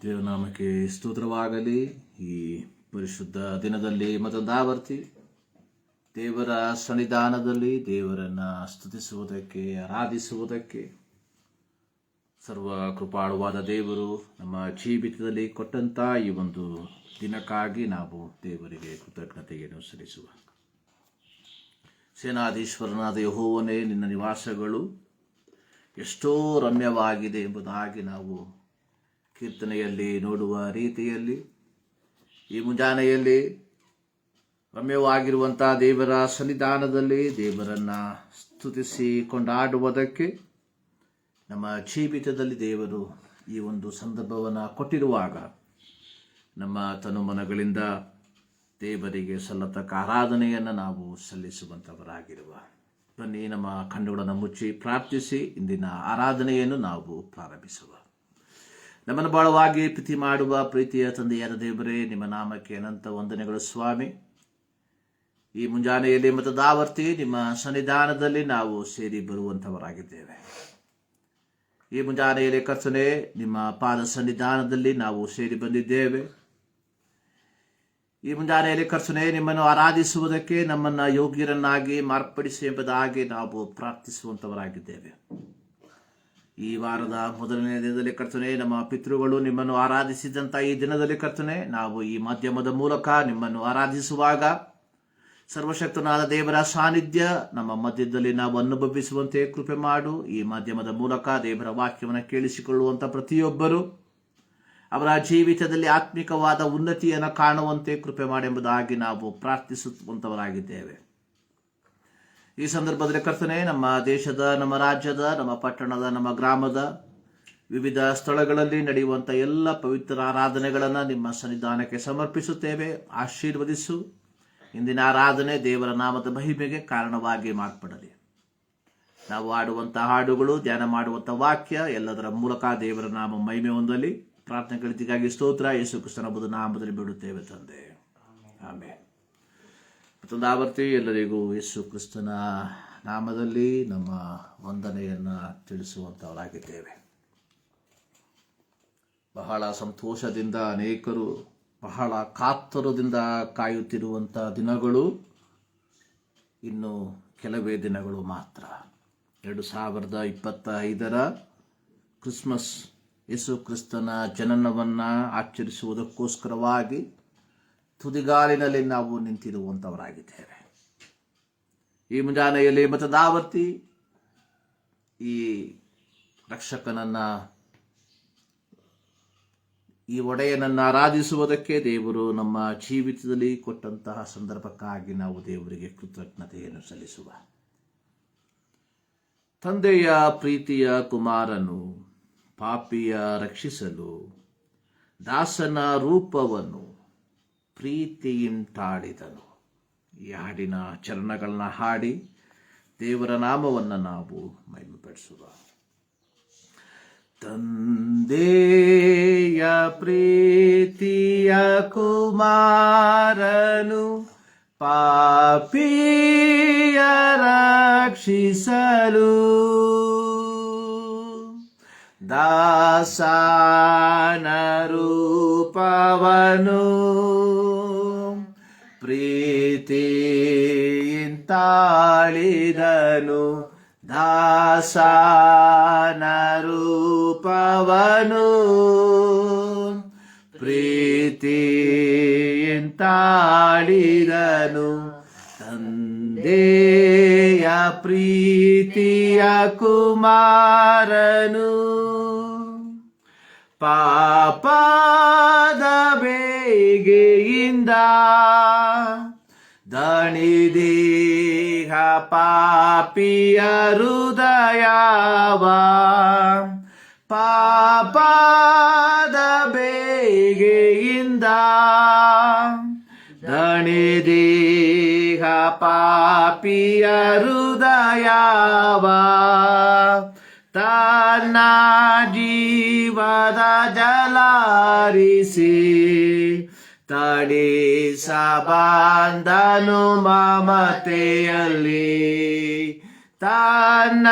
ದೇವನಾಮಕ್ಕೆ ಸ್ತೋತ್ರವಾಗಲಿ. ಈ ಪರಿಶುದ್ಧ ದಿನದಲ್ಲಿ ಮತ್ತೊಂದು ಆವರ್ತಿ ದೇವರ ಸನ್ನಿಧಾನದಲ್ಲಿ ದೇವರನ್ನು ಸ್ತುತಿಸುವುದಕ್ಕೆ, ಆರಾಧಿಸುವುದಕ್ಕೆ ಸರ್ವ ಕೃಪಾಳುವಾದ ದೇವರು ನಮ್ಮ ಜೀವಿತದಲ್ಲಿ ಕೊಟ್ಟಂಥ ಈ ಒಂದು ದಿನಕ್ಕಾಗಿ ನಾವು ದೇವರಿಗೆ ಕೃತಜ್ಞತೆಯನ್ನು ಸಲ್ಲಿಸುವ. ಸೇನಾಧೀಶ್ವರನಾದ ಯೆಹೋವನೇ, ನಿನ್ನ ನಿವಾಸಗಳು ಎಷ್ಟೋ ರಮ್ಯವಾಗಿದೆ ಎಂಬುದಾಗಿ ನಾವು ಕೀರ್ತನೆಯಲ್ಲಿ ನೋಡುವ ರೀತಿಯಲ್ಲಿ ಈ ಮುಂಜಾನೆಯಲ್ಲಿ ರಮ್ಯವಾಗಿರುವಂಥ ದೇವರ ಸನ್ನಿಧಾನದಲ್ಲಿ ದೇವರನ್ನು ಸ್ತುತಿಸಿ ಕೊಂಡಾಡುವುದಕ್ಕೆ ನಮ್ಮ ಜೀವಿತದಲ್ಲಿ ದೇವರು ಈ ಒಂದು ಸಂದರ್ಭವನ್ನು ಕೊಟ್ಟಿರುವಾಗ ನಮ್ಮ ತನುಮನಗಳಿಂದ ದೇವರಿಗೆ ಸಲ್ಲತಕ್ಕ ಆರಾಧನೆಯನ್ನು ನಾವು ಸಲ್ಲಿಸುವಂಥವರಾಗಿರುವ. ಬನ್ನಿ, ನಮ್ಮ ಕಣ್ಣುಗಳನ್ನು ಮುಚ್ಚಿ ಪ್ರಾರ್ಥಿಸಿ ಇಂದಿನ ಆರಾಧನೆಯನ್ನು ನಾವು ಪ್ರಾರಂಭಿಸುವ. ನಮ್ಮನ್ನು ಬಹಳವಾಗಿ ಪ್ರೀತಿ ಮಾಡುವ ಪ್ರೀತಿಯ ತಂದೆಯಾದ ದೇವರೇ, ನಿಮ್ಮ ನಾಮಕ್ಕೆ ಅನಂತ ವಂದನೆಗಳು ಸ್ವಾಮಿ. ಈ ಮುಂಜಾನೆಯಲ್ಲಿ ಮತ್ತದಾವರ್ತಿ ನಿಮ್ಮ ಸನ್ನಿಧಾನದಲ್ಲಿ ನಾವು ಸೇರಿ ಬರುವಂಥವರಾಗಿದ್ದೇವೆ. ಈ ಮುಂಜಾನೆಯಲ್ಲಿ ಕರ್ತನೇ, ನಿಮ್ಮ ಪಾದ ಸನ್ನಿಧಾನದಲ್ಲಿ ನಾವು ಸೇರಿ ಬಂದಿದ್ದೇವೆ. ಈ ಮುಂಜಾನೆಯಲ್ಲಿ ಕರ್ತನೇ, ನಿಮ್ಮನ್ನು ಆರಾಧಿಸುವುದಕ್ಕೆ ನಮ್ಮನ್ನು ಯೋಗ್ಯರನ್ನಾಗಿ ಮಾರ್ಪಡಿಸಿ ಎಂಬುದಾಗಿ ನಾವು ಪ್ರಾರ್ಥಿಸುವಂಥವರಾಗಿದ್ದೇವೆ. ಈ ವಾರದ ಮೊದಲನೇ ದಿನದಲ್ಲಿ ಕರ್ತನೇ, ನಮ್ಮ ಪಿತೃಗಳು ನಿಮ್ಮನ್ನು ಆರಾಧಿಸಿದಂಥ ಈ ದಿನದಲ್ಲಿ ಕರ್ತನೇ, ನಾವು ಈ ಮಾಧ್ಯಮದ ಮೂಲಕ ನಿಮ್ಮನ್ನು ಆರಾಧಿಸುವಾಗ ಸರ್ವಶಕ್ತನಾದ ದೇವರ ಸಾನ್ನಿಧ್ಯ ನಮ್ಮ ಮಧ್ಯದಲ್ಲಿ ನಾವು ಅನುಭವಿಸುವಂತೆ ಕೃಪೆ ಮಾಡು. ಈ ಮಾಧ್ಯಮದ ಮೂಲಕ ದೇವರ ವಾಕ್ಯವನ್ನು ಕೇಳಿಸಿಕೊಳ್ಳುವಂಥ ಪ್ರತಿಯೊಬ್ಬರು ಅವರ ಜೀವಿತದಲ್ಲಿ ಆತ್ಮಿಕವಾದ ಉನ್ನತಿಯನ್ನು ಕಾಣುವಂತೆ ಕೃಪೆ ಮಾಡೆಂಬುದಾಗಿ ನಾವು ಪ್ರಾರ್ಥಿಸುವಂಥವರಾಗಿದ್ದೇವೆ. ಈ ಸಂದರ್ಭದಲ್ಲಿ ಕರ್ತನೆ, ನಮ್ಮ ದೇಶದ, ನಮ್ಮ ರಾಜ್ಯದ, ನಮ್ಮ ಪಟ್ಟಣದ, ನಮ್ಮ ಗ್ರಾಮದ ವಿವಿಧ ಸ್ಥಳಗಳಲ್ಲಿ ನಡೆಯುವಂಥ ಎಲ್ಲ ಪವಿತ್ರ ಆರಾಧನೆಗಳನ್ನು ನಿಮ್ಮ ಸನ್ನಿಧಾನಕ್ಕೆ ಸಮರ್ಪಿಸುತ್ತೇವೆ. ಆಶೀರ್ವದಿಸು. ಇಂದಿನ ಆರಾಧನೆ ದೇವರ ನಾಮದ ಮಹಿಮೆಗೆ ಕಾರಣವಾಗಿ ಮಾರ್ಪಡಲಿ. ನಾವು ಆಡುವಂಥ ಹಾಡುಗಳು, ಧ್ಯಾನ ಮಾಡುವಂಥ ವಾಕ್ಯ ಎಲ್ಲದರ ಮೂಲಕ ದೇವರ ನಾಮ ಮಹಿಮೆ ಹೊಂದಲಿ. ಪ್ರಾರ್ಥನೆಗಳಿಗಾಗಿ ಸ್ತೋತ್ರ. ಯೇಸು ಕ್ರಿಸ್ತನ ಬುಧ ನಾಮದಲ್ಲಿ ಬಿಡುತ್ತೇವೆ ತಂದೆ, ಆಮೆನ್. ಮತ್ತೊಂದು ಆವರ್ತಿ ಎಲ್ಲರಿಗೂ ಯೇಸು ಕ್ರಿಸ್ತನ ನಾಮದಲ್ಲಿ ನಮ್ಮ ವಂದನೆಯನ್ನು ತಿಳಿಸುವಂಥವರಾಗಿದ್ದೇವೆ. ಬಹಳ ಸಂತೋಷದಿಂದ ಅನೇಕರು ಬಹಳ ಕಾತರದಿಂದ ಕಾಯುತ್ತಿರುವಂಥ ದಿನಗಳು ಇನ್ನು ಕೆಲವೇ ದಿನಗಳು ಮಾತ್ರ. 2025 ಕ್ರಿಸ್ಮಸ್ ಯೇಸು ಕ್ರಿಸ್ತನ ಜನನವನ್ನು ಆಚರಿಸುವುದಕ್ಕೋಸ್ಕರವಾಗಿ ತುದಿಗಾಲಿನಲ್ಲಿ ನಾವು ನಿಂತಿರುವಂಥವರಾಗಿದ್ದೇವೆ. ಈ ಮುಂಜಾನೆಯಲ್ಲಿ ಮತದಾವರ್ತಿ ಈ ರಕ್ಷಕನನ್ನು, ಈ ಒಡೆಯನನ್ನು ಆರಾಧಿಸುವುದಕ್ಕೆ ದೇವರು ನಮ್ಮ ಜೀವಿತದಲ್ಲಿ ಕೊಟ್ಟಂತಹ ಸಂದರ್ಭಕ್ಕಾಗಿ ನಾವು ದೇವರಿಗೆ ಕೃತಜ್ಞತೆಯನ್ನು ಸಲ್ಲಿಸುವ. ತಂದೆಯ ಪ್ರೀತಿಯ ಕುಮಾರನು ಪಾಪಿಯ ರಕ್ಷಿಸಲು ದಾಸನ ರೂಪವನ್ನು ಪ್ರೀತಿಯಿಂದಾಡಿದನು. ಈ ಹಾಡಿನ ಚರಣಗಳನ್ನ ಹಾಡಿ ದೇವರ ನಾಮವನ್ನು ನಾವು ಮಹಿಮೆಪಡಿಸುವ. ತಂದೆಯ ಪ್ರೀತಿಯ ಕುಮಾರನು ಪಾಪಿಯ ರಕ್ಷಿಸಲು ದಾಸನ ರೂಪವನು ಪ್ರೀತಿಯಿಂದಾಳಿದನು. ದಾಸನ ರೂಪವನು ಪ್ರೀತಿಯಿಂದಾಳಿದನು. ತಂದೆಯ ಪ್ರೀತಿಯ ಕುಮಾರನು ಪಾಪದ ಬೇಗೆಯಿಂದ ದಣಿದೀಹ ಪಾಪಿಯ ಹೃದಯವ. ಪಾಪದ ಬೇಗೆಯಿಂದ ದಣಿದೀಹ ಪಾಪಿಯ ಹೃದಯವ. ತನ್ನ ಜೀವದ ಜಲಾರಿಸಿ ತಡಿಸಬಂದನು ಮಮತೆಯಲ್ಲಿ. ತನ್ನ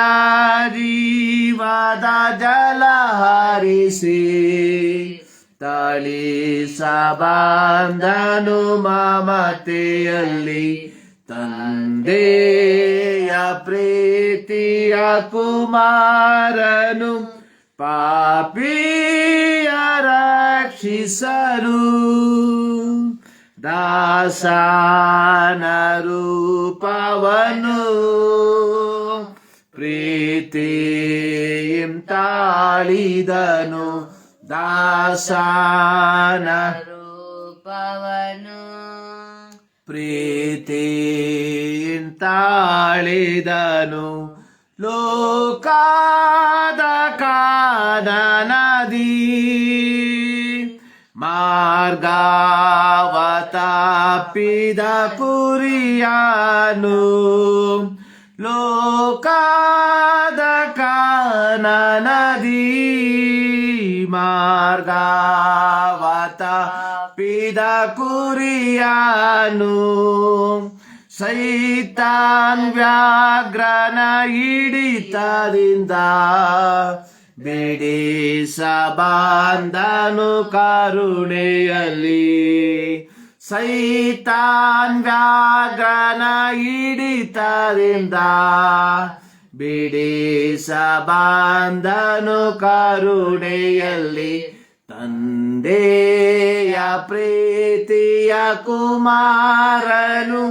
ಜೀವದ ಜಲ ಹರಿಸಿ ಥಳಿಸಬಂದನು ಮಮತೆಯಲ್ಲಿ ತಂದೆಯ ಪ್ರೀತಿಯ ಕುಮಾರನು ಪಾಪಿಯ ರಕ್ಷಿಸಲು ದಾಸನ ರೂಪವನು ಪ್ರೀತಿಂ ತಾಳಿದನು ದಾಸನ ರೂಪವನು ಪ್ರೀತಿಂ ತಾಳಿದನು ಲೋಕದ ಕಾನನದಿ ಮಾರ್ಗವ ತಪ್ಪಿದ ಕುರಿಯನು ಲೋಕದ ಕಾನನದಿ ಮಾರ್ಗವ ತಪ್ಪಿದ ಕುರಿಯನು ಸೈತಾನ್ ವ್ಯಾಘ್ರನ ಹಿಡಿತದಿಂದ ಬಿಡಿಸಬಂದನು ಕರುಣೆಯಲ್ಲಿ ಸೈತಾನ್ ವ್ಯಾಘ್ರನ ಹಿಡಿತದಿಂದ ಬಿಡಿಸಬಂದನು ಕರುಣೆಯಲ್ಲಿ ತಂದೆಯ ಪ್ರೀತಿಯ ಕುಮಾರನು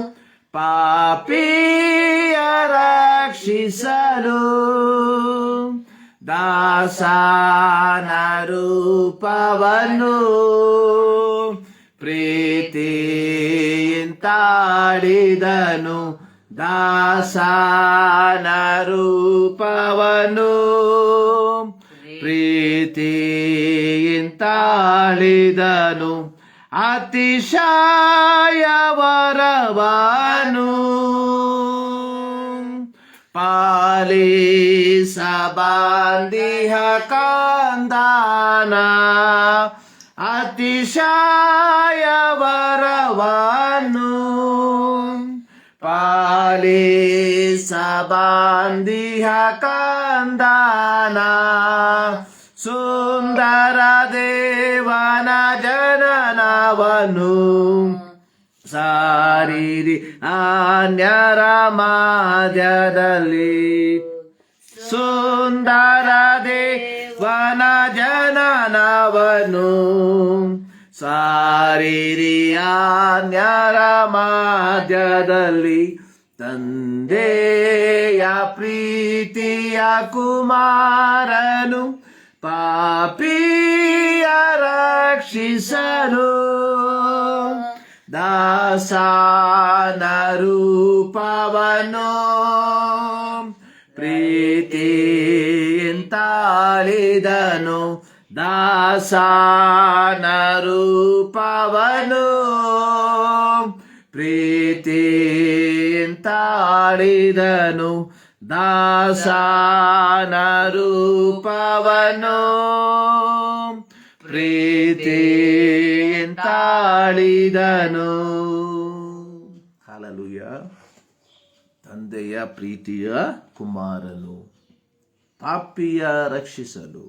ಪಾಪಿಯ ರಕ್ಷಿಸಲು ದಾಸನ ರೂಪವನು ಪ್ರೀತಿಯಿಂದ ತಾಳಿದನು ದಾಸನ ರೂಪವನು ಪ್ರೀತಿಯಿಂದ ತಾಳಿದನು ಅತಿಶಯ ವರವನು ಪಾಲಿಸಬಂದಿಹ ಕಂದನ ಅತಿಶಯ ವರವನು ಪಾಲಿಸಬಂದಿಹ ಕಂದನ ಸುಂದರ ದೇವನ ಜನನವನು ಸಾರಿರಿ ಅನ್ಯರ ಮಧ್ಯದಲ್ಲಿ ಸುಂದರ ದೇವನ ಜನನವನು ಸಾರಿರಿ ಅನ್ಯರ ಮಧ್ಯದಲ್ಲಿ ತಂದೆಯ ಪ್ರೀತಿಯ ಕುಮಾರನು ಪಾಪಿಯ ರಕ್ಷಿಸಲು ದಾಸನ ರೂಪವನು ಪ್ರೀತಿಯಿಂದ ತಾಳಿದನು ದಾಸನ ರೂಪವನು ಪ್ರೀತಿಯಿಂದ ತಾಳಿದನು ದಾಸನ ರೂಪವನು ಪ್ರೀತಿಯಿಂದ ತಾಳಿದನು. ಹಲ್ಲೆಲೂಯಾ. ತಂದೆಯ ಪ್ರೀತಿಯ ಕುಮಾರನು ಪಾಪಿಯ ರಕ್ಷಿಸಲು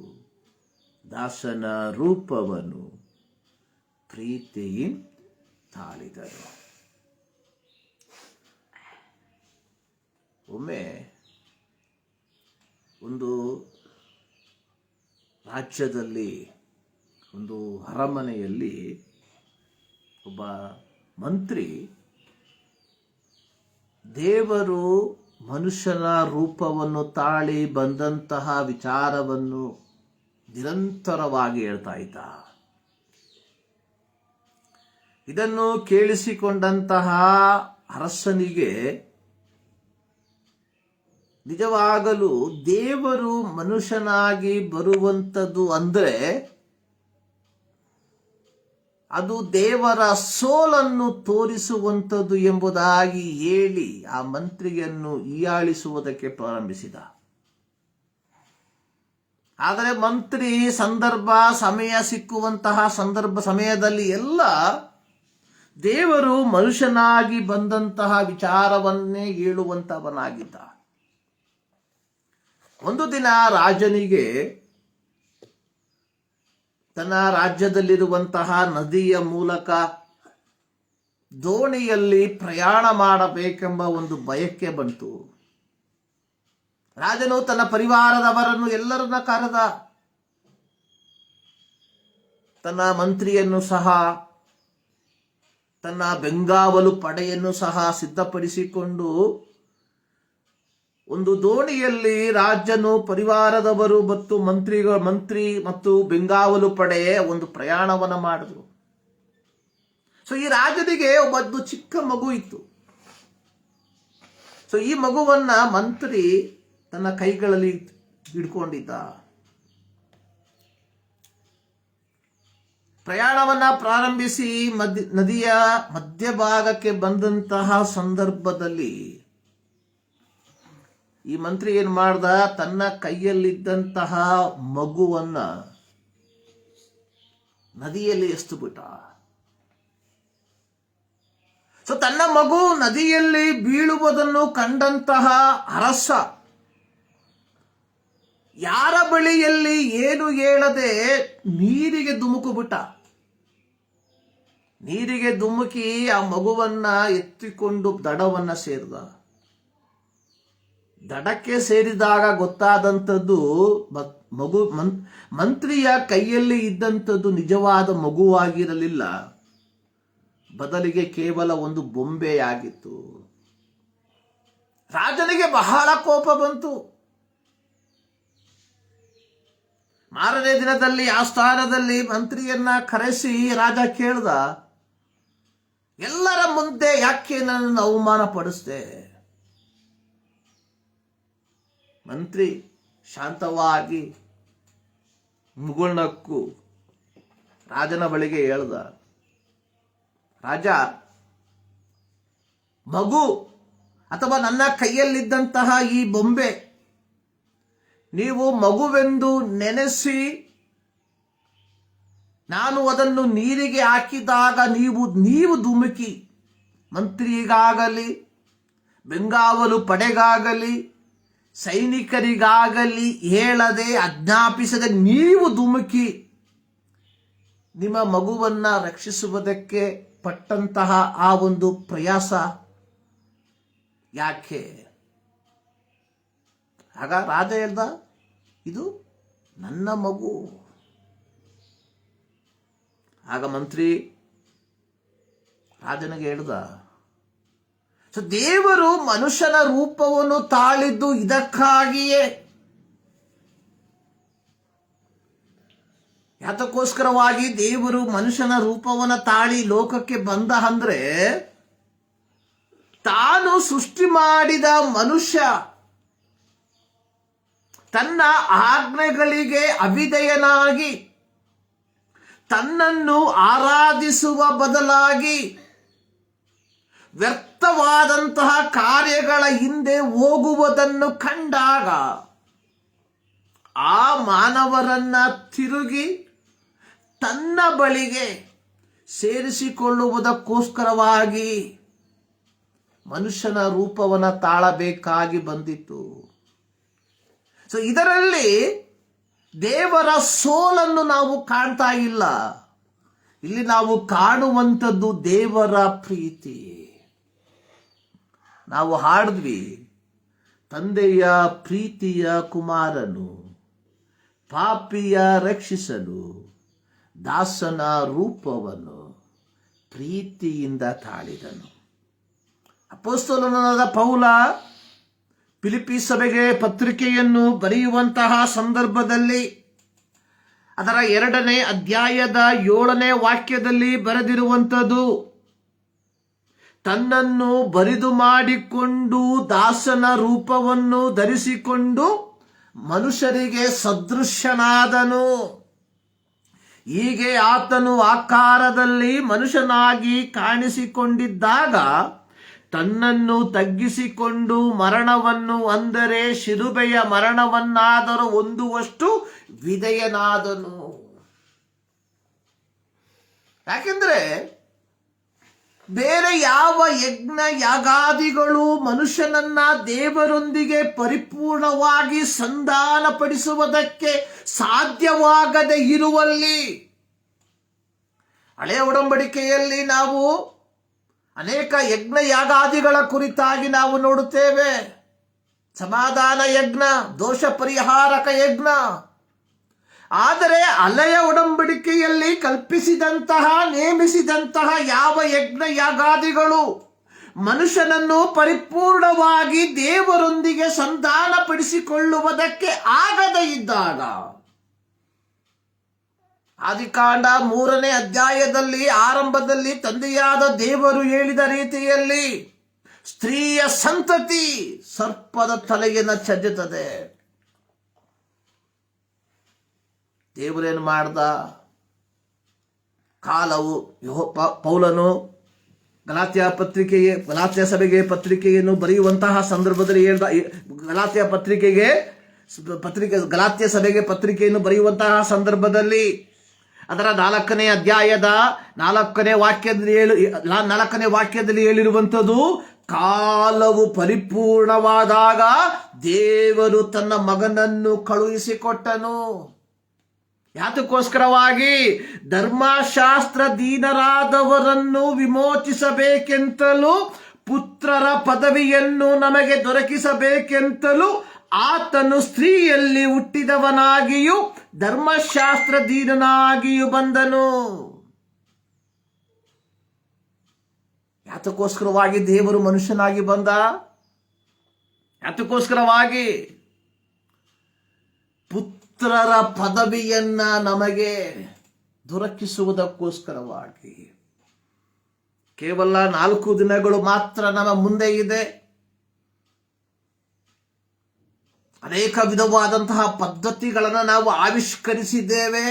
ದಾಸನ ರೂಪವನ್ನು ಪ್ರೀತಿಯಿಂದ ತಾಳಿದನು. ಒಮ್ಮೆ ಒಂದು ರಾಜ್ಯದಲ್ಲಿ ಒಂದು ಅರಮನೆಯಲ್ಲಿ ಒಬ್ಬ ಮಂತ್ರಿ ದೇವರು ಮನುಷ್ಯನ ರೂಪವನ್ನು ತಾಳಿ ಬಂದಂತಹ ವಿಚಾರವನ್ನು ನಿರಂತರವಾಗಿ ಹೇಳ್ತಾ ಇದ್ದ. ಇದನ್ನು ಕೇಳಿಸಿಕೊಂಡಂತಹ ಅರಸನಿಗೆ ನಿಜವಾಗಲೂ ದೇವರು ಮನುಷ್ಯನಾಗಿ ಬರುವಂಥದ್ದು ಅಂದರೆ ಅದು ದೇವರ ಸೋಲನ್ನು ತೋರಿಸುವಂಥದ್ದು ಎಂಬುದಾಗಿ ಹೇಳಿ ಆ ಮಂತ್ರಿಯನ್ನು ಹೀಯಾಳಿಸುವುದಕ್ಕೆ ಪ್ರಾರಂಭಿಸಿದ. ಆದರೆ ಮಂತ್ರಿ ಸಮಯ ಸಿಕ್ಕುವಂತಹ ಸಮಯದಲ್ಲಿ ಎಲ್ಲ ದೇವರು ಮನುಷ್ಯನಾಗಿ ಬಂದಂತಹ ವಿಚಾರವನ್ನೇ ಹೇಳುವಂತವನಾಗಿದ್ದ. ಒಂದು ದಿನ ರಾಜನಿಗೆ ತನ್ನ ರಾಜ್ಯದಲ್ಲಿರುವಂತಹ ನದಿಯ ಮೂಲಕ ದೋಣಿಯಲ್ಲಿ ಪ್ರಯಾಣ ಮಾಡಬೇಕೆಂಬ ಒಂದು ಬಯಕೆ ಬಂತು. ರಾಜನು ತನ್ನ ಪರಿವಾರದವರನ್ನು ಎಲ್ಲರನ್ನ ಕರೆದ. ತನ್ನ ಮಂತ್ರಿಯನ್ನು ಸಹ, ತನ್ನ ಬೆಂಗಾವಲು ಪಡೆಯನ್ನು ಸಹ ಸಿದ್ಧಪಡಿಸಿಕೊಂಡು ಒಂದು ದೋಣಿಯಲ್ಲಿ ರಾಜನು, ಪರಿವಾರದವರು ಮತ್ತು ಮಂತ್ರಿ ಮತ್ತು ಬೆಂಗಾವಲು ಪಡೆ ಒಂದು ಪ್ರಯಾಣವನ್ನು ಮಾಡಿದ್ರು. ಸೊ ಈ ರಾಜನಿಗೆ ಒಂದು ಚಿಕ್ಕ ಮಗು ಇತ್ತು. ಸೊ ಈ ಮಗುವನ್ನ ಮಂತ್ರಿ ತನ್ನ ಕೈಗಳಲ್ಲಿ ಹಿಡ್ಕೊಂಡಿದ್ದ. ಪ್ರಯಾಣವನ್ನ ಪ್ರಾರಂಭಿಸಿ ನದಿಯ ಮಧ್ಯಭಾಗಕ್ಕೆ ಬಂದಂತಹ ಸಂದರ್ಭದಲ್ಲಿ ಈ ಮಂತ್ರಿ ಏನ್ ಮಾಡ್ದ, ತನ್ನ ಕೈಯಲ್ಲಿದ್ದಂತಹ ಮಗುವನ್ನ ನದಿಯಲ್ಲಿ ಎಸ್ತು ಬಿಟ್ಟ. ಸೊ ತನ್ನ ಮಗು ನದಿಯಲ್ಲಿ ಬೀಳುವುದನ್ನು ಕಂಡಂತಹ ಅರಸ ಯಾರ ಬಳಿಯಲ್ಲಿ ಏನು ಹೇಳದೆ ನೀರಿಗೆ ಧುಮುಕು ಬಿಟ್ಟ. ನೀರಿಗೆ ಧುಮುಕಿ ಆ ಮಗುವನ್ನ ಎತ್ತಿಕೊಂಡು ದಡವನ್ನ ಸೇರಿದ. ದಡಕ್ಕೆ ಸೇರಿದಾಗ ಗೊತ್ತಾದಂಥದ್ದು, ಮಂತ್ರಿಯ ಕೈಯಲ್ಲಿ ಇದ್ದಂಥದ್ದು ನಿಜವಾದ ಮಗುವಾಗಿರಲಿಲ್ಲ, ಬದಲಿಗೆ ಕೇವಲ ಒಂದು ಬೊಂಬೆಯಾಗಿತ್ತು. ರಾಜನಿಗೆ ಬಹಳ ಕೋಪ ಬಂತು. ಮಾರನೇ ದಿನದಲ್ಲಿ ಆ ಸ್ಥಾನದಲ್ಲಿ ಮಂತ್ರಿಯನ್ನ ಕರೆಸಿ ರಾಜ ಕೇಳ್ದ, ಎಲ್ಲರ ಮುಂದೆ ಯಾಕೆ ನನ್ನನ್ನು ಅವಮಾನ ಪಡಿಸ್ದೆ? ಮಂತ್ರಿ ಶಾಂತವಾಗಿ ಮುಗುಳ್ನಕ್ಕು ರಾಜನ ಬಳಿಗೆ ಹೇಳ್ದ, ರಾಜ, ಮಗು ಅಥವಾ ನನ್ನ ಕೈಯಲ್ಲಿದ್ದಂತಹ ಈ ಬೊಂಬೆ ನೀವು ಮಗುವೆಂದು ನೆನೆಸಿ ನಾನು ಅದನ್ನು ನೀರಿಗೆ ಹಾಕಿದಾಗ ನೀವು ಧುಮುಕಿ ಮಂತ್ರಿಗಾಗಲಿ, ಬೆಂಗಾವಲು ಪಡೆಗಾಗಲಿ, ಸೈನಿಕರಿಗಾಗಲಿ ಹೇಳದೆ ಆಜ್ಞಾಪಿಸದೆ ನೀವು ಧುಮುಕಿ ನಿಮ್ಮ ಮಗುವನ್ನ ರಕ್ಷಿಸುವುದಕ್ಕೆ ಪಟ್ಟಂತಹ ಆ ಒಂದು ಪ್ರಯಾಸ ಯಾಕೆ? ಆಗ ರಾಜ ಹೇಳ್ದ, ಇದು ನನ್ನ ಮಗು. ಆಗ ಮಂತ್ರಿ ರಾಜನಿಗೆ ಹೇಳ್ದ, ಸೊ ದೇವರು ಮನುಷ್ಯನ ರೂಪವನ್ನು ತಾಳಿದ್ದು ಇದಕ್ಕಾಗಿಯೇ. ಯಾತಕ್ಕೋಸ್ಕರವಾಗಿ ದೇವರು ಮನುಷ್ಯನ ರೂಪವನ್ನು ತಾಳಿ ಲೋಕಕ್ಕೆ ಬಂದ ಅಂದ್ರೆ, ತಾನು ಸೃಷ್ಟಿ ಮಾಡಿದ ಮನುಷ್ಯ ತನ್ನ ಆಜ್ಞೆಗಳಿಗೆ ಅವಿಧೇಯನಾಗಿ ತನ್ನನ್ನು ಆರಾಧಿಸುವ ಬದಲಾಗಿ ವ್ಯರ್ಥವಾದಂತಹ ಕಾರ್ಯಗಳ ಹಿಂದೆ ಹೋಗುವುದನ್ನು ಕಂಡಾಗ ಆ ಮಾನವರನ್ನ ತಿರುಗಿ ತನ್ನ ಬಳಿಗೆ ಸೇರಿಸಿಕೊಳ್ಳುವುದಕ್ಕೋಸ್ಕರವಾಗಿ ಮನುಷ್ಯನ ರೂಪವನ್ನು ತಾಳಬೇಕಾಗಿ ಬಂದಿತ್ತು. ಸೊ ಇದರಲ್ಲಿ ದೇವರ ಸೋಲನ್ನು ನಾವು ಕಾಣ್ತಾ ಇಲ್ಲ. ಇಲ್ಲಿ ನಾವು ಕಾಣುವಂಥದ್ದು ದೇವರ ಪ್ರೀತಿ. ನಾವು ಹಾಡಿದ್ವಿ, ತಂದೆಯ ಪ್ರೀತಿಯ ಕುಮಾರನು ಪಾಪಿಯ ರಕ್ಷಿಸಲು ದಾಸನ ರೂಪವನ್ನು ಪ್ರೀತಿಯಿಂದ ತಾಳಿದನು. ಅಪೊಸ್ತಲನಾದ ಪೌಲ ಫಿಲಿಪ್ಪಿ ಸಭೆಗೆ ಪತ್ರಿಕೆಯನ್ನು ಬರೆಯುವಂತಹ ಸಂದರ್ಭದಲ್ಲಿ ಅದರ 2ನೇ ಅಧ್ಯಾಯದ 7ನೇ ವಾಕ್ಯದಲ್ಲಿ ಬರೆದಿರುವಂಥದ್ದು, ತನ್ನನ್ನು ಬರಿದು ಮಾಡಿಕೊಂಡು ದಾಸನ ರೂಪವನ್ನು ಧರಿಸಿಕೊಂಡು ಮನುಷ್ಯರಿಗೆ ಸದೃಶ್ಯನಾದನು. ಹೀಗೆ ಆತನು ಆಕಾರದಲ್ಲಿ ಮನುಷ್ಯನಾಗಿ ಕಾಣಿಸಿಕೊಂಡಿದ್ದಾಗ ತನ್ನನ್ನು ತಗ್ಗಿಸಿಕೊಂಡು ಮರಣವನ್ನು, ಅಂದರೆ ಶಿಲುಬೆಯ ಮರಣವನ್ನಾದರೂ ಹೊಂದುವಷ್ಟು ವಿಧೇಯನಾದನು. ಯಾಕೆಂದ್ರೆ ಬೇರೆ ಯಾವ ಯಜ್ಞ ಯಾಗಾದಿಗಳು ಮನುಷ್ಯನನ್ನ ದೇವರೊಂದಿಗೆ ಪರಿಪೂರ್ಣವಾಗಿ ಸಂಧಾನಪಡಿಸುವುದಕ್ಕೆ ಸಾಧ್ಯವಾಗದೆ ಇರುವಲ್ಲಿ, ಹಳೆಯ ಒಡಂಬಡಿಕೆಯಲ್ಲಿ ನಾವು ಅನೇಕ ಯಜ್ಞ ಯಾಗಾದಿಗಳ ಕುರಿತಾಗಿ ನಾವು ನೋಡುತ್ತೇವೆ. ಸಮಾಧಾನ ಯಜ್ಞ, ದೋಷ ಪರಿಹಾರಕ ಯಜ್ಞ. ಆದರೆ ಹಳೆಯ ಒಡಂಬಡಿಕೆಯಲ್ಲಿ ಕಲ್ಪಿಸಿದಂತಹ ನೇಮಿಸಿದಂತಹ ಯಾವ ಯಜ್ಞ ಯಾಗಾದಿಗಳು ಮನುಷ್ಯನನ್ನು ಪರಿಪೂರ್ಣವಾಗಿ ದೇವರೊಂದಿಗೆ ಸಂಧಾನಪಡಿಸಿಕೊಳ್ಳುವುದಕ್ಕೆ ಆಗದೇ ಇದ್ದಾಗ, ಆದಿಕಾಂಡ 3ನೇ ಅಧ್ಯಾಯದಲ್ಲಿ ಆರಂಭದಲ್ಲಿ ತಂದೆಯಾದ ದೇವರು ಹೇಳಿದ ರೀತಿಯಲ್ಲಿ ಸ್ತ್ರೀಯ ಸಂತತಿ ಸರ್ಪದ ತಲೆಯನ್ನು ಚಜ್ಜುತ್ತದೆ. ದೇವರೇನು ಮಾಡ್ದ? ಕಾಲವು ಪೌಲನು ಗಲಾತ್ಯ ಸಭೆಗೆ ಪತ್ರಿಕೆಯನ್ನು ಬರೆಯುವಂತಹ ಸಂದರ್ಭದಲ್ಲಿ ಹೇಳ್ದ, ಗಲಾತ್ಯ ಸಭೆಗೆ ಪತ್ರಿಕೆಯನ್ನು ಬರೆಯುವಂತಹ ಸಂದರ್ಭದಲ್ಲಿ ಅದರ 4ನೇ ಅಧ್ಯಾಯದ 4ನೇ ವಾಕ್ಯದಲ್ಲಿ ಹೇಳಿರುವಂಥದ್ದು, ಕಾಲವು ಪರಿಪೂರ್ಣವಾದಾಗ ದೇವರು ತನ್ನ ಮಗನನ್ನು ಕಳುಹಿಸಿಕೊಟ್ಟನು. ಯಾತಕ್ಕೋಸ್ಕರವಾಗಿ? ಧರ್ಮಶಾಸ್ತ್ರಧೀನರಾದವರನ್ನು ವಿಮೋಚಿಸಬೇಕೆಂತಲೂ ಪುತ್ರರ ಪದವಿಯನ್ನು ನಮಗೆ ದೊರಕಿಸಬೇಕೆಂತಲೂ ಆತನು ಸ್ತ್ರೀಯಲ್ಲಿ ಹುಟ್ಟಿದವನಾಗಿಯೂ ಧರ್ಮಶಾಸ್ತ್ರಧೀನನಾಗಿಯೂ ಬಂದನು. ಯಾತಕ್ಕೋಸ್ಕರವಾಗಿ ದೇವರು ಮನುಷ್ಯನಾಗಿ ಬಂದ? ಯಾತಕ್ಕೋಸ್ಕರವಾಗಿ? ಪುತ್ರರ ಪದವಿಯನ್ನ ನಮಗೆ ದೊರಕಿಸುವುದಕ್ಕೋಸ್ಕರವಾಗಿ. ಕೇವಲ 4 ದಿನಗಳು ಮಾತ್ರ ನಮ್ಮ ಮುಂದೆ ಇದೆ. ಅನೇಕ ವಿಧವಾದಂತಹ ಪದ್ಧತಿಗಳನ್ನು ನಾವು ಆವಿಷ್ಕರಿಸಿದ್ದೇವೆ.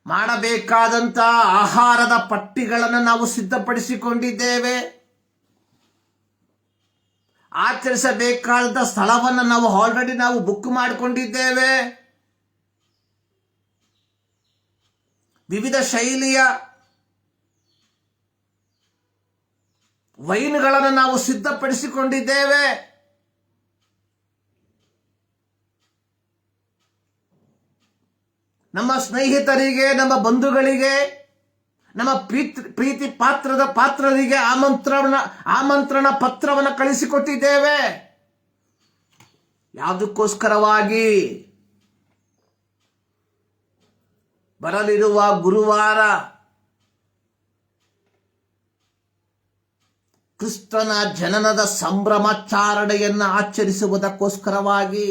ಮಾಡಬೇಕಾದಂತಹ ಆಹಾರದ ಪಟ್ಟಿಗಳನ್ನು ನಾವು ಸಿದ್ಧಪಡಿಸಿಕೊಂಡಿದ್ದೇವೆ. ಆಚರಿಸಬೇಕಾದ ಸ್ಥಳವನ್ನು ನಾವು ಆಲ್ರೆಡಿ ಬುಕ್ ಮಾಡಿಕೊಂಡಿದ್ದೇವೆ. ವಿವಿಧ ಶೈಲಿಯ ವೈನ್ಗಳನ್ನು ನಾವು ಸಿದ್ಧಪಡಿಸಿಕೊಂಡಿದ್ದೇವೆ. ನಮ್ಮ ಸ್ನೇಹಿತರಿಗೆ, ನಮ್ಮ ಬಂಧುಗಳಿಗೆ, ನಮ್ಮ ಪ್ರೀತಿ ಪಾತ್ರರಿಗೆ ಆಮಂತ್ರಣ ಪತ್ರವನ್ನು ಕಳಿಸಿಕೊಟ್ಟಿದ್ದೇವೆ. ಯಾವುದಕ್ಕೋಸ್ಕರವಾಗಿ? ಬರಲಿರುವ ಗುರುವಾರ ಕ್ರಿಸ್ತನ ಜನನದ ಸಂಭ್ರಮಾಚರಣೆಯನ್ನು ಆಚರಿಸುವುದಕ್ಕೋಸ್ಕರವಾಗಿ.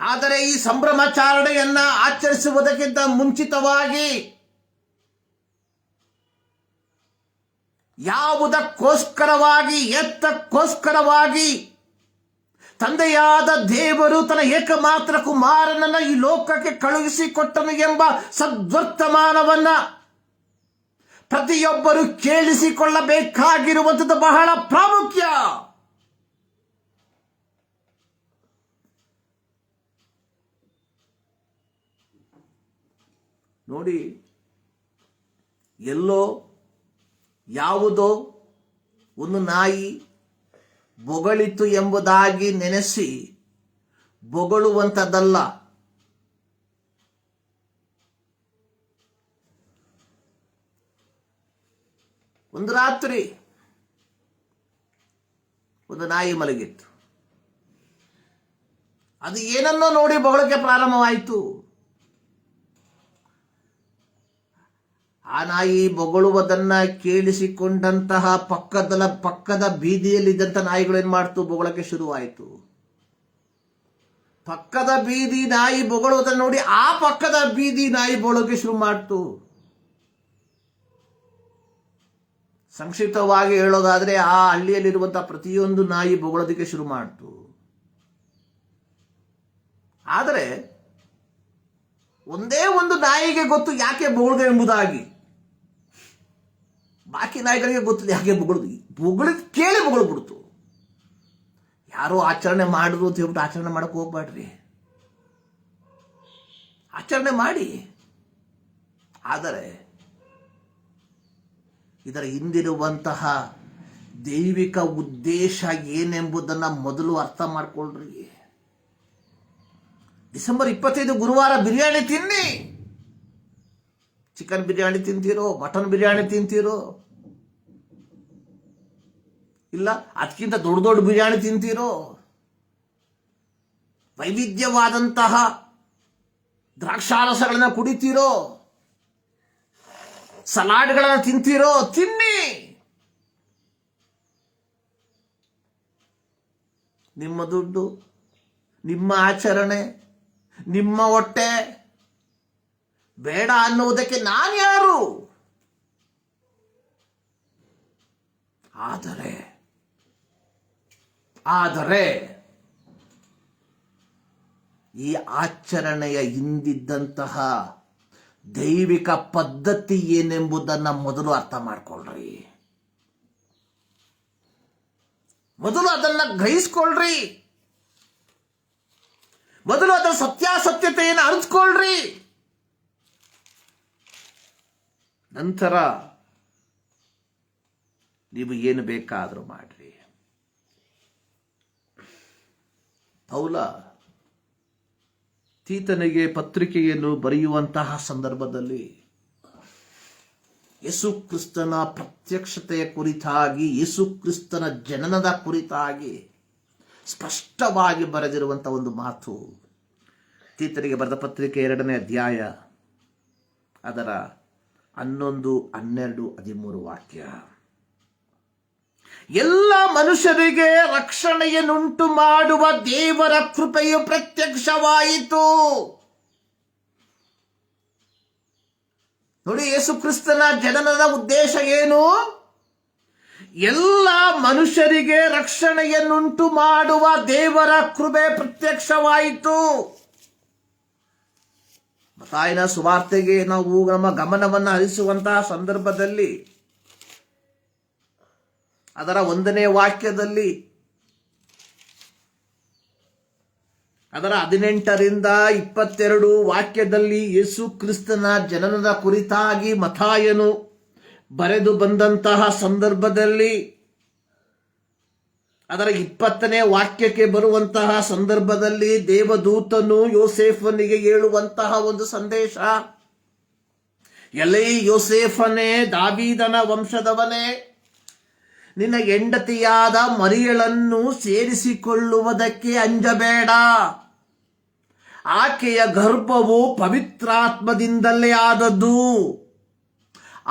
ಆದರೆ ಈ ಸಂಭ್ರಮಾಚರಣೆಯನ್ನ ಆಚರಿಸುವುದಕ್ಕಿಂತ ಮುಂಚಿತವಾಗಿ ಯಾವುದಕ್ಕೋಸ್ಕರವಾಗಿ, ಎತ್ತಕ್ಕೋಸ್ಕರವಾಗಿ ತಂದೆಯಾದ ದೇವರು ತನ್ನ ಏಕಮಾತ್ರ ಕುಮಾರನನ್ನ ಈ ಲೋಕಕ್ಕೆ ಕಳುಹಿಸಿಕೊಟ್ಟನು ಎಂಬ ಸದ್ವರ್ತಮಾನವನ್ನ ಪ್ರತಿಯೊಬ್ಬರು ಕೇಳಿಸಿಕೊಳ್ಳಬೇಕಾಗಿರುವಂಥದ್ದು ಬಹಳ ಪ್ರಾಮುಖ್ಯ. ನೋಡಿ, ಎಲ್ಲೋ ಯಾವುದೋ ಒಂದು ನಾಯಿ ಬೊಗಳಿತು ಎಂಬುದಾಗಿ ನೆನೆಸಿ ಬೊಗಳುವಂಥದ್ದಲ್ಲ. ಒಂದು ರಾತ್ರಿ ಒಂದು ನಾಯಿ ಮಲಗಿತ್ತು. ಅದು ಏನನ್ನೋ ನೋಡಿ ಬೊಗಳಕ್ಕೆ ಪ್ರಾರಂಭವಾಯಿತು. ಆ ನಾಯಿ ಬೊಗಳುವುದನ್ನ ಕೇಳಿಸಿಕೊಂಡಂತಹ ಪಕ್ಕದ ಬೀದಿಯಲ್ಲಿದ್ದಂಥ ನಾಯಿಗಳು ಏನ್ ಮಾಡ್ತು? ಬೊಗಳಕ್ಕೆ ಶುರುವಾಯಿತು. ಪಕ್ಕದ ಬೀದಿ ನಾಯಿ ಬೊಗಳುವುದನ್ನು ನೋಡಿ ಆ ಪಕ್ಕದ ಬೀದಿ ನಾಯಿ ಬೊಗಳಕ್ಕೆ ಶುರು ಮಾಡ್ತು. ಸಂಕ್ಷಿಪ್ತವಾಗಿ ಹೇಳೋದಾದ್ರೆ ಆ ಹಳ್ಳಿಯಲ್ಲಿರುವಂತಹ ಪ್ರತಿಯೊಂದು ನಾಯಿ ಬೊಗಳೋದಕ್ಕೆ ಶುರು ಮಾಡ್ತು. ಆದರೆ ಒಂದೇ ಒಂದು ನಾಯಿಗೆ ಗೊತ್ತು ಯಾಕೆ ಬೊಗಳ್ದೆ ಎಂಬುದಾಗಿ. ಬಾಕಿ ನಾಯಿಗಳಿಗೆ ಗೊತ್ತಿದೆ ಯಾಕೆ ಬೊಗಳಿದ್ ಕೇಳಿ ಬೊಗಳ್ಬಿಡ್ತು. ಯಾರೋ ಆಚರಣೆ ಮಾಡಿದ್ರು ಅಂತ ಹೇಳ್ಬಿಟ್ಟು ಆಚರಣೆ ಮಾಡಕ್ ಹೋಗ್ಬೇಡ್ರಿ. ಆಚರಣೆ ಮಾಡಿ, ಆದರೆ ಇದರ ಹಿಂದಿರುವಂತಹ ದೈವಿಕ ಉದ್ದೇಶ ಏನೆಂಬುದನ್ನು ಮೊದಲು ಅರ್ಥ ಮಾಡಿಕೊಳ್ಳ್ರಿ. ಡಿಸೆಂಬರ್ 25 ಗುರುವಾರ ಬಿರಿಯಾನಿ ತಿನ್ನಿ. ಚಿಕನ್ ಬಿರಿಯಾನಿ ತಿಂತೀರೋ, ಮಟನ್ ಬಿರಿಯಾನಿ ತಿಂತೀರೋ, ಇಲ್ಲ ಅದಕ್ಕಿಂತ ದೊಡ್ಡ ದೊಡ್ಡ ಬಿರಿಯಾನಿ ತಿಂತೀರೋ, ವೈವಿಧ್ಯವಾದಂತಹ ದ್ರಾಕ್ಷಾರಸಗಳನ್ನ ಕುಡಿತೀರೋ, ಸಲಾಡ್ಗಳನ್ನು ತಿಂತೀರೋ, ತಿನ್ನಿ. ನಿಮ್ಮ ದುಡ್ಡು, ನಿಮ್ಮ ಆಚರಣೆ, ನಿಮ್ಮ ಹೊಟ್ಟೆ ಬೇಡ ಅನ್ನುವುದಕ್ಕೆ ನಾನು ಯಾರು? ಆದರೆ ಈ ಆಚರಣೆಯ ಹಿಂದಿದ್ದಂತಹ ದೈವಿಕ ಪದ್ಧತಿ ಏನೆಂಬುದನ್ನು ಮೊದಲು ಅರ್ಥ ಮಾಡ್ಕೊಳ್ರಿ. ಮೊದಲು ಅದನ್ನ ಗ್ರಹಿಸ್ಕೊಳ್ರಿ. ಮೊದಲು ಅದರ ಸತ್ಯಾಸತ್ಯತೆಯನ್ನು ಅರಿತುಕೊಳ್ರಿ. ನಂತರ ನೀವು ಏನು ಬೇಕಾದರೂ ಮಾಡ್ರಿ. ಪೌಲ ತೀತನಿಗೆ ಪತ್ರಿಕೆಯನ್ನು ಬರೆಯುವಂತಹ ಸಂದರ್ಭದಲ್ಲಿ ಯೇಸು ಕ್ರಿಸ್ತನ ಪ್ರತ್ಯಕ್ಷತೆಯ ಕುರಿತಾಗಿ, ಯೇಸು ಕ್ರಿಸ್ತನ ಜನನದ ಕುರಿತಾಗಿ ಸ್ಪಷ್ಟವಾಗಿ ಬರೆದಿರುವಂತಹ ಒಂದು ಮಾತು, ತೀತನಿಗೆ ಬರೆದ ಪತ್ರಿಕೆ 2ನೇ ಅಧ್ಯಾಯ ಅದರ 11, 12, 13 ವಾಕ್ಯ. ಎಲ್ಲ ಮನುಷ್ಯರಿಗೆ ರಕ್ಷಣೆಯನ್ನುಂಟು ಮಾಡುವ ದೇವರ ಕೃಪೆಯು ಪ್ರತ್ಯಕ್ಷವಾಯಿತು. ನೋಡಿ, ಯೇಸು ಕ್ರಿಸ್ತನ ಜನನದ ಉದ್ದೇಶ ಏನು? ಎಲ್ಲ ಮನುಷ್ಯರಿಗೆ ರಕ್ಷಣೆಯನ್ನುಂಟು ಮಾಡುವ ದೇವರ ಕೃಪೆ ಪ್ರತ್ಯಕ್ಷವಾಯಿತು. ಮತ್ತಾಯನ ಸುವಾರ್ತೆಗೆ ನಾವು ನಮ್ಮ ಗಮನವನ್ನು ಹರಿಸುವಂತಹ ಸಂದರ್ಭದಲ್ಲಿ ಅದರ 1ನೇ ವಾಕ್ಯದಲ್ಲಿ, ಅದರ 18ರಿಂದ 22 ವಾಕ್ಯದಲ್ಲಿ ಯೇಸು ಕ್ರಿಸ್ತನ ಜನನದ ಕುರಿತಾಗಿ ಮತ್ತಾಯನು ಬರೆದು ಬಂದಂತಹ ಸಂದರ್ಭದಲ್ಲಿ ಅದರ 20ನೇ ವಾಕ್ಯಕ್ಕೆ ಬರುವಂತಹ ಸಂದರ್ಭದಲ್ಲಿ ದೇವದೂತನು ಯೋಸೇಫನಿಗೆ ಹೇಳುವಂತಹ ಒಂದು ಸಂದೇಶ, ಎಲೈ ಯೋಸೇಫನೇ, ದಾವೀದನ ವಂಶದವನೇ, ನಿನ್ನ ಹೆಂಡತಿಯಾದ ಮರಿಯಳನ್ನು ಸೇರಿಸಿಕೊಳ್ಳುವುದಕ್ಕೆ ಅಂಜಬೇಡ. ಆಕೆಯ ಗರ್ಭವು ಪವಿತ್ರಾತ್ಮದಿಂದಲೇ ಆದದ್ದು.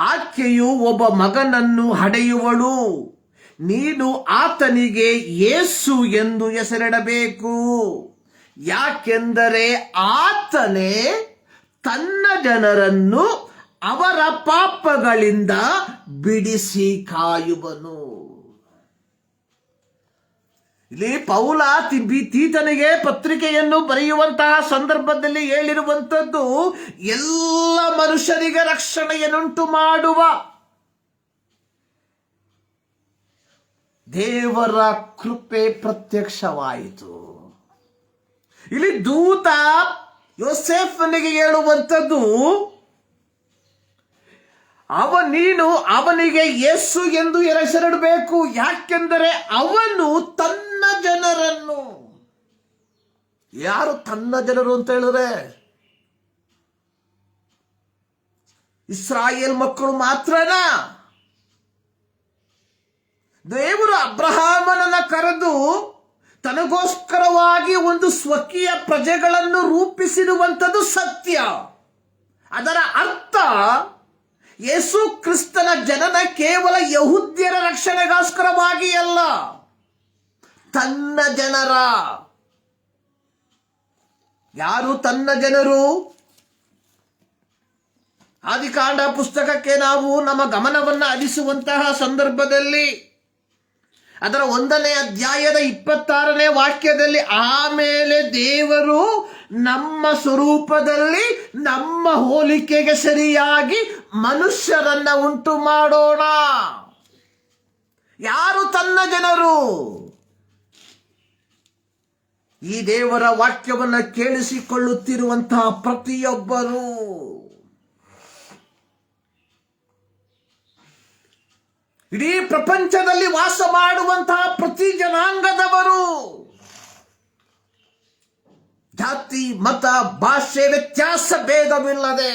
ಆಕೆಯು ಒಬ್ಬ ಮಗನನ್ನು ಹಡೆಯುವಳು. ನೀನು ಆತನಿಗೆ ಯೇಸು ಎಂದು ಹೆಸರಿಡಬೇಕು. ಯಾಕೆಂದರೆ ಆತನೇ ತನ್ನ ಜನರನ್ನು ಅವರ ಪಾಪಗಳಿಂದ ಬಿಡಿಸಿ ಕಾಯುವನು. ಇಲ್ಲಿ ಪೌಲ ತೀತನಿಗೆ ಪತ್ರಿಕೆಯನ್ನು ಬರೆಯುವಂತಹ ಸಂದರ್ಭದಲ್ಲಿ ಹೇಳಿರುವಂಥದ್ದು, ಎಲ್ಲ ಮನುಷ್ಯರಿಗೆ ರಕ್ಷಣೆಯನ್ನುಂಟು ಮಾಡುವ ದೇವರ ಕೃಪೆ ಪ್ರತ್ಯಕ್ಷವಾಯಿತು. ಇಲ್ಲಿ ದೂತ ಯೋಸೇಫನಿಗೆ ಹೇಳುವಂಥದ್ದು, ನೀನು ಅವನಿಗೆ ಯೇಸು ಎಂದು ಹೆಸರಿಡಬೇಕು. ಯಾಕೆಂದರೆ ಅವನು ತನ್ನ ಜನರನ್ನು, ಯಾರು ತನ್ನ ಜನರು ಅಂತ ಹೇಳಿದ್ರೆ ಇಸ್ರಾಯೇಲ್ ಮಕ್ಕಳು ಮಾತ್ರನಾ? ದೇವರು ಅಬ್ರಹಾಮನನ್ನ ಕರೆದು ತನಗೋಸ್ಕರವಾಗಿ ಒಂದು ಸ್ವಕೀಯ ಪ್ರಜೆಗಳನ್ನು ರೂಪಿಸಿರುವಂಥದ್ದು ಸತ್ಯ. ಅದರ ಅರ್ಥ ಯೇಸು ಕ್ರಿಸ್ತನ ಜನನ ಕೇವಲ ಯಹೂದ್ಯರ ರಕ್ಷಣೆಗೋಸ್ಕರವಾಗಿ ಅಲ್ಲ, ತನ್ನ ಜನರ. ಯಾರು ತನ್ನ ಜನರು? ಆದಿಕಾಂಡ ಪುಸ್ತಕಕ್ಕೆ ನಾವು ನಮ್ಮ ಗಮನವನ್ನು ಹರಿಸುವಂತಹ ಸಂದರ್ಭದಲ್ಲಿ ಅದರ 1ನೇ ಅಧ್ಯಾಯದ 26ನೇ ವಾಕ್ಯದಲ್ಲಿ, ಆಮೇಲೆ ದೇವರು ನಮ್ಮ ಸ್ವರೂಪದಲ್ಲಿ ನಮ್ಮ ಹೋಲಿಕೆಗೆ ಸರಿಯಾಗಿ ಮನುಷ್ಯರನ್ನ ಉಂಟು ಮಾಡೋಣ. ಯಾರು ತನ್ನ ಜನರು? ಈ ದೇವರ ವಾಕ್ಯವನ್ನು ಕೇಳಿಸಿಕೊಳ್ಳುತ್ತಿರುವಂತಹ ಪ್ರತಿಯೊಬ್ಬರು. ಇಡೀ ಪ್ರಪಂಚದಲ್ಲಿ ವಾಸ ಮಾಡುವಂತಹ ಪ್ರತಿ ಜನಾಂಗದವರು, ಜಾತಿ ಮತ ಭಾಷೆ ವ್ಯತ್ಯಾಸ ಭೇದವಿಲ್ಲದೆ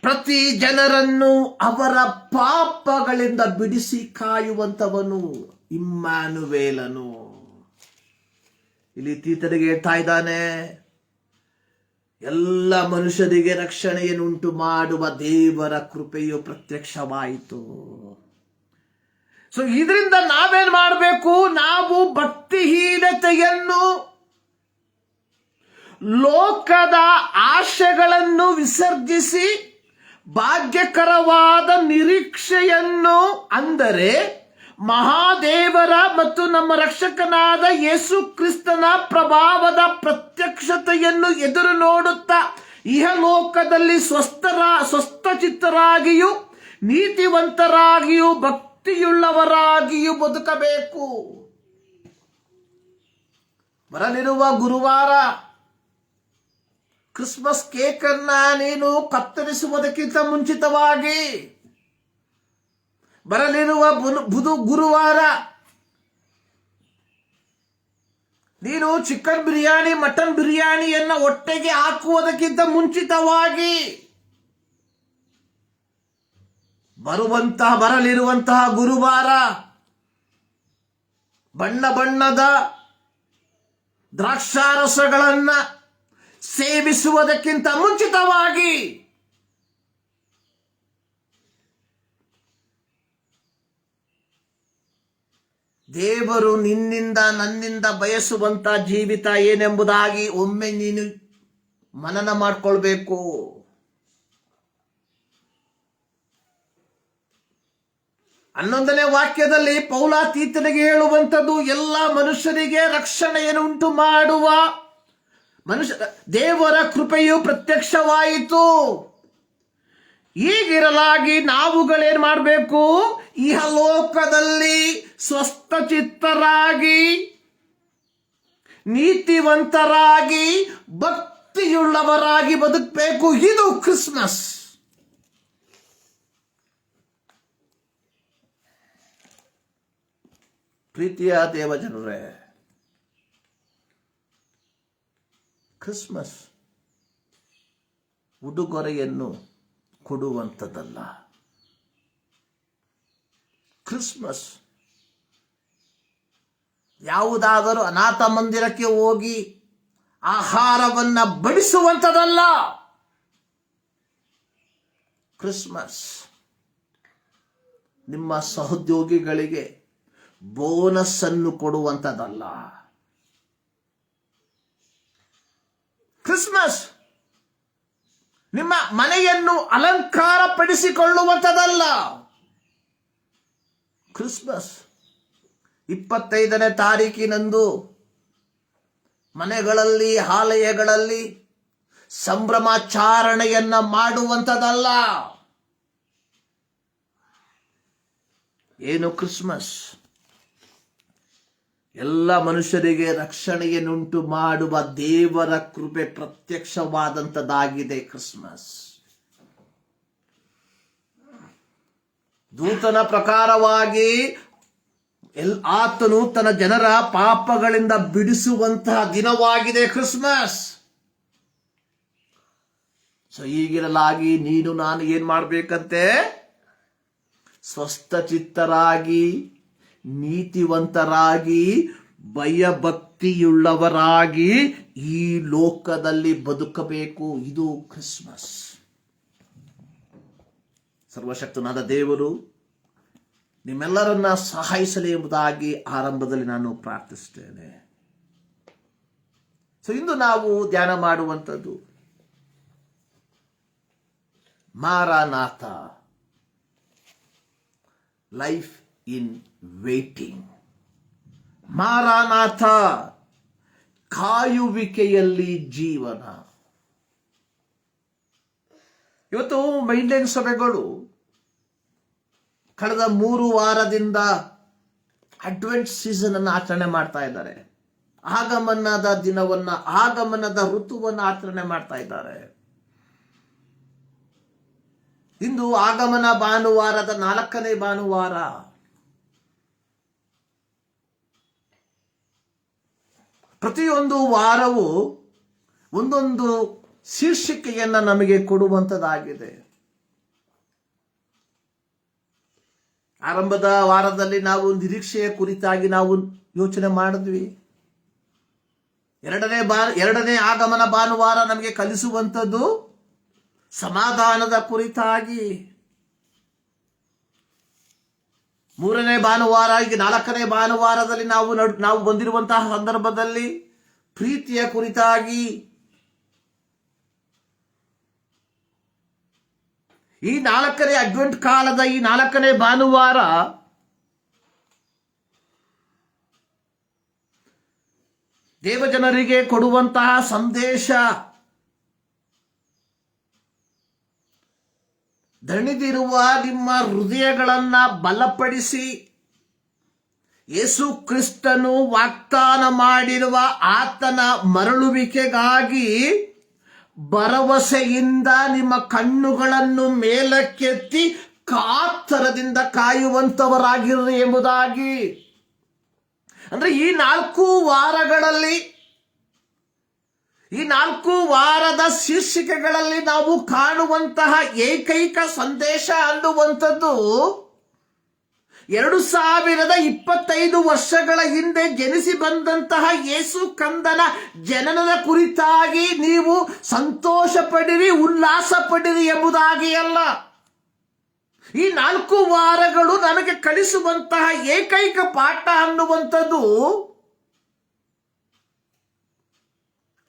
ಪ್ರತಿ ಜನರನ್ನು ಅವರ ಪಾಪಗಳಿಂದ ಬಿಡಿಸಿ ಕಾಯುವಂತವನು ಇಮ್ಮಾನುವೇಲನು. ಇಲ್ಲಿ ತೀತನಿಗೆ ಹೇಳ್ತಾ ಇದ್ದಾನೆ, ಎಲ್ಲ ಮನುಷ್ಯರಿಗೆ ರಕ್ಷಣೆಯನ್ನುಂಟು ಮಾಡುವ ದೇವರ ಕೃಪೆಯು ಪ್ರತ್ಯಕ್ಷವಾಯಿತು. ಸೊ ಇದರಿಂದ ನಾವೇನ್ ಮಾಡಬೇಕು? ನಾವು ಭಕ್ತಿಹೀನತೆಯನ್ನು, ಲೋಕದ ಆಶೆಗಳನ್ನು ವಿಸರ್ಜಿಸಿ ಭಾಗ್ಯಕರವಾದ ನಿರೀಕ್ಷೆಯನ್ನು, ಅಂದರೆ ಮಹಾದೇವರ ಮತ್ತು ನಮ್ಮ ರಕ್ಷಕನಾದ ಯೇಸು ಕ್ರಿಸ್ತನ ಪ್ರಭಾವದ ಪ್ರತ್ಯಕ್ಷತೆಯನ್ನು ಎದುರು ನೋಡುತ್ತಾ ಇಹಲೋಕದಲ್ಲಿ ಸ್ವಸ್ಥಚಿತ್ತರಾಗಿಯೂ ನೀತಿವಂತರಾಗಿಯೂ ಭಕ್ತಿಯುಳ್ಳವರಾಗಿಯೂ ಬದುಕಬೇಕು. ಬರಲಿರುವ ಗುರುವಾರ ಕ್ರಿಸ್ಮಸ್ ಕೇಕ್ ಅನ್ನ ನೀನು ಕತ್ತರಿಸುವುದಕ್ಕಿಂತ ಮುಂಚಿತವಾಗಿ, ಬರಲಿರುವ ಗುರುವಾರ ನೀನು ಚಿಕನ್ ಬಿರಿಯಾನಿ ಮಟನ್ ಬಿರಿಯಾನಿಯನ್ನ ಹೊಟ್ಟೆಗೆ ಹಾಕುವುದಕ್ಕಿಂತ ಮುಂಚಿತವಾಗಿ ಬರಲಿರುವಂತಹ ಗುರುವಾರ ಬಣ್ಣ ಬಣ್ಣದ ದ್ರಾಕ್ಷಾರಸಗಳನ್ನ ಸೇವಿಸುವುದಕ್ಕಿಂತ ಮುಂಚಿತವಾಗಿ ದೇವರು ನಿನ್ನಿಂದ ನನ್ನಿಂದ ಬಯಸುವಂತ ಜೀವಿತ ಏನೆಂಬುದಾಗಿ ಒಮ್ಮೆ ನೀನು ಮನನ ಮಾಡಿಕೊಳ್ಬೇಕು. ಹನ್ನೊಂದನೇ ವಾಕ್ಯದಲ್ಲಿ ಪೌಲ ತೀತನಿಗೆ ಹೇಳುವಂಥದ್ದು, ಎಲ್ಲ ಮನುಷ್ಯರಿಗೆ ರಕ್ಷಣೆಯನ್ನು ಉಂಟು ಮಾಡುವ ದೇವರ ಕೃಪೆಯು ಪ್ರತ್ಯಕ್ಷವಾಯಿತು. ಹೀಗಿರಲಾಗಿ ನಾವುಗಳೇನ್ ಮಾಡಬೇಕು? ಇಹಲೋಕದಲ್ಲಿ ಸ್ವಸ್ಥಚಿತ್ತರಾಗಿ ನೀತಿವಂತರಾಗಿ ಭಕ್ತಿಯುಳ್ಳವರಾಗಿ ಬದುಕಬೇಕು. ಇದು ಕ್ರಿಸ್ಮಸ್. ಪ್ರೀತಿಯ ದೇವಜನರೇ, ಕ್ರಿಸ್ಮಸ್ ಉಡುಗೊರೆಯನ್ನು ಕೊಡುವಂಥದ್ದಲ್ಲ. ಕ್ರಿಸ್ಮಸ್ ಯಾವುದಾದರೂ ಅನಾಥ ಮಂದಿರಕ್ಕೆ ಹೋಗಿ ಆಹಾರವನ್ನ ಬಡಿಸುವಂಥದ್ದಲ್ಲ. ಕ್ರಿಸ್ಮಸ್ ನಿಮ್ಮ ಸಹೋದ್ಯೋಗಿಗಳಿಗೆ ಬೋನಸ್ ಅನ್ನು ಕೊಡುವಂಥದ್ದಲ್ಲ. ಕ್ರಿಸ್ಮಸ್ ನಿಮ್ಮ ಮನೆಯನ್ನು ಅಲಂಕಾರ ಪಡಿಸಿಕೊಳ್ಳುವಂಥದ್ದಲ್ಲ. ಕ್ರಿಸ್ಮಸ್ 25ನೇ ತಾರೀಕಿನಂದು ಮನೆಗಳಲ್ಲಿ ಆಲಯಗಳಲ್ಲಿ ಸಂಭ್ರಮಾಚರಣೆಯನ್ನ ಮಾಡುವಂಥದ್ದಲ್ಲ. ಏನು ಕ್ರಿಸ್ಮಸ್? ಎಲ್ಲ ಮನುಷ್ಯರಿಗೆ ರಕ್ಷಣೆಯನ್ನುಂಟು ಮಾಡುವ ದೇವರ ಕೃಪೆ ಪ್ರತ್ಯಕ್ಷವಾದಂಥದ್ದಾಗಿದೆ ಕ್ರಿಸ್ಮಸ್. ದೂತನ ಪ್ರಕಾರವಾಗಿ ಆತನು ತನ್ನ ಜನರ ಪಾಪಗಳಿಂದ ಬಿಡಿಸುವಂತಹ ದಿನವಾಗಿದೆ ಕ್ರಿಸ್ಮಸ್. ಸೊ ಹೀಗಿರಲಾಗಿ ನೀನು ನಾನು ಏನ್ ಮಾಡ್ಬೇಕಂತೆ? ಸ್ವಸ್ಥಚಿತ್ತರಾಗಿ ನೀತಿವಂತರಾಗಿ ಭಯಭಕ್ತಿಯುಳ್ಳವರಾಗಿ ಈ ಲೋಕದಲ್ಲಿ ಬದುಕಬೇಕು. ಇದು ಕ್ರಿಸ್ಮಸ್. ಸರ್ವಶಕ್ತನಾದ ದೇವರು ನಿಮ್ಮೆಲ್ಲರನ್ನ ಸಹಾಯಿಸಲಿ ಎಂಬುದಾಗಿ ಆರಂಭದಲ್ಲಿ ನಾನು ಪ್ರಾರ್ಥಿಸುತ್ತೇನೆ. ಸೊ ಇಂದು ನಾವು ಧ್ಯಾನ ಮಾಡುವಂಥದ್ದು ಮಾರಾನಾಥ, ಲೈಫ್ ಇನ್ ವೇಟಿಂಗ್. ಮಾರಾನಾಥ, ಕಾಯುವಿಕೆಯಲ್ಲಿ ಜೀವನ. ಇವತ್ತು ಮೈಂಡ್ಲೈನ್ ಸಭೆಗಳು ಕಳೆದ 3 ವಾರದಿಂದ ಅಡ್ವೆಂಟ್ ಸೀಸನ್ ಅನ್ನು ಆಚರಣೆ ಮಾಡ್ತಾ ಇದ್ದಾರೆ. ಆಗಮನದ ದಿನವನ್ನ, ಆಗಮನದ ಋತುವನ್ನು ಆಚರಣೆ ಮಾಡ್ತಾ ಇದ್ದಾರೆ. ಇಂದು ಆಗಮನ ಭಾನುವಾರದ 4ನೇ ಭಾನುವಾರ. ಪ್ರತಿಯೊಂದು ವಾರವೂ ಒಂದೊಂದು ಶೀರ್ಷಿಕೆಯನ್ನು ನಮಗೆ ಕೊಡುವಂಥದ್ದಾಗಿದೆ. ಆರಂಭದ ವಾರದಲ್ಲಿ ನಾವು ನಿರೀಕ್ಷೆಯ ಕುರಿತಾಗಿ ನಾವು ಯೋಚನೆ ಮಾಡಿದ್ವಿ. ಎರಡನೇ ಆಗಮನ ಭಾನುವಾರ ನಮಗೆ ಕಲಿಸುವಂಥದ್ದು ಸಮಾಧಾನದ ಕುರಿತಾಗಿ. 3ನೇ ಭಾನುವಾರ, ಈಗ 4ನೇ ಭಾನುವಾರದಲ್ಲಿ ನಾವು ಬಂದಿರುವಂತಹ ಸಂದರ್ಭದಲ್ಲಿ ಪ್ರೀತಿಯ ಕುರಿತಾಗಿ. ಈ 4ನೇ ಅಡ್ವೆಂಟ್ ಕಾಲದ ಈ 4ನೇ ಭಾನುವಾರ ದೇವಜನರಿಗೆ ಕೊಡುವಂತಹ ಸಂದೇಶ, ದಣಿದಿರುವ ನಿಮ್ಮ ಹೃದಯಗಳನ್ನ ಬಲಪಡಿಸಿ ಯೇಸು ಕ್ರಿಸ್ತನು ವಾಗ್ದಾನ ಮಾಡಿರುವ ಆತನ ಮರಳುವಿಕೆಗಾಗಿ ಭರವಸೆಯಿಂದ ನಿಮ್ಮ ಕಣ್ಣುಗಳನ್ನು ಮೇಲಕ್ಕೆತ್ತಿ ಕಾತರದಿಂದ ಕಾಯುವಂತವರಾಗಿರ್ರಿ ಎಂಬುದಾಗಿ. ಅಂದ್ರೆ ಈ 4 ವಾರಗಳಲ್ಲಿ, ಈ 4 ವಾರದ ಶೀರ್ಷಿಕೆಗಳಲ್ಲಿ ನಾವು ಕಾಣುವಂತಹ ಏಕೈಕ ಸಂದೇಶ ಅನ್ನುವಂಥದ್ದು 2025 ವರ್ಷಗಳ ಹಿಂದೆ ಜನಿಸಿ ಬಂದಂತಹ ಯೇಸು ಕಂದನ ಜನನದ ಕುರಿತಾಗಿ ನೀವು ಸಂತೋಷ ಪಡಿರಿ, ಉಲ್ಲಾಸ ಪಡಿರಿ ಎಂಬುದಾಗಿ ಅಲ್ಲ. ಈ 4 ವಾರಗಳು ನಮಗೆ ಕಲಿಸುವಂತಹ ಏಕೈಕ ಪಾಠ ಅನ್ನುವಂಥದ್ದು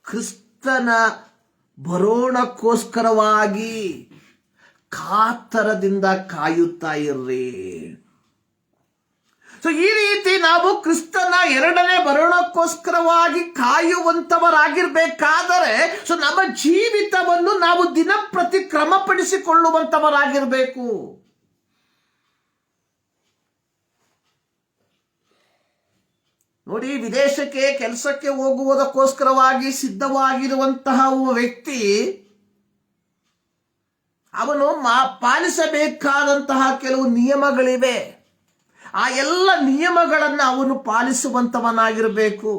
ಕ್ರಿಸ್ತನ ಬರೋಣಕ್ಕೋಸ್ಕರವಾಗಿ ಕಾತರದಿಂದ ಕಾಯುತ್ತಾ ಇರ್ರಿ. ಸೊ ಈ ರೀತಿ ನಾವು ಕ್ರಿಸ್ತನ 2ನೇ ಬರೋಣಕ್ಕೋಸ್ಕರವಾಗಿ ಕಾಯುವಂತವರಾಗಿರ್ಬೇಕಾದರೆ ನಮ್ಮ ಜೀವಿತವನ್ನು ನಾವು ದಿನಪ್ರತಿ ಕ್ರಮಪಡಿಸಿಕೊಳ್ಳುವಂತವರಾಗಿರ್ಬೇಕು. ನೋಡಿ, ವಿದೇಶಕ್ಕೆ ಕೆಲಸಕ್ಕೆ ಹೋಗುವುದಕ್ಕೋಸ್ಕರವಾಗಿ ಸಿದ್ಧವಾಗಿರುವಂತಹ ಒಬ್ಬ ವ್ಯಕ್ತಿ ಅವನು ಪಾಲಿಸಬೇಕಾದಂತಹ ಕೆಲವು ನಿಯಮಗಳಿವೆ. ಆ ಎಲ್ಲ ನಿಯಮಗಳನ್ನು ಅವನು ಪಾಲಿಸುವಂತವನಾಗಿರಬೇಕು.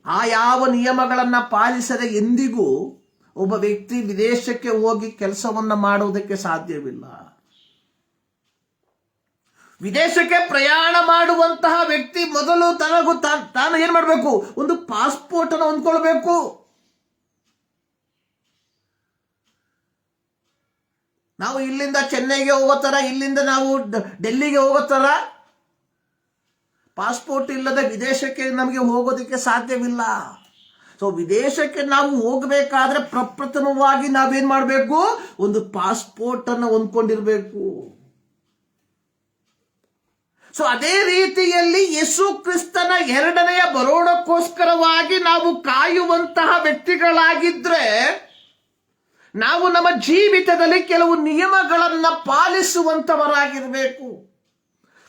ಆ ಯಾವ ನಿಯಮಗಳನ್ನು ಪಾಲಿಸದೆ ಎಂದಿಗೂ ಒಬ್ಬ ವ್ಯಕ್ತಿ ವಿದೇಶಕ್ಕೆ ಹೋಗಿ ಕೆಲಸವನ್ನ ಮಾಡುವುದಕ್ಕೆ ಸಾಧ್ಯವಿಲ್ಲ. ವಿದೇಶಕ್ಕೆ ಪ್ರಯಾಣ ಮಾಡುವಂತಹ ವ್ಯಕ್ತಿ ಮೊದಲು ತಾನು ಏನ್ ಮಾಡಬೇಕು? ಒಂದು ಪಾಸ್ಪೋರ್ಟ್ ಅನ್ನು ಹೊಂದ್ಕೊಳ್ಬೇಕು. ನಾವು ಇಲ್ಲಿಂದ ಚೆನ್ನೈಗೆ ಹೋಗೋ ತರ, ಇಲ್ಲಿಂದ ನಾವು ಡೆಲ್ಲಿಗೆ ಹೋಗೋ ತರ ಪಾಸ್ಪೋರ್ಟ್ ಇಲ್ಲದೆ ವಿದೇಶಕ್ಕೆ ನಮಗೆ ಹೋಗೋದಕ್ಕೆ ಸಾಧ್ಯವಿಲ್ಲ. ಸೊ ವಿದೇಶಕ್ಕೆ ನಾವು ಹೋಗಬೇಕಾದ್ರೆ ಪ್ರಪ್ರಥಮವಾಗಿ ನಾವೇನ್ ಮಾಡಬೇಕು? ಒಂದು ಪಾಸ್ಪೋರ್ಟ್ ಅನ್ನು ಹೊಂದ್ಕೊಂಡಿರ್ಬೇಕು. ಸೊ ಅದೇ ರೀತಿಯಲ್ಲಿ ಯೇಸು ಕ್ರಿಸ್ತನ 2ನೇ ಬರೋಣಕ್ಕೋಸ್ಕರವಾಗಿ ನಾವು ಕಾಯುವಂತಹ ವ್ಯಕ್ತಿಗಳಾಗಿದ್ರೆ ನಾವು ನಮ್ಮ ಜೀವಿತದಲ್ಲಿ ಕೆಲವು ನಿಯಮಗಳನ್ನ ಪಾಲಿಸುವಂತವರಾಗಿರಬೇಕು.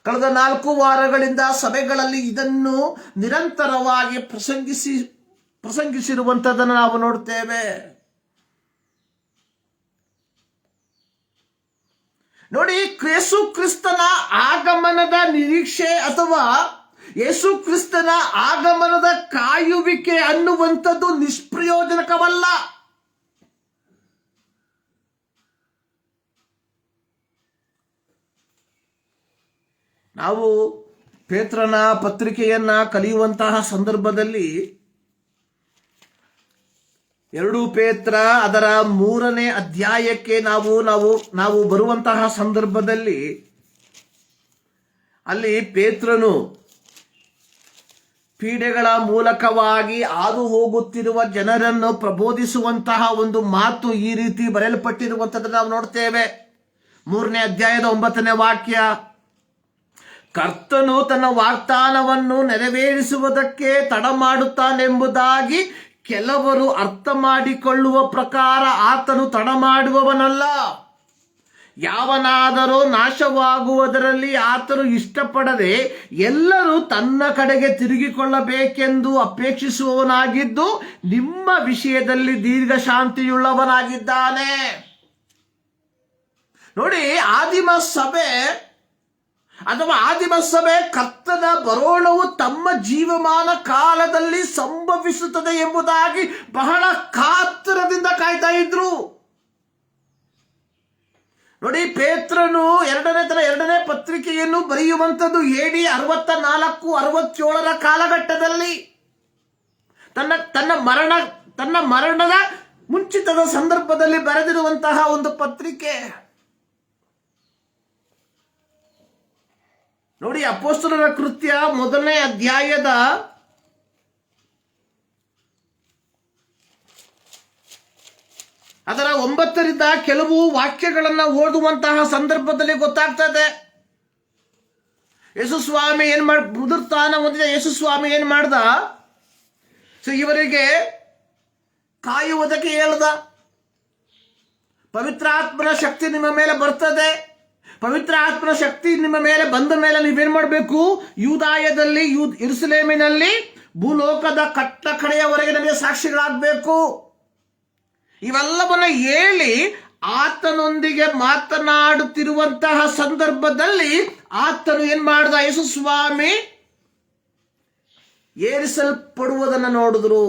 ಕಳೆದ 4 ವಾರಗಳಿಂದ ಸಭೆಗಳಲ್ಲಿ ಇದನ್ನು ನಿರಂತರವಾಗಿ ಪ್ರಸಂಗಿಸಿರುವಂತದನ್ನು ನಾವು ನೋಡ್ತೇವೆ. ನೋಡಿ, ಯೇಸು ಕ್ರಿಸ್ತನ ಆಗಮನದ ನಿರೀಕ್ಷೆ ಅಥವಾ ಯೇಸು ಕ್ರಿಸ್ತನ ಆಗಮನದ ಕಾಯುವಿಕೆ ಅನ್ನುವಂಥದ್ದು ನಿಷ್ಪ್ರಯೋಜನಕವಲ್ಲ. ನಾವು ಪೇತ್ರನ ಪತ್ರಿಕೆಯನ್ನ ಕಲಿಯುವಂತಹ ಸಂದರ್ಭದಲ್ಲಿ 2 ಪೇತ್ರ ಅದರ 3ನೇ ಅಧ್ಯಾಯಕ್ಕೆ ನಾವು ಬರುವಂತಹ ಸಂದರ್ಭದಲ್ಲಿ ಅಲ್ಲಿ ಪೇತ್ರನು ಪೀಡೆಗಳ ಮೂಲಕವಾಗಿ ಹಾದು ಹೋಗುತ್ತಿರುವ ಜನರನ್ನು ಪ್ರಬೋಧಿಸುವಂತಹ ಒಂದು ಮಾತು ಈ ರೀತಿ ಬರೆಯಲ್ಪಟ್ಟಿರುವಂತದ್ದನ್ನು ನಾವು ನೋಡ್ತೇವೆ. 3ನೇ ಅಧ್ಯಾಯದ 9ನೇ ವಾಕ್ಯ, ಕರ್ತನು ತನ್ನ ವಾಗ್ದಾನವನ್ನು ನೆರವೇರಿಸುವುದಕ್ಕೆ ತಡ ಮಾಡುತ್ತಾನೆಂಬುದಾಗಿ ಕೆಲವರು ಅರ್ಥ ಮಾಡಿಕೊಳ್ಳುವ ಪ್ರಕಾರ ಆತನು ತಡ ಮಾಡುವವನಲ್ಲ. ಯಾವನಾದರೂ ನಾಶವಾಗುವುದರಲ್ಲಿ ಆತನು ಇಷ್ಟಪಡದೆ ಎಲ್ಲರೂ ತನ್ನ ಕಡೆಗೆ ತಿರುಗಿಕೊಳ್ಳಬೇಕೆಂದು ಅಪೇಕ್ಷಿಸುವವನಾಗಿದ್ದು ನಿಮ್ಮ ವಿಷಯದಲ್ಲಿ ದೀರ್ಘ ಶಾಂತಿಯುಳ್ಳವನಾಗಿದ್ದಾನೆ. ನೋಡಿ, ಆದಿಮ ಸಭೆ ಕರ್ತನ ಬರೋಣವು ತಮ್ಮ ಜೀವಮಾನ ಕಾಲದಲ್ಲಿ ಸಂಭವಿಸುತ್ತದೆ ಎಂಬುದಾಗಿ ಬಹಳ ಕಾತರದಿಂದ ಕಾಯ್ತಾ ಇದ್ರು. ನೋಡಿ, ಪೇತ್ರನು ಎರಡನೇ ಪತ್ರಿಕೆಯನ್ನು ಬರೆಯುವಂಥದ್ದು AD 64-67 ಕಾಲಘಟ್ಟದಲ್ಲಿ ತನ್ನ ಮರಣದ ಮುಂಚಿತದ ಸಂದರ್ಭದಲ್ಲಿ ಬರೆದಿರುವಂತಹ ಒಂದು ಪತ್ರಿಕೆ. ನೋಡಿ, ಅಪೊಸ್ತಲರ ಕೃತ್ಯ 1ನೇ ಅಧ್ಯಾಯದ ಅದರ 9ರಿಂದ ಕೆಲವು ವಾಕ್ಯಗಳನ್ನು ಓದುವಂತಹ ಸಂದರ್ಭದಲ್ಲಿ ಗೊತ್ತಾಗ್ತದೆ. ಯೇಸುಸ್ವಾಮಿ ಪುನರುತ್ಥಾನ ಹೊಂದಿದ ಯೇಸುಸ್ವಾಮಿ ಏನ್ ಮಾಡ್ದ? ಇವರಿಗೆ ಕಾಯುವುದಕ್ಕೆ ಹೇಳ್ದ, ಪವಿತ್ರಾತ್ಮನ ಶಕ್ತಿ ನಿಮ್ಮ ಮೇಲೆ ಬರ್ತದೆ. ಪವಿತ್ರ ಆತ್ಮನ ಶಕ್ತಿ ನಿಮ್ಮ ಮೇಲೆ ಬಂದ ಮೇಲೆ ನೀವೇನ್ ಮಾಡಬೇಕು? ಯೂದಾಯದಲ್ಲಿ, ಯೆರೂಸಲೇಮಿನಲ್ಲಿ, ಭೂಲೋಕದ ಕಟ್ಟ ಕಡೆಯವರೆಗೆ ನಮಗೆ ಸಾಕ್ಷಿಗಳಾಗಬೇಕು. ಇವೆಲ್ಲವನ್ನ ಹೇಳಿ ಆತನೊಂದಿಗೆ ಮಾತನಾಡುತ್ತಿರುವಂತಹ ಸಂದರ್ಭದಲ್ಲಿ ಆತನು ಏನ್ ಮಾಡ್ದ? ಯೇಸುಸ್ವಾಮಿ ಏರಿಸಲ್ಪಡುವುದನ್ನು ನೋಡಿದ್ರು.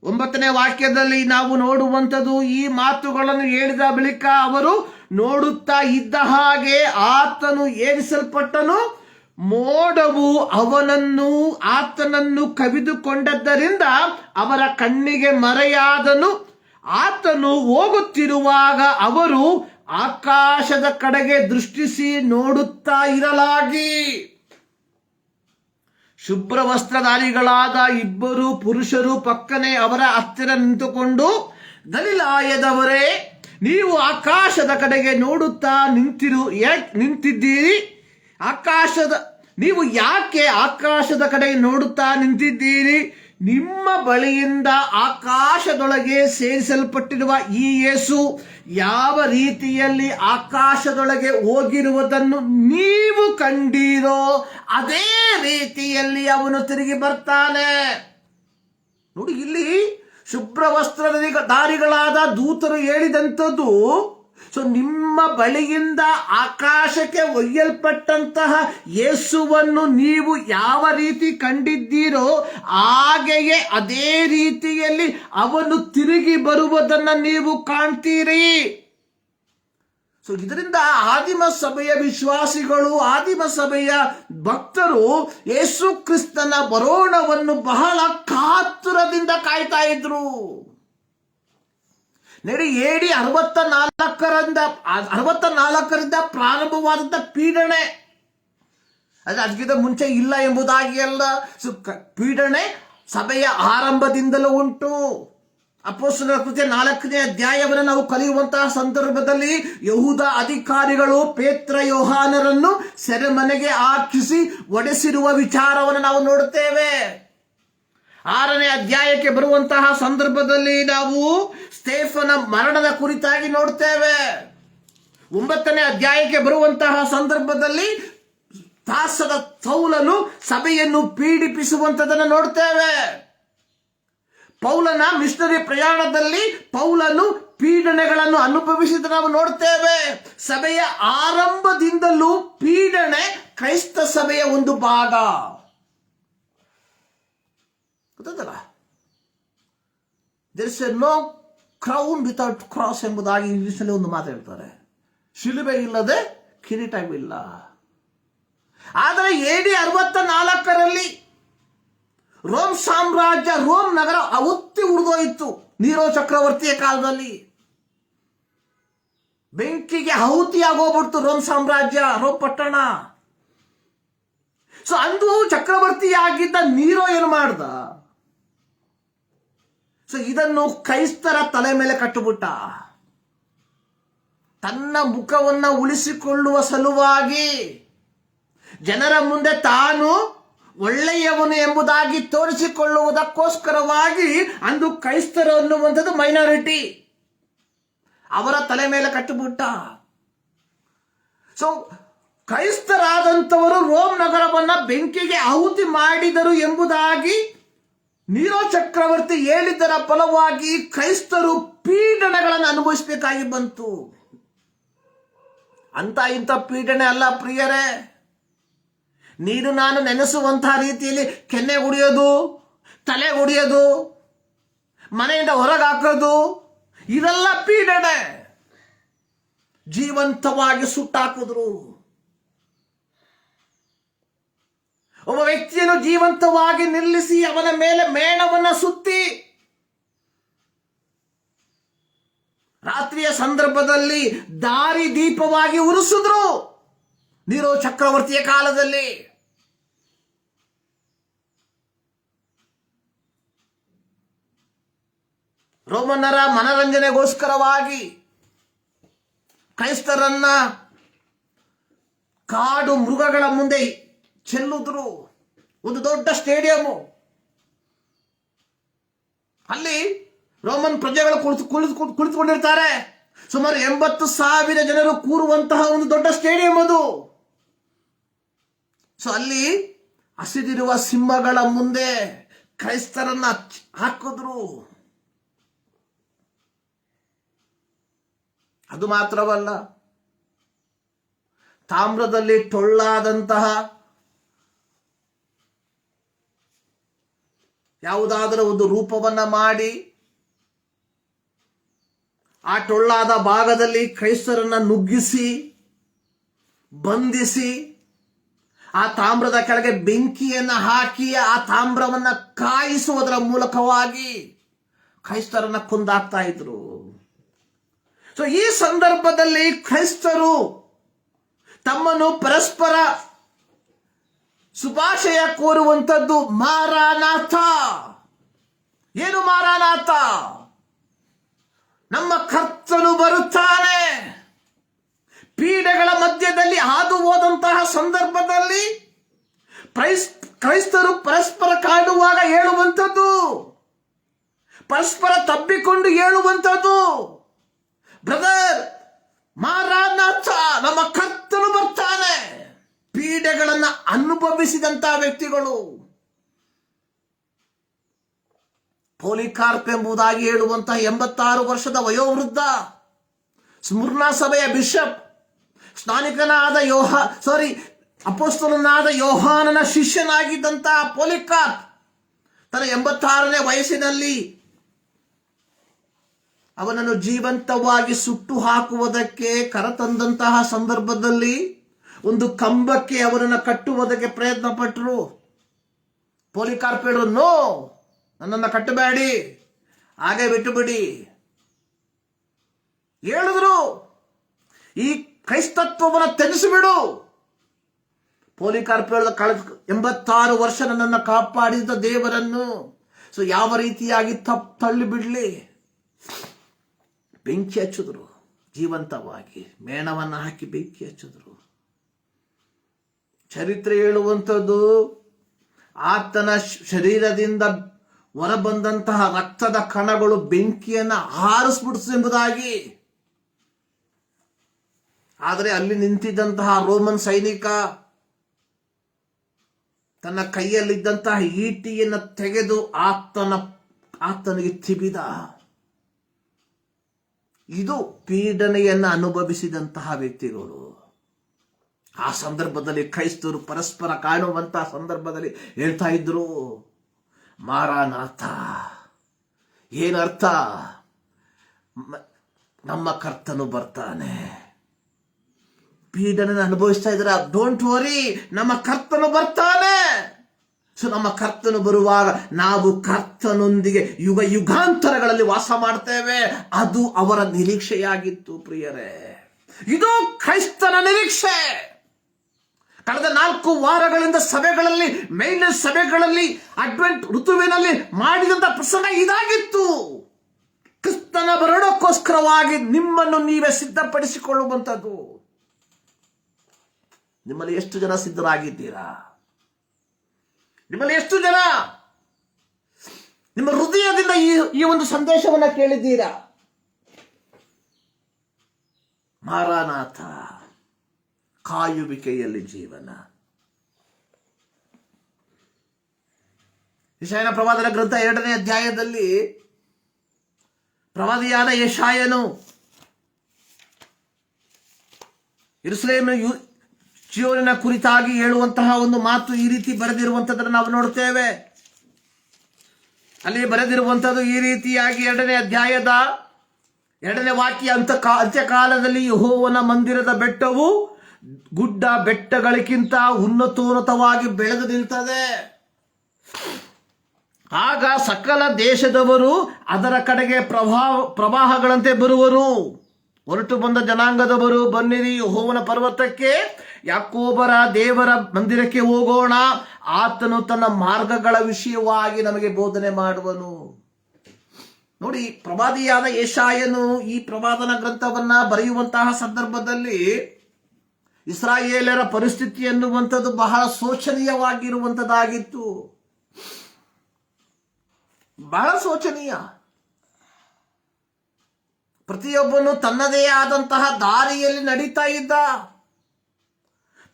9ನೇ ವಾಕ್ಯದಲ್ಲಿ ನಾವು ನೋಡುವಂಥದ್ದು, ಈ ಮಾತುಗಳನ್ನು ಹೇಳಿದ ಬಳಿಕ ಅವರು ನೋಡುತ್ತಾ ಇದ್ದ ಹಾಗೆ ಆತನು ಏರಿಸಲ್ಪಟ್ಟನು. ಮೋಡವು ಆತನನ್ನು ಕವಿದುಕೊಂಡದ್ದರಿಂದ ಅವರ ಕಣ್ಣಿಗೆ ಮರೆಯಾದನು. ಆತನು ಹೋಗುತ್ತಿರುವಾಗ ಅವರು ಆಕಾಶದ ಕಡೆಗೆ ದೃಷ್ಟಿಸಿ ನೋಡುತ್ತಾ ಇರಲಾಗಿ ಶುಭ್ರ ವಸ್ತ್ರಧಾರಿಗಳಾದ 2 ಪುರುಷರು ಪಕ್ಕನೆ ಅವರ ಹತ್ತಿರ ನಿಂತುಕೊಂಡು, ಗಲಿಲಾಯದವರೇ, ನೀವು ಆಕಾಶದ ಕಡೆಗೆ ನೋಡುತ್ತಾ ನಿಂತಿದ್ದೀರಿ. ನೀವು ಯಾಕೆ ಆಕಾಶದ ಕಡೆಗೆ ನೋಡುತ್ತಾ ನಿಂತಿದ್ದೀರಿ? ನಿಮ್ಮ ಬಳಿಯಿಂದ ಆಕಾಶದೊಳಗೆ ಸೇರಿಸಲ್ಪಟ್ಟಿರುವ ಈ ಯೇಸು ಯಾವ ರೀತಿಯಲ್ಲಿ ಆಕಾಶದೊಳಗೆ ಹೋಗಿರುವುದನ್ನು ನೀವು ಕಂಡೀರೋ ಅದೇ ರೀತಿಯಲ್ಲಿ ಅವನು ತಿರುಗಿ ಬರ್ತಾನೆ. ನೋಡಿ, ಇಲ್ಲಿ ಶುಭ್ರ ವಸ್ತ್ರಧಾರಿಗಳಾದ ದೂತರು ಹೇಳಿದಂಥದ್ದು, ನಿಮ್ಮ ಬಳಿಯಿಂದ ಆಕಾಶಕ್ಕೆ ಒಯ್ಯಲ್ಪಟ್ಟಂತಹ ಯೇಸುವನ್ನು ನೀವು ಯಾವ ರೀತಿ ಕಂಡಿದ್ದೀರೋ ಹಾಗೆಯೇ ಅದೇ ರೀತಿಯಲ್ಲಿ ಅವನು ತಿರುಗಿ ಬರುವುದನ್ನು ನೀವು ಕಾಣ್ತೀರಿ. ಇದರಿಂದ ಆದಿಮ ಸಭೆಯ ವಿಶ್ವಾಸಿಗಳು, ಆದಿಮ ಸಭೆಯ ಭಕ್ತರು ಯೇಸು ಕ್ರಿಸ್ತನ ಬರೋಣವನ್ನು ಬಹಳ ಕಾತುರದಿಂದ ಕಾಯ್ತಾ ಇದ್ರು. ನೋಡಿ, AD 64ರಿಂದ ಪ್ರಾರಂಭವಾದಂಥ ಪೀಡನೆ, ಅದಕ್ಕಿಂತ ಮುಂಚೆ ಇಲ್ಲ ಎಂಬುದಾಗಿ ಅಲ್ಲ. ಪೀಡನೆ ಸಭೆಯ ಆರಂಭದಿಂದಲೂ ಉಂಟು. ಅಪೊಸ್ತಲರ ಕೃತ್ಯ 4ನೇ ಅಧ್ಯಾಯವನ್ನು ನಾವು ಕಲಿಯುವಂತಹ ಸಂದರ್ಭದಲ್ಲಿ ಯಹೂದ ಅಧಿಕಾರಿಗಳು ಪೇತ್ರ ಯೋಹಾನರನ್ನು ಸೆರೆಮನೆಗೆ ಹಾಕಿಸಿ ಒಡೆಸಿರುವ ವಿಚಾರವನ್ನು ನಾವು ನೋಡುತ್ತೇವೆ. 6ನೇ ಅಧ್ಯಾಯಕ್ಕೆ ಬರುವಂತಹ ಸಂದರ್ಭದಲ್ಲಿ ನಾವು ಸ್ಟೇಫನ ಮರಣದ ಕುರಿತಾಗಿ ನೋಡ್ತೇವೆ. 9ನೇ ಅಧ್ಯಾಯಕ್ಕೆ ಬರುವಂತಹ ಸಂದರ್ಭದಲ್ಲಿ ದಾಸದ ಸೌಲನು ಸಭೆಯನ್ನು ಪೀಡಿಪಿಸುವಂತದನ್ನು ನೋಡ್ತೇವೆ. ಪೌಲನ ಮಿಷನರಿ ಪ್ರಯಾಣದಲ್ಲಿ ಪೌಲನು ಪೀಡನೆಗಳನ್ನು ಅನುಭವಿಸಿದ ನಾವು ನೋಡ್ತೇವೆ. ಸಭೆಯ ಆರಂಭದಿಂದಲೂ ಪೀಡನೆ ಕ್ರೈಸ್ತ ಸಭೆಯ ಒಂದು ಭಾಗ. ಗೊತ್ತಲ್ಲ, there is no crown without cross ಎಂಬುದಾಗಿ ಇಂಗ್ಲಿಷ್ನಲ್ಲಿ ಒಂದು ಮಾತು ಹೇಳ್ತಾರೆ. ಶಿಲುಬೆ ಇಲ್ಲದೆ ಕಿರೀಟವಿಲ್ಲ. ಆದರೆ AD 64ರಲ್ಲಿ ರೋಮ್ ಸಾಮ್ರಾಜ್ಯ, ರೋಮ್ ನಗರ ಅವತ್ತಿ ಉಳಿದೋಯಿತು. ನೀರೋ ಚಕ್ರವರ್ತಿಯ ಕಾಲದಲ್ಲಿ ಬೆಂಕಿಗೆ ಆಹುತಿಯಾಗೋಗ್ಬಿಡ್ತು ರೋಮ್ ಸಾಮ್ರಾಜ್ಯ, ರೋಮ್ ಪಟ್ಟಣ. ಅಂದು ಚಕ್ರವರ್ತಿಯಾಗಿದ್ದ ನೀರೋ ಏನು ಮಾಡ್ದ? ಇದನ್ನು ಕ್ರೈಸ್ತರ ತಲೆ ಮೇಲೆ ಕಟ್ಟುಬಿಟ್ಟ. ತನ್ನ ಮುಖವನ್ನ ಉಳಿಸಿಕೊಳ್ಳುವ ಸಲುವಾಗಿ, ಜನರ ಮುಂದೆ ತಾನು ಒಳ್ಳೆಯವನು ಎಂಬುದಾಗಿ ತೋರಿಸಿಕೊಳ್ಳುವುದಕ್ಕೋಸ್ಕರವಾಗಿ ಅಂದು ಕ್ರೈಸ್ತರು ಅನ್ನುವಂಥದ್ದು ಮೈನಾರಿಟಿ, ಅವರ ತಲೆ ಮೇಲೆ ಕಟ್ಟುಬಿಟ್ಟ. ಸೊ ಕ್ರೈಸ್ತರಾದಂಥವರು ರೋಮ್ ನಗರವನ್ನ ಬೆಂಕಿಗೆ ಆಹುತಿ ಮಾಡಿದರು ಎಂಬುದಾಗಿ ನೀರೋ ಚಕ್ರವರ್ತಿ ಹೇಳಿದ್ದರ ಫಲವಾಗಿ ಕ್ರೈಸ್ತರು ಪೀಡನೆಗಳನ್ನು ಅನುಭವಿಸಬೇಕಾಗಿ ಬಂತು. ಅಂತ ಇಂಥ ಪೀಡನೆ ಅಲ್ಲ ಪ್ರಿಯರೇ. ನೀನು ನಾನು ನೆನೆಸುವಂತಹ ರೀತಿಯಲ್ಲಿ ಕೆನ್ನೆ ಹೊಡೆಯೋದು, ತಲೆ ಹೊಡೆಯೋದು, ಮನೆಯಿಂದ ಹೊರಗೆ ಹಾಕೋದು, ಇದೆಲ್ಲ ಪೀಡನೆ. ಜೀವಂತವಾಗಿ ಸುಟ್ಟಾಕಿದ್ರು. ಒಬ್ಬ ವ್ಯಕ್ತಿಯನ್ನು ಜೀವಂತವಾಗಿ ನಿಲ್ಲಿಸಿ ಅವನ ಮೇಲೆ ಮೇಣವನ್ನ ಸುತ್ತಿ ರಾತ್ರಿಯ ಸಂದರ್ಭದಲ್ಲಿ ದಾರಿ ದೀಪವಾಗಿ ಉರಿಸಿದ್ರು ನೀರೋ ಚಕ್ರವರ್ತಿಯ ಕಾಲದಲ್ಲಿ. ರೋಮನ್ನರ ಮನರಂಜನೆಗೋಸ್ಕರವಾಗಿ ಕ್ರೈಸ್ತರನ್ನ ಕಾಡು ಮೃಗಗಳ ಮುಂದೆ ಚೆಲ್ಲಿದ್ರು. ಒಂದು ದೊಡ್ಡ ಸ್ಟೇಡಿಯಂ, ಅಲ್ಲಿ ರೋಮನ್ ಪ್ರಜೆಗಳು ಕುಳಿತುಕೊಂಡಿರ್ತಾರೆ. ಸುಮಾರು 80,000 ಜನರು ಕೂರುವಂತಹ ಒಂದು ದೊಡ್ಡ ಸ್ಟೇಡಿಯಂ ಅದು. ಸೊ ಅಲ್ಲಿ ಹಸಿದಿರುವ ಸಿಂಹಗಳ ಮುಂದೆ ಕ್ರೈಸ್ತರನ್ನ ಹಾಕಿದ್ರು. ಅದು ಮಾತ್ರವಲ್ಲ, ತಾಮ್ರದಲ್ಲಿ ಟೊಳ್ಳಾದಂತಹ ಯಾವುದಾದರೂ ಒಂದು ರೂಪವನ್ನ ಮಾಡಿ ಆ ಟೊಳ್ಳಾದ ಭಾಗದಲ್ಲಿ ಕ್ರೈಸ್ತರನ್ನ ನುಗ್ಗಿಸಿ ಬಂಧಿಸಿ ಆ ತಾಮ್ರದ ಕೆಳಗೆ ಬೆಂಕಿಯನ್ನು ಹಾಕಿ ಆ ತಾಮ್ರವನ್ನ ಕಾಯಿಸುವುದರ ಮೂಲಕವಾಗಿ ಕ್ರೈಸ್ತರನ್ನ ಕೊಂದಾಕ್ತಾ ಇದ್ರು. ಸೊ ಈ ಸಂದರ್ಭದಲ್ಲಿ ಕ್ರೈಸ್ತರು ತಮ್ಮನ್ನು ಪರಸ್ಪರ ಶುಭಾಶಯ ಕೋರುವಂಥದ್ದು ಮಾರಾನಾಥ. ಏನು ಮಾರಾನಾಥ? ನಮ್ಮ ಕರ್ತನು ಬರುತ್ತಾನೆ. ಪೀಡೆಗಳ ಮಧ್ಯದಲ್ಲಿ ಹಾದು ಹೋದಂತಹ ಸಂದರ್ಭದಲ್ಲಿ ಕ್ರೈಸ್ತರು ಪರಸ್ಪರ ಕಾಡುವಾಗ ಹೇಳುವಂಥದ್ದು, ಪರಸ್ಪರ ತಬ್ಬಿಕೊಂಡು ಹೇಳುವಂಥದ್ದು, ಬ್ರದರ್ ಮಾರಾನಾಥ, ನಮ್ಮ ಕರ್ತನು ಬರ್ತಾನೆ. ಪೀಡೆಗಳನ್ನ ಅನುಭವಿಸಿದಂತಹ ವ್ಯಕ್ತಿಗಳು. ಪೋಲಿಕಾರ್ಪ್ ಎಂಬುದಾಗಿ ಹೇಳುವಂತಹ 86 ವರ್ಷದ ವಯೋವೃದ್ಧ, ಸ್ಮುರ್ನಾ ಸಭೆಯ ಬಿಷಪ್, ಸ್ನಾನಿಕನಾದ ಅಪೊಸ್ತಲನಾದ ಯೋಹಾನನ ಶಿಷ್ಯನಾಗಿದ್ದಂತಹ ಪೋಲಿಕಾರ್ಪ್ ತನ್ನ 86ನೇ ವಯಸ್ಸಿನಲ್ಲಿ ಅವನನ್ನು ಜೀವಂತವಾಗಿ ಸುಟ್ಟು ಹಾಕುವುದಕ್ಕೆ ಕರೆತಂದಂತಹ ಸಂದರ್ಭದಲ್ಲಿ ಒಂದು ಕಂಬಕ್ಕೆ ಅವನನ್ನು ಕಟ್ಟುವುದಕ್ಕೆ ಪ್ರಯತ್ನ ಪಟ್ಟರು. ಪೋಲಿಕಾರ್ಪ್ ಹೇಳಿದ್ರು, ನೋ, ನನ್ನನ್ನು ಕಟ್ಟಬೇಡಿ, ಹಾಗೆ ಬಿಟ್ಟು ಬಿಡಿ ಹೇಳಿದ್ರು. ಈ ಕ್ರೈಸ್ತತ್ವವನ್ನು ತ್ಯಜಿಸಿಬಿಡು. ಪೋಲಿಕಾರ್ಪ್ ಹೇಳಿದ, ಕಳೆದ 86 ವರ್ಷ ನನ್ನನ್ನು ಕಾಪಾಡಿದ ದೇವರನ್ನು ಸೊ ಯಾವ ರೀತಿಯಾಗಿ ತಳ್ಳಿ ಬಿಡ್ಲಿ. ಬೆಂಕಿ ಹಚ್ಚಿದ್ರು. ಜೀವಂತವಾಗಿ ಮೇಣವನ್ನು ಹಾಕಿ ಬೆಂಕಿ ಹಚ್ಚಿದ್ರು. ಚರಿತ್ರೆ ಹೇಳುವಂಥದ್ದು, ಆತನ ಶರೀರದಿಂದ ಹೊರಬಂದಂತಹ ರಕ್ತದ ಕಣಗಳು ಬೆಂಕಿಯನ್ನು ಹಾರಿಸ್ಬಿಡ್ತು ಎಂಬುದಾಗಿ. ಆದರೆ ಅಲ್ಲಿ ನಿಂತಿದ್ದಂತಹ ರೋಮನ್ ಸೈನಿಕ ತನ್ನ ಕೈಯಲ್ಲಿದ್ದಂತಹ ಈಟಿಯನ್ನು ತೆಗೆದು ಆತನಿಗೆ ತಿವಿದ. ಇದು ಪೀಡನೆಯನ್ನು ಅನುಭವಿಸಿದಂತಹ ವ್ಯಕ್ತಿಗಳು. ಆ ಸಂದರ್ಭದಲ್ಲಿ ಕ್ರೈಸ್ತರು ಪರಸ್ಪರ ಕಾಣುವಂತಹ ಸಂದರ್ಭದಲ್ಲಿ ಹೇಳ್ತಾ ಇದ್ರು, ಮಾರಾನಾಥ. ಏನರ್ಥ? ನಮ್ಮ ಕರ್ತನು ಬರ್ತಾನೆ. ಪೀಡನೆ ಅನುಭವಿಸ್ತಾ ಇದ್ರ, ಡೋಂಟ್ ವರಿ, ನಮ್ಮ ಕರ್ತನು ಬರ್ತಾನೆ. ಸೊ ನಮ್ಮ ಕರ್ತನು ಬರುವಾಗ ನಾವು ಕರ್ತನೊಂದಿಗೆ ಯುಗ ಯುಗಾಂತರಗಳಲ್ಲಿ ವಾಸ ಮಾಡ್ತೇವೆ. ಅದು ಅವರ ನಿರೀಕ್ಷೆಯಾಗಿತ್ತು ಪ್ರಿಯರೇ. ಇದು ಕ್ರೈಸ್ತನ ನಿರೀಕ್ಷೆ. ಕಳೆದ 4 ವಾರಗಳಿಂದ ಸಭೆಗಳಲ್ಲಿ, ಮೇಲಿನ ಸಭೆಗಳಲ್ಲಿ, ಅಡ್ವೆಂಟ್ ಋತುವಿನಲ್ಲಿ ಮಾಡಿದಂತ ಪ್ರಸಂಗ ಇದಾಗಿತ್ತು. ಕ್ರಿಸ್ತನ ಬರೋಣಕ್ಕೋಸ್ಕರವಾಗಿ ನಿಮ್ಮನ್ನು ನೀವೇ ಸಿದ್ಧಪಡಿಸಿಕೊಳ್ಳುವಂಥದ್ದು. ನಿಮ್ಮಲ್ಲಿ ಎಷ್ಟು ಜನ ಸಿದ್ಧರಾಗಿದ್ದೀರಾ? ನಿಮ್ಮಲ್ಲಿ ಎಷ್ಟು ಜನ ನಿಮ್ಮ ಹೃದಯದಿಂದ ಈ ಒಂದು ಸಂದೇಶವನ್ನ ಕೇಳಿದ್ದೀರಾ? ಮಾರಾನಾಥ, ಕಾಯುವಿಕೆಯಲ್ಲಿ ಜೀವನ. ಯೆಶಾಯನ ಪ್ರವಾದನ ಗ್ರಂಥ 2ನೇ ಅಧ್ಯಾಯದಲ್ಲಿ ಪ್ರವಾದಿಯಾದ ಯೆಶಾಯನು ಯೆರೂಸಲೇಮಿನ ಚೀಯೋನಿನ ಕುರಿತಾಗಿ ಹೇಳುವಂತಹ ಒಂದು ಮಾತು ಈ ರೀತಿ ಬರೆದಿರುವಂಥದ್ದನ್ನು ನಾವು ನೋಡ್ತೇವೆ. ಅಲ್ಲಿ ಬರೆದಿರುವಂಥದ್ದು ಈ ರೀತಿಯಾಗಿ 2ನೇ ಅಧ್ಯಾಯದ 2ನೇ ವಾಕ್ಯ, ಅಂತ್ಯಕಾಲದಲ್ಲಿ ಯೆಹೋವನ ಮಂದಿರದ ಬೆಟ್ಟವು ಗುಡ್ಡ ಬೆಟ್ಟಗಳಿಗಿಂತ ಉನ್ನತೋನ್ನತವಾಗಿ ಬೆಳೆದು ನಿಲ್ತದೆ. ಆಗ ಸಕಲ ದೇಶದವರು ಅದರ ಕಡೆಗೆ ಪ್ರವಾಹಗಳಂತೆ ಬರುವರು. ಹೊರಟು ಬಂದ ಜನಾಂಗದವರು, ಬನ್ನಿರಿ ಯೆಹೋವನ ಪರ್ವತಕ್ಕೆ, ಯಾಕೋಬರ ದೇವರ ಮಂದಿರಕ್ಕೆ ಹೋಗೋಣ. ಆತನು ತನ್ನ ಮಾರ್ಗಗಳ ವಿಷಯವಾಗಿ ನಮಗೆ ಬೋಧನೆ ಮಾಡುವನು. ನೋಡಿ, ಪ್ರವಾದಿಯಾದ ಯೆಶಾಯನು ಈ ಪ್ರವಾದನ ಗ್ರಂಥವನ್ನ ಬರೆಯುವಂತಹ ಸಂದರ್ಭದಲ್ಲಿ ಇಸ್ರಾಯೇಲರ ಪರಿಸ್ಥಿತಿ ಎನ್ನುವಂಥದ್ದು ಬಹಳ ಶೋಚನೀಯವಾಗಿರುವಂಥದ್ದಾಗಿತ್ತು. ಬಹಳ ಶೋಚನೀಯ. ಪ್ರತಿಯೊಬ್ಬನು ತನ್ನದೇ ಆದಂತಹ ದಾರಿಯಲ್ಲಿ ನಡೀತಾ ಇದ್ದ.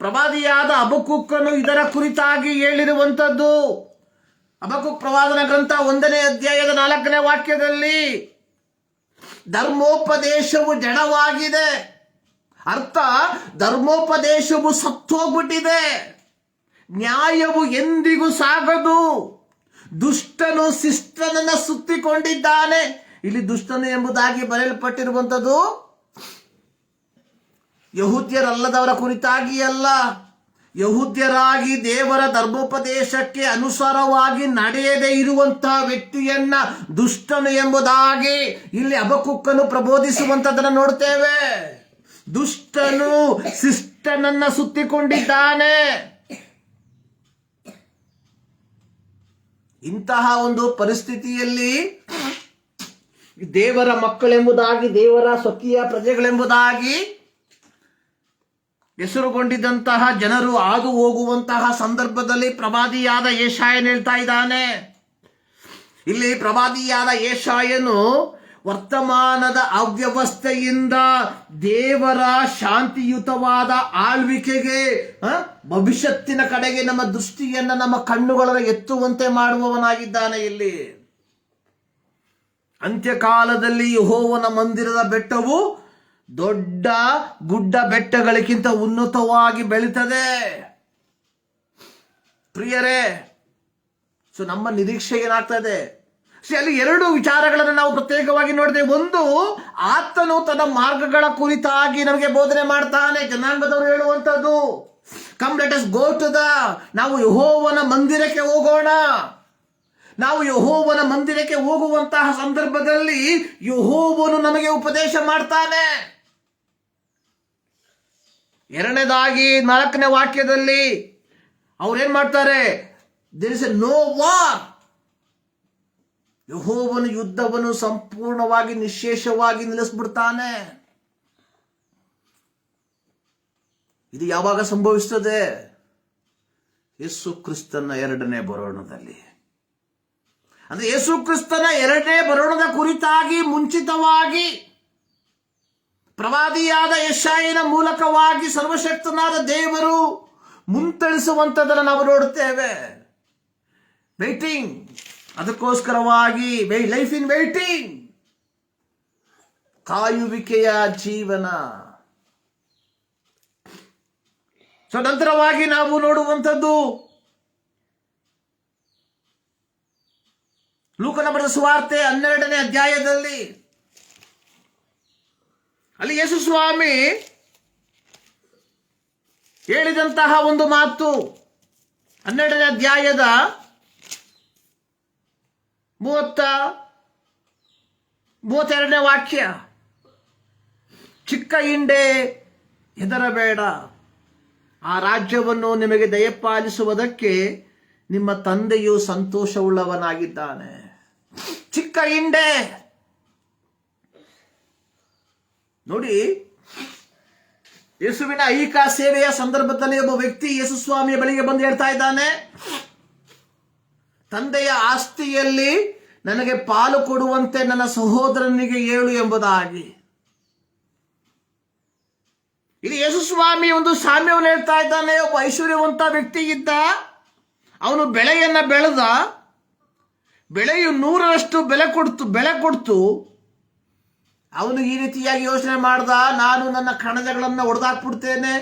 ಪ್ರವಾದಿಯಾದ ಹಬಕ್ಕೂಕನು ಇದರ ಕುರಿತಾಗಿ ಹೇಳಿರುವಂಥದ್ದು. ಹಬಕ್ಕೂಕ್ ಪ್ರವಾದನ ಗ್ರಂಥ 1ನೇ ಅಧ್ಯಾಯದ 4ನೇ ವಾಕ್ಯದಲ್ಲಿ ಧರ್ಮೋಪದೇಶವು ಜಡವಾಗಿದೆ. ಅರ್ಥ, ಧರ್ಮೋಪದೇಶವು ಸತ್ತೋಗ್ಬಿಟ್ಟಿದೆ. ನ್ಯಾಯವು ಎಂದಿಗೂ ಸಾಗದು. ದುಷ್ಟನು ಶಿಷ್ಟನನ್ನ ಸುತ್ತಿಕೊಂಡಿದ್ದಾನೆ. ಇಲ್ಲಿ ದುಷ್ಟನು ಎಂಬುದಾಗಿ ಬರೆಯಲ್ಪಟ್ಟಿರುವಂಥದ್ದು ಯಹೂದ್ಯರಲ್ಲದವರ ಕುರಿತಾಗಿ ಅಲ್ಲ, ಯಹೂದ್ಯರಾಗಿ ದೇವರ ಧರ್ಮೋಪದೇಶಕ್ಕೆ ಅನುಸಾರವಾಗಿ ನಡೆಯದೇ ಇರುವಂತಹ ವ್ಯಕ್ತಿಯನ್ನ ದುಷ್ಟನು ಎಂಬುದಾಗಿ ಇಲ್ಲಿ ಹಬಕ್ಕೂಕನು ಪ್ರಬೋಧಿಸುವಂತದನ್ನು ನೋಡ್ತೇವೆ. ದುಷ್ಟನು ಶಿಷ್ಟನನ್ನ ಸುತ್ತಿಕೊಂಡಿದ್ದಾನೆ. ಇಂತಹ ಒಂದು ಪರಿಸ್ಥಿತಿಯಲ್ಲಿ ದೇವರ ಮಕ್ಕಳೆಂಬುದಾಗಿ, ದೇವರ ಸ್ವಕೀಯ ಪ್ರಜೆಗಳೆಂಬುದಾಗಿ ಹೆಸರುಗೊಂಡಿದ್ದಂತಹ ಜನರು ಹಾದು ಹೋಗುವಂತಹ ಸಂದರ್ಭದಲ್ಲಿ ಪ್ರವಾದಿಯಾದ ಯೆಶಾಯನು ಹೇಳ್ತಾ ಇದ್ದಾನೆ. ಇಲ್ಲಿ ಪ್ರವಾದಿಯಾದ ಯೆಶಾಯನು ವರ್ತಮಾನದ ಅವ್ಯವಸ್ಥೆಯಿಂದ ದೇವರ ಶಾಂತಿಯುತವಾದ ಆಳ್ವಿಕೆಗೆ, ಭವಿಷ್ಯತ್ತಿನ ಕಡೆಗೆ ನಮ್ಮ ದೃಷ್ಟಿಯನ್ನ, ನಮ್ಮ ಕಣ್ಣುಗಳನ್ನು ಎತ್ತುವಂತೆ ಮಾಡುವವನಾಗಿದ್ದಾನೆ. ಇಲ್ಲಿ ಅಂತ್ಯಕಾಲದಲ್ಲಿ ಯೆಹೋವನ ಮಂದಿರದ ಬೆಟ್ಟವು ದೊಡ್ಡ ಗುಡ್ಡ ಬೆಟ್ಟಗಳಿಗಿಂತ ಉನ್ನತವಾಗಿ ಬೆಳೀತದೆ. ಪ್ರಿಯರೇ, ನಮ್ಮ ನಿರೀಕ್ಷೆ ಏನಾಗ್ತದೆ? ಅಲ್ಲಿ 2 ವಿಚಾರಗಳನ್ನು ನಾವು ಪ್ರತ್ಯೇಕವಾಗಿ ನೋಡಿದೆವು. ಒಂದು, ಆತನು ತನ್ನ ಮಾರ್ಗಗಳ ಕುರಿತಾಗಿ ನಮಗೆ ಬೋಧನೆ ಮಾಡ್ತಾನೆ. ಜನಾಂಗದವರು ಹೇಳುವಂಥದ್ದು, come let us go to ನಾವು ಯೆಹೋವನ ಮಂದಿರಕ್ಕೆ ಹೋಗೋಣ. ನಾವು ಯೆಹೋವನ ಮಂದಿರಕ್ಕೆ ಹೋಗುವಂತಹ ಸಂದರ್ಭದಲ್ಲಿ ಯೆಹೋವನು ನಮಗೆ ಉಪದೇಶ ಮಾಡ್ತಾನೆ. 2ನೇದಾಗಿ 4ನೇ ವಾಕ್ಯದಲ್ಲಿ ಅವ್ರೇನ್ ಮಾಡ್ತಾರೆ? There is a no war. ಯೆಹೋವನು ಯುದ್ಧವನ್ನು ಸಂಪೂರ್ಣವಾಗಿ ನಿಶ್ಶೇಷವಾಗಿ ನಿಲ್ಲಿಸ್ಬಿಡ್ತಾನೆ. ಇದು ಯಾವಾಗ ಸಂಭವಿಸುತ್ತದೆ? ಯೇಸು ಕ್ರಿಸ್ತನ 2ನೇ ಬರೋಣದಲ್ಲಿ. ಅಂದ್ರೆ ಯೇಸು ಕ್ರಿಸ್ತನ 2ನೇ ಬರೋಣದ ಕುರಿತಾಗಿ ಮುಂಚಿತವಾಗಿ ಪ್ರವಾದಿಯಾದ ಯೆಶಾಯನ ಮೂಲಕವಾಗಿ ಸರ್ವಶಕ್ತನಾದ ದೇವರು ಮುಂತಳಿಸುವಂಥದ್ದನ್ನು ನಾವು ನೋಡುತ್ತೇವೆ. ವೇಟಿಂಗ್, ಅದಕ್ಕೋಸ್ಕರವಾಗಿ ಲೈಫ್ ಇನ್ ವೇಟಿಂಗ್, ಕಾಯುವಿಕೆಯ ಜೀವನ. ನಂತರವಾಗಿ ನಾವು ನೋಡುವಂಥದ್ದು ಲೂಕನ ಬರೆದ ಸುವಾರ್ತೆ 12ನೇ ಅಧ್ಯಾಯದಲ್ಲಿ. ಅಲ್ಲಿ ಯೇಸು ಸ್ವಾಮಿ ಹೇಳಿದಂತಹ ಒಂದು ಮಾತು 12ನೇ ಅಧ್ಯಾಯದ 32ನೇ ವಾಕ್ಯ, ಚಿಕ್ಕ ಹಿಂಡೆ ಹೆದರಬೇಡ, ಆ ರಾಜ್ಯವನ್ನು ನಿಮಗೆ ದಯಪಾಲಿಸುವುದಕ್ಕೆ ನಿಮ್ಮ ತಂದೆಯು ಸಂತೋಷವುಳ್ಳವನಾಗಿದ್ದಾನೆ. ಚಿಕ್ಕ ಹಿಂಡೆ ನೋಡಿ, ಯೇಸುವಿನ ಐಹಿಕ ಸೇವೆಯ ಸಂದರ್ಭದಲ್ಲಿ ಒಬ್ಬ ವ್ಯಕ್ತಿ ಯೇಸು ಸ್ವಾಮಿಯ ಬಳಿಗೆ ಬಂದು ಹೇಳ್ತಾ ಇದ್ದಾನೆ, ತಂದೆಯ ಆಸ್ತಿಯಲ್ಲಿ ನನಗೆ ಪಾಲು ಕೊಡುವಂತೆ ನನ್ನ ಸಹೋದರನಿಗೆ ಹೇಳು ಎಂಬುದಾಗಿ. ಇಲ್ಲಿ ಯೇಸು ಸ್ವಾಮಿ ಒಂದು ಸಾಮ್ಯವನ್ನು ಹೇಳ್ತಾ ಇದ್ದಾನೆ. ಒಬ್ಬ ಐಶ್ವರ್ಯವಂತ ವ್ಯಕ್ತಿ ಇದ್ದ, ಅವನು ಬೆಳೆಯನ್ನ ಬೆಳೆದ, ಬೆಳೆಯು 100ರಷ್ಟು ಬೆಳೆ ಕೊಡ್ತು. ಅವನು ಈ ರೀತಿಯಾಗಿ ಯೋಚನೆ ಮಾಡ್ದ, ನಾನು ನನ್ನ ಕಣಜಗಳನ್ನು ಒಡೆದಾಕ್ಬಿಡ್ತೇನೆ,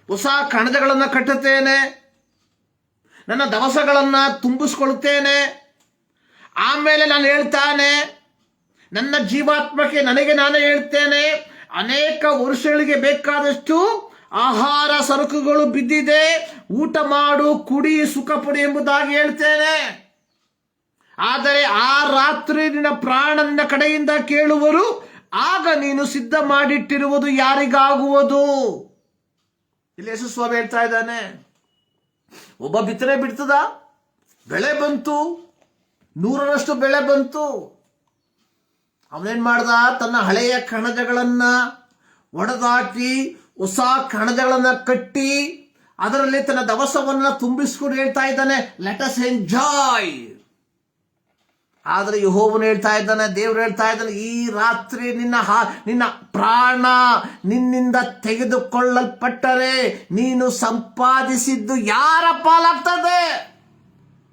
ಹೊಸ ಕಣಜಗಳನ್ನು ಕಟ್ಟುತ್ತೇನೆ, ನನ್ನ ದವಸಗಳನ್ನು ತುಂಬಿಸ್ಕೊಳ್ತೇನೆ. ಆಮೇಲೆ ನಾನು ಹೇಳ್ತಾನೆ, ನನ್ನ ಜೀವಾತ್ಮಕ್ಕೆ ನನಗೆ ನಾನೇ ಹೇಳ್ತೇನೆ, ಅನೇಕ ವರ್ಷಗಳಿಗೆ ಬೇಕಾದಷ್ಟು ಆಹಾರ ಸರಕುಗಳು ಬಿದ್ದಿದೆ, ಊಟ ಮಾಡು, ಕುಡಿ, ಸುಖ ಪಡಿ ಎಂಬುದಾಗಿ ಹೇಳ್ತೇನೆ. ಆದರೆ ಆ ರಾತ್ರಿ ನಿನ್ನ ಪ್ರಾಣ ನಿನ್ನ ಕಡೆಯಿಂದ ಕೇಳುವರು, ಆಗ ನೀನು ಸಿದ್ಧ ಮಾಡಿಟ್ಟಿರುವುದು ಯಾರಿಗಾಗುವುದು? ಇಲ್ಲಿ ಯೇಸು ಸ್ವಾಮಿ ಹೇಳ್ತಾ ಇದ್ದಾನೆ. ಒಬ್ಬ ಬಿತ್ತನೆ ಬಿಡ್ತದ, ಬೆಳೆ ಬಂತು, 100ರಷ್ಟು ಬೆಳೆ ಬಂತು. ಅವನೇನ್ ಮಾಡ್ದ, ತನ್ನ ಹಳೆಯ ಕಣಜಗಳನ್ನ ಒಡೆದಾಕಿ ಹೊಸ ಕಣಜಗಳನ್ನ ಕಟ್ಟಿ ಅದರಲ್ಲಿ ತನ್ನ ದವಸವನ್ನ ತುಂಬಿಸ್ಕೊಂಡು ಹೇಳ್ತಾ ಇದ್ದಾನೆ, ಲೆಟ್ ಅಸ್ ಎಂಜಾಯ್. ಆದ್ರೆ ಯೆಹೋವನು ಹೇಳ್ತಾ ಇದ್ದಾನೆ, ದೇವರು ಹೇಳ್ತಾ ಇದ್ದಾನೆ, ಈ ರಾತ್ರಿ ನಿನ್ನ ಪ್ರಾಣ ನಿನ್ನಿಂದ ತೆಗೆದುಕೊಳ್ಳಲ್ಪಟ್ಟರೆ ನೀನು ಸಂಪಾದಿಸಿದ್ದು ಯಾರ ಪಾಲಾಗ್ತದೆ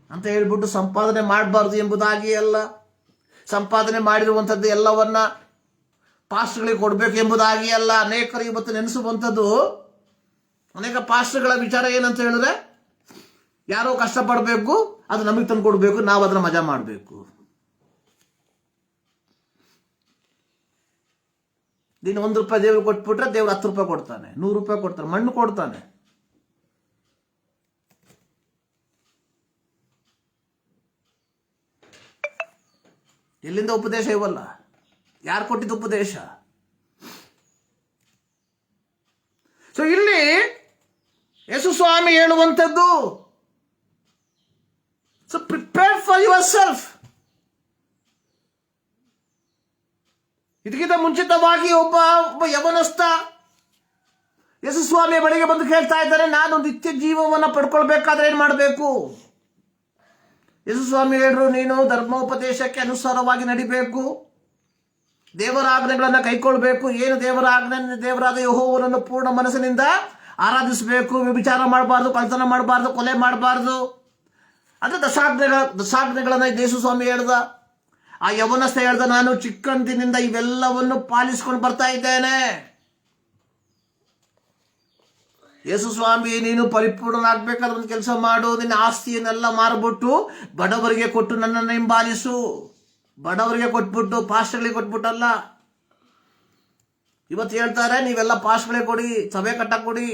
ಅಂತ ಹೇಳ್ಬಿಟ್ಟು ಸಂಪಾದನೆ ಮಾಡಬಾರ್ದು ಎಂಬುದಾಗಿ ಅಲ್ಲ, ಸಂಪಾದನೆ ಮಾಡಿರುವಂಥದ್ದು ಎಲ್ಲವನ್ನ ಪಾಸ್ಟ್ಗಳಿಗೆ ಕೊಡಬೇಕು ಎಂಬುದಾಗಿ ಅಲ್ಲ. ಅನೇಕರು ಇವತ್ತು ನೆನೆಸುವಂಥದ್ದು, ಅನೇಕ ಪಾಸ್ಟ್ಗಳ ವಿಚಾರ ಏನಂತ ಹೇಳಿದ್ರೆ, ಯಾರೋ ಕಷ್ಟಪಡಬೇಕು, ಅದು ನಮಗೆ ತಂದು ಕೊಡಬೇಕು, ನಾವು ಅದನ್ನ ಮಜಾ ಮಾಡಬೇಕು. ನೀನು ₹1 ದೇವ್ರಿಗೆ ಕೊಟ್ಬಿಟ್ರೆ ದೇವ್ರು ₹10 ಕೊಡ್ತಾನೆ, ₹100 ಕೊಡ್ತಾನೆ, ಮಣ್ಣು ಕೊಡ್ತಾನೆ. ಎಲ್ಲಿಂದ ಉಪದೇಶ ಇವಲ್ಲ? ಯಾರು ಕೊಟ್ಟಿದ್ದು ಉಪದೇಶ? ಸೊ ಇಲ್ಲಿ ಯೇಸು ಸ್ವಾಮಿ ಹೇಳುವಂಥದ್ದು, so prepare for your self. ಇದಕ್ಕಿಂತ ಮುಂಚಿತವಾಗಿ ಒಬ್ಬ ಯವನಸ್ಥ ಯೇಸು ಸ್ವಾಮಿಯ ಬಳಿಗೆ ಬಂದು ಕೇಳ್ತಾ ಇದ್ದಾರೆ, ನಾನು ನಿತ್ಯ ಜೀವವನ್ನು ಪಡ್ಕೊಳ್ಬೇಕಾದ್ರೆ ಏನ್ ಮಾಡಬೇಕು? ಯೇಸು ಸ್ವಾಮಿ ಹೇಳಿದ್ರು, ನೀನು ಧರ್ಮೋಪದೇಶಕ್ಕೆ ಅನುಸಾರವಾಗಿ ನಡಿಬೇಕು, ದೇವರ ಆಜ್ಞೆಗಳನ್ನು ಕೈಕೊಳ್ಬೇಕು. ಏನು ದೇವರ ಆಜ್ಞೆ? ದೇವರಾದ ಯೆಹೋವನನ್ನು ಪೂರ್ಣ ಮನಸ್ಸಿನಿಂದ ಆರಾಧಿಸಬೇಕು, ವ್ಯಭಿಚಾರ ಮಾಡಬಾರ್ದು, ಕಳ್ತನ ಮಾಡಬಾರ್ದು, ಕೊಲೆ ಮಾಡಬಾರ್ದು. ಅದು ದಶಾಜ್ಞೆಗಳನ್ನ ಯೇಸು ಸ್ವಾಮಿ ಹೇಳ್ದ. ಆ ಯವನಸ್ಥ ಹೇಳ್ದ, ನಾನು ಚಿಕ್ಕಂದಿನಿಂದ ಇವೆಲ್ಲವನ್ನು ಪಾಲಿಸ್ಕೊಂಡು ಬರ್ತಾ ಇದ್ದೇನೆ. ಯೇಸು ಸ್ವಾಮಿ, ನೀನು ಪರಿಪೂರ್ಣನಾಗಬೇಕಾದ್ರೆ ಒಂದು ಕೆಲಸ ಮಾಡು, ನಿನ್ನ ಆಸ್ತಿಯನ್ನೆಲ್ಲ ಮಾರ್ಬಿಟ್ಟು ಬಡವರಿಗೆ ಕೊಟ್ಟು ನನ್ನನ್ನು ಹಿಂಬಾಲಿಸು. ಬಡವರಿಗೆ ಕೊಟ್ಬಿಟ್ಟು ಪಾಸ್ಟ್ಗಳಿಗೆ ಕೊಟ್ಬಿಟ್ಟಲ್ಲ. ಇವತ್ತು ಹೇಳ್ತಾರೆ, ನೀವೆಲ್ಲ ಪಾಸ್ಟ್ಗಳಿಗೆ ಕೊಡಿ, ಸಭೆ ಕಟ್ಟಕ್ಕೆ ಕೊಡಿ.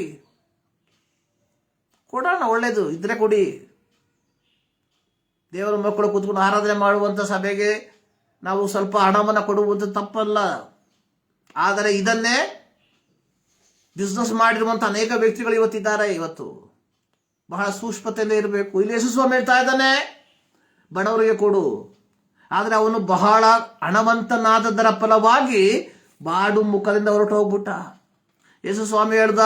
ಕೊಡೋಣ, ಒಳ್ಳೇದು ಇದ್ರೆ ಕೊಡಿ. ದೇವರ ಮಕ್ಕಳು ಕೂತ್ಕೊಂಡು ಆರಾಧನೆ ಮಾಡುವಂಥ ಸಭೆಗೆ ನಾವು ಸ್ವಲ್ಪ ಹಣವನ್ನು ಕೊಡುವಂಥ ತಪ್ಪಲ್ಲ. ಆದರೆ ಇದನ್ನೇ ಬಿಸ್ನೆಸ್ ಮಾಡಿರುವಂಥ ಅನೇಕ ವ್ಯಕ್ತಿಗಳು ಇವತ್ತಿದ್ದಾರೆ. ಇವತ್ತು ಬಹಳ ಸೂಕ್ಷ್ಮತೆಯಲ್ಲೇ ಇರಬೇಕು. ಇಲ್ಲಿ ಯೇಸು ಸ್ವಾಮಿ ಹೇಳ್ತಾ ಇದ್ದಾನೆ, ಬಡವರಿಗೆ ಕೊಡು. ಆದರೆ ಅವನು ಬಹಳ ಹಣವಂತನಾದದರ ಫಲವಾಗಿ ಬಾಡು ಮುಖದಿಂದ ಹೊರಟು ಹೋಗ್ಬಿಟ್ಟ. ಯೇಸು ಸ್ವಾಮಿ ಹೇಳ್ದ,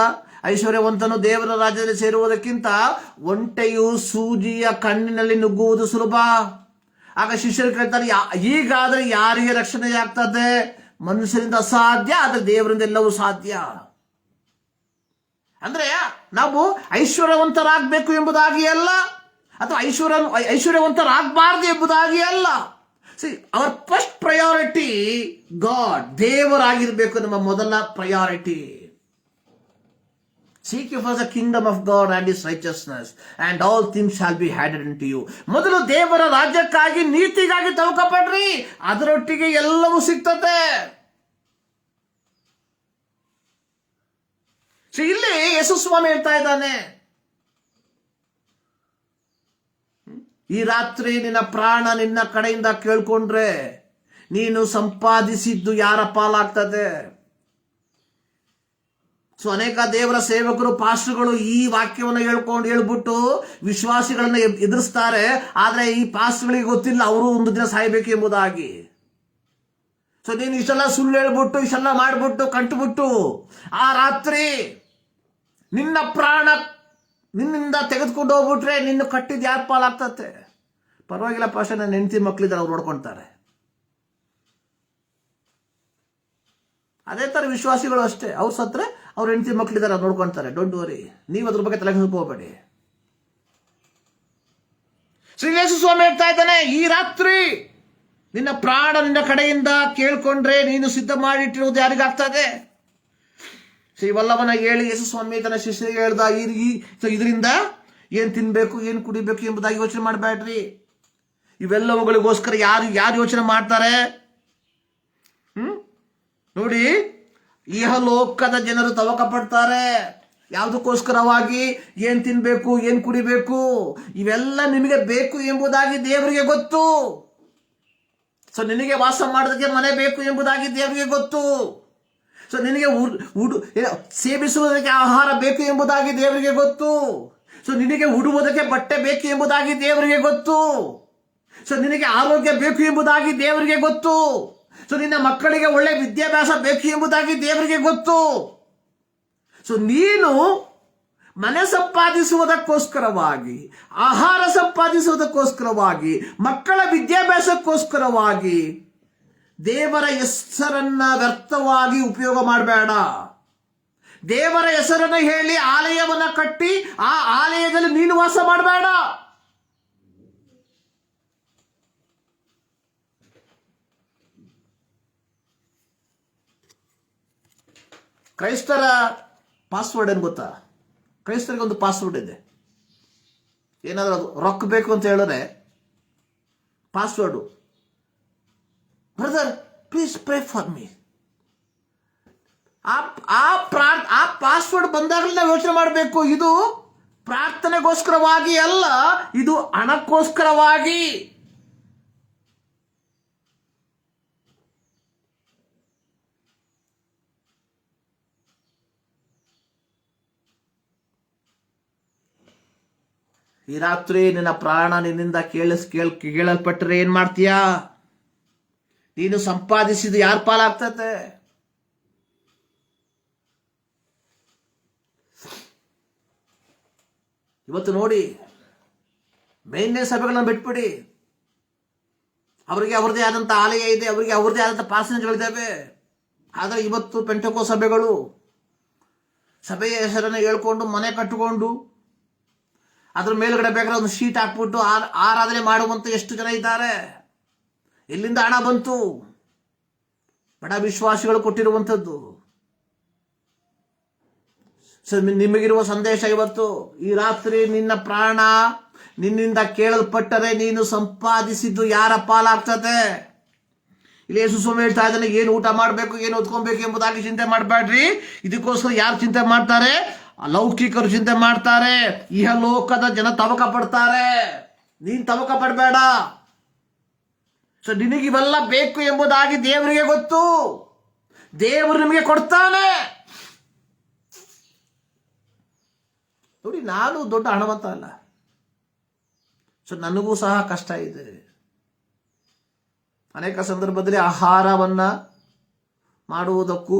ಐಶ್ವರ್ಯವಂತನು ದೇವರ ರಾಜ್ಯದಲ್ಲಿ ಸೇರುವುದಕ್ಕಿಂತ ಒಂಟೆಯು ಸೂಜಿಯ ಕಣ್ಣಿನಲ್ಲಿ ನುಗ್ಗುವುದು ಸುಲಭ. ಆಗ ಶಿಷ್ಯರು ಕೇಳ್ತಾರೆ, ಹೀಗಾದ್ರೆ ಯಾರಿಗೆ ರಕ್ಷಣೆ ಆಗ್ತದೆ? ಮನುಷ್ಯರಿಂದ ಅಸಾಧ್ಯ, ಆದರೆ ದೇವರಿಂದ ಎಲ್ಲವೂ ಸಾಧ್ಯ. ಅಂದ್ರೆ ನಾವು ಐಶ್ವರ್ಯವಂತರಾಗಬೇಕು ಎಂಬುದಾಗಿ ಅಲ್ಲ, ಅಥವಾ ಐಶ್ವರ್ಯವಂತರಾಗಬಾರ್ದು ಎಂಬುದಾಗಿ ಅಲ್ಲ. ಅವರ್ ಫಸ್ಟ್ ಪ್ರಯಾರಿಟಿ ಗಾಡ್, ದೇವರಾಗಿರ್ಬೇಕು ನಮ್ಮ ಮೊದಲ priority. Seek ye first the kingdom of God and his righteousness, and all things shall be added unto you. ಮೊದಲು ದೇವರ ರಾಜ್ಯಕ್ಕಾಗಿ, ನೀತಿಗಾಗಿ ತವಕ ಪಡ್ರಿ, ಅದರೊಟ್ಟಿಗೆ ಎಲ್ಲವೂ ಸಿಗ್ತದೆ. ಇಲ್ಲಿ ಯೇಸು ಸ್ವಾಮಿ ಹೇಳ್ತಾ ಇದ್ದಾನೆ, ಈ ರಾತ್ರಿ ನಿನ್ನ ಪ್ರಾಣ ನಿನ್ನ ಕಡೆಯಿಂದ ಕೇಳ್ಕೊಂಡ್ರೆ ನೀನು ಸಂಪಾದಿಸಿದ್ದು ಯಾರ ಪಾಲಾಗ್ತದೆ? ಸೊ ಅನೇಕ ದೇವರ ಸೇವಕರು, ಪಾಸ್ಟರ್ಗಳು ಈ ವಾಕ್ಯವನ್ನು ಹೇಳ್ಬಿಟ್ಟು ವಿಶ್ವಾಸಿಗಳನ್ನ ಎದುರಿಸ್ತಾರೆ. ಆದ್ರೆ ಈ ಪಾಸ್ಟರ್ಗಳಿಗೆ ಗೊತ್ತಿಲ್ಲ ಅವರು ಒಂದು ದಿನ ಸಾಯ್ಬೇಕು ಎಂಬುದಾಗಿ. ಸೊ ನೀನು ಇಷ್ಟೆಲ್ಲ ಸುಳ್ಳು ಹೇಳ್ಬಿಟ್ಟು, ಇಷ್ಟೆಲ್ಲ ಮಾಡ್ಬಿಟ್ಟು, ಕಟ್ಬಿಟ್ಟು ಆ ರಾತ್ರಿ ನಿನ್ನ ಪ್ರಾಣ ನಿನ್ನಿಂದ ತೆಗೆದುಕೊಂಡು ಹೋಗ್ಬಿಟ್ರೆ ನಿನ್ನ ಕಟ್ಟಿದ್ದು ಯಾರ ಪಾಲಾಗ್ತತೆ? ಪರವಾಗಿಲ್ಲ ಪಾಸ್ಟರ್, ನನ್ನ ಹೆಂಡತಿ ಮಕ್ಕಳಿದ್ದಾರೆ, ಅವ್ರು ನೋಡ್ಕೊಳ್ತಾರೆ. ಅದೇ ಥರ ವಿಶ್ವಾಸಿಗಳು ಅಷ್ಟೇ. ಅವ್ರು ಸತ್ರೆ ಅವ್ರ ಹೆಂಡತಿ ಮಕ್ಕಳಿದಾರ ನೋಡ್ಕೊಳ್ತಾರೆ, ಡೋಂಟ್ ವರಿ, ನೀವು ಅದ್ರ ಬಗ್ಗೆ ತಲೆಗೆ ಹೋಗಬೇಡಿ. ಶ್ರೀ ಯೇಸು ಸ್ವಾಮಿ ಹೇಳ್ತಾ ಇದ್ದಾನೆ, ಈ ರಾತ್ರಿ ನಿನ್ನ ಪ್ರಾಣ ನಿನ್ನ ಕಡೆಯಿಂದ ಕೇಳ್ಕೊಂಡ್ರೆ ನೀನು ಸಿದ್ಧ ಮಾಡಿಟ್ಟಿರುವುದು ಯಾರಿಗಾಗ್ತದೆ? ಶ್ರೀ ವಲ್ಲಭನ ಹೇಳಿ ಯೇಸು ಸ್ವಾಮಿ ತನ್ನ ಶಿಷ್ಯರಿಗೆ ಹೇಳ್ದ, ಇದರಿಂದ ಏನ್ ತಿನ್ಬೇಕು, ಏನ್ ಕುಡಿಬೇಕು ಎಂಬುದಾಗಿ ಯೋಚನೆ ಮಾಡಬೇಡ್ರಿ. ಇವೆಲ್ಲವುಗಳಿಗೋಸ್ಕರ ಯಾರು ಯೋಚನೆ ಮಾಡ್ತಾರೆ? ನೋಡಿ, ಇಹಲೋಕದ ಜನರು ತವಕ ಪಡ್ತಾರೆ. ಯಾವುದಕ್ಕೋಸ್ಕರವಾಗಿ? ಏನ್ ತಿನ್ಬೇಕು, ಏನ್ ಕುಡಿಬೇಕು, ಇವೆಲ್ಲ ನಿಮಗೆ ಬೇಕು ಎಂಬುದಾಗಿ ದೇವರಿಗೆ ಗೊತ್ತು. ಸೊ ನಿನಗೆ ವಾಸ ಮಾಡೋದಕ್ಕೆ ಮನೆ ಬೇಕು ಎಂಬುದಾಗಿ ದೇವರಿಗೆ ಗೊತ್ತು. ಸೊ ನಿನಗೆ ಸೇವಿಸುವುದಕ್ಕೆ ಆಹಾರ ಬೇಕು ಎಂಬುದಾಗಿ ದೇವರಿಗೆ ಗೊತ್ತು. ಸೊ ನಿನಗೆ ಉಡುವುದಕ್ಕೆ ಬಟ್ಟೆ ಬೇಕು ಎಂಬುದಾಗಿ ದೇವರಿಗೆ ಗೊತ್ತು. ಸೊ ನಿನಗೆ ಆರೋಗ್ಯ ಬೇಕು ಎಂಬುದಾಗಿ ದೇವರಿಗೆ ಗೊತ್ತು. ಸೊ ನಿನ್ನ ಮಕ್ಕಳಿಗೆ ಒಳ್ಳೆ ವಿದ್ಯಾಭ್ಯಾಸ ಬೇಕು ಎಂಬುದಾಗಿ ದೇವರಿಗೆ ಗೊತ್ತು. ಸೊ ನೀನು ಮನೆ ಸಂಪಾದಿಸುವುದಕ್ಕೋಸ್ಕರವಾಗಿ, ಆಹಾರ ಸಂಪಾದಿಸುವುದಕ್ಕೋಸ್ಕರವಾಗಿ, ಮಕ್ಕಳ ವಿದ್ಯಾಭ್ಯಾಸಕ್ಕೋಸ್ಕರವಾಗಿ ದೇವರ ಹೆಸರನ್ನ ವ್ಯರ್ಥವಾಗಿ ಉಪಯೋಗ ಮಾಡಬೇಡ. ದೇವರ ಹೆಸರನ್ನು ಹೇಳಿ ಆಲಯವನ್ನ ಕಟ್ಟಿ ಆ ಆಲಯದಲ್ಲಿ ನೀನು ವಾಸ ಮಾಡಬೇಡ. ಕ್ರೈಸ್ತರ ಪಾಸ್ವರ್ಡ್ ಏನು ಗೊತ್ತಾ? ಕ್ರೈಸ್ತರಿಗೆ ಒಂದು ಪಾಸ್ವರ್ಡ್ ಇದೆ. ಏನಾದರೂ ರೊಕ್ಕ ಬೇಕು ಅಂತ ಹೇಳಿದ್ರೆ password, brother please pray for me. ಆ ಪಾಸ್ವರ್ಡ್ ಬಂದಾಗಲೇ ನಾವು ಯೋಚನೆ ಮಾಡಬೇಕು, ಇದು ಪ್ರಾರ್ಥನೆಗೋಸ್ಕರವಾಗಿ ಅಲ್ಲ, ಇದು ಹಣಕ್ಕೋಸ್ಕರವಾಗಿ. ಈ ರಾತ್ರಿ ನಿನ್ನ ಪ್ರಾಣ ನಿನ್ನಿಂದ ಕೇಳಲ್ಪಟ್ಟರೆ ಏನ್ ಮಾಡ್ತೀಯಾ? ನೀನು ಸಂಪಾದಿಸಿದ ಯಾರ ಪಾಲಾಗ್ತತೆ? ಇವತ್ತು ನೋಡಿ, ಮೇನ್ನೇ ಸಭೆಗಳನ್ನು ಬಿಟ್ಬಿಡಿ. ಅವರಿಗೆ ಅವರದೇ ಆದಂಥ ಆಲಯ ಇದೆ, ಅವರಿಗೆ ಅವರದೇ ಆದಂಥ ಪಾಸನೆಗಳಿದ್ದಾವೆ. ಆದರೆ ಇವತ್ತು ಪೆಂಟೆಕೋ ಸಭೆಗಳು ಸಭೆಯ ಹೆಸರನ್ನು ಹೇಳ್ಕೊಂಡು ಮನೆ ಕಟ್ಟಿಕೊಂಡು ಅದ್ರ ಮೇಲ್ಗಡೆ ಬೇಕಾದ್ರೆ ಒಂದು ಶೀಟ್ ಹಾಕ್ಬಿಟ್ಟು ಆರಾಧನೆ ಮಾಡುವಂತ ಎಷ್ಟು ಜನ ಇದ್ದಾರೆ. ಎಲ್ಲಿಂದ ಹಣ ಬಂತು? ಬಡ ವಿಶ್ವಾಸಿಗಳು ಕೊಟ್ಟಿರುವಂಥದ್ದು. ನಿಮಗಿರುವ ಸಂದೇಶ ಇವತ್ತು, ಈ ರಾತ್ರಿ ನಿನ್ನ ಪ್ರಾಣ ನಿನ್ನಿಂದ ಕೇಳಲ್ಪಟ್ಟರೆ ನೀನು ಸಂಪಾದಿಸಿದ್ದು ಯಾರ ಪಾಲಾಗ್ತದೆ? ಇಲ್ಲಿ ಯೇಸು ಸ್ವಾಮಿ ಹೇಳ್ತಾ ಇದ್ದಾನೆ, ಏನು ಊಟ ಮಾಡಬೇಕು, ಏನು ಹೊತ್ಕೊಬೇಕು ಎಂಬುದಾಗಿ ಚಿಂತೆ ಮಾಡಬೇಡ್ರಿ. ಇದಕ್ಕೋಸ್ಕರ ಯಾರು ಚಿಂತೆ ಮಾಡ್ತಾರೆ? ಲೌಕಿಕರು ಚಿಂತೆ ಮಾಡ್ತಾರೆ. ಇಹಲೋಕದ ಜನ ತವಕ ಪಡ್ತಾರೆ. ನೀನ್ ತವಕ ಪಡಬೇಡ. ಸೊ ನಿನಗೆ ಇವೆಲ್ಲ ಬೇಕು ಎಂಬುದಾಗಿ ದೇವರಿಗೆ ಗೊತ್ತು. ದೇವರು ನಿಮಗೆ ಕೊಡ್ತಾನೆ. ನೋಡಿ, ನಾನು ದೊಡ್ಡ ಹಣವಂತ ಅಲ್ಲ. ಸೊ ನನಗೂ ಸಹ ಕಷ್ಟ ಇದೆ. ಅನೇಕ ಸಂದರ್ಭದಲ್ಲಿ ಆಹಾರವನ್ನ ಮಾಡುವುದಕ್ಕೂ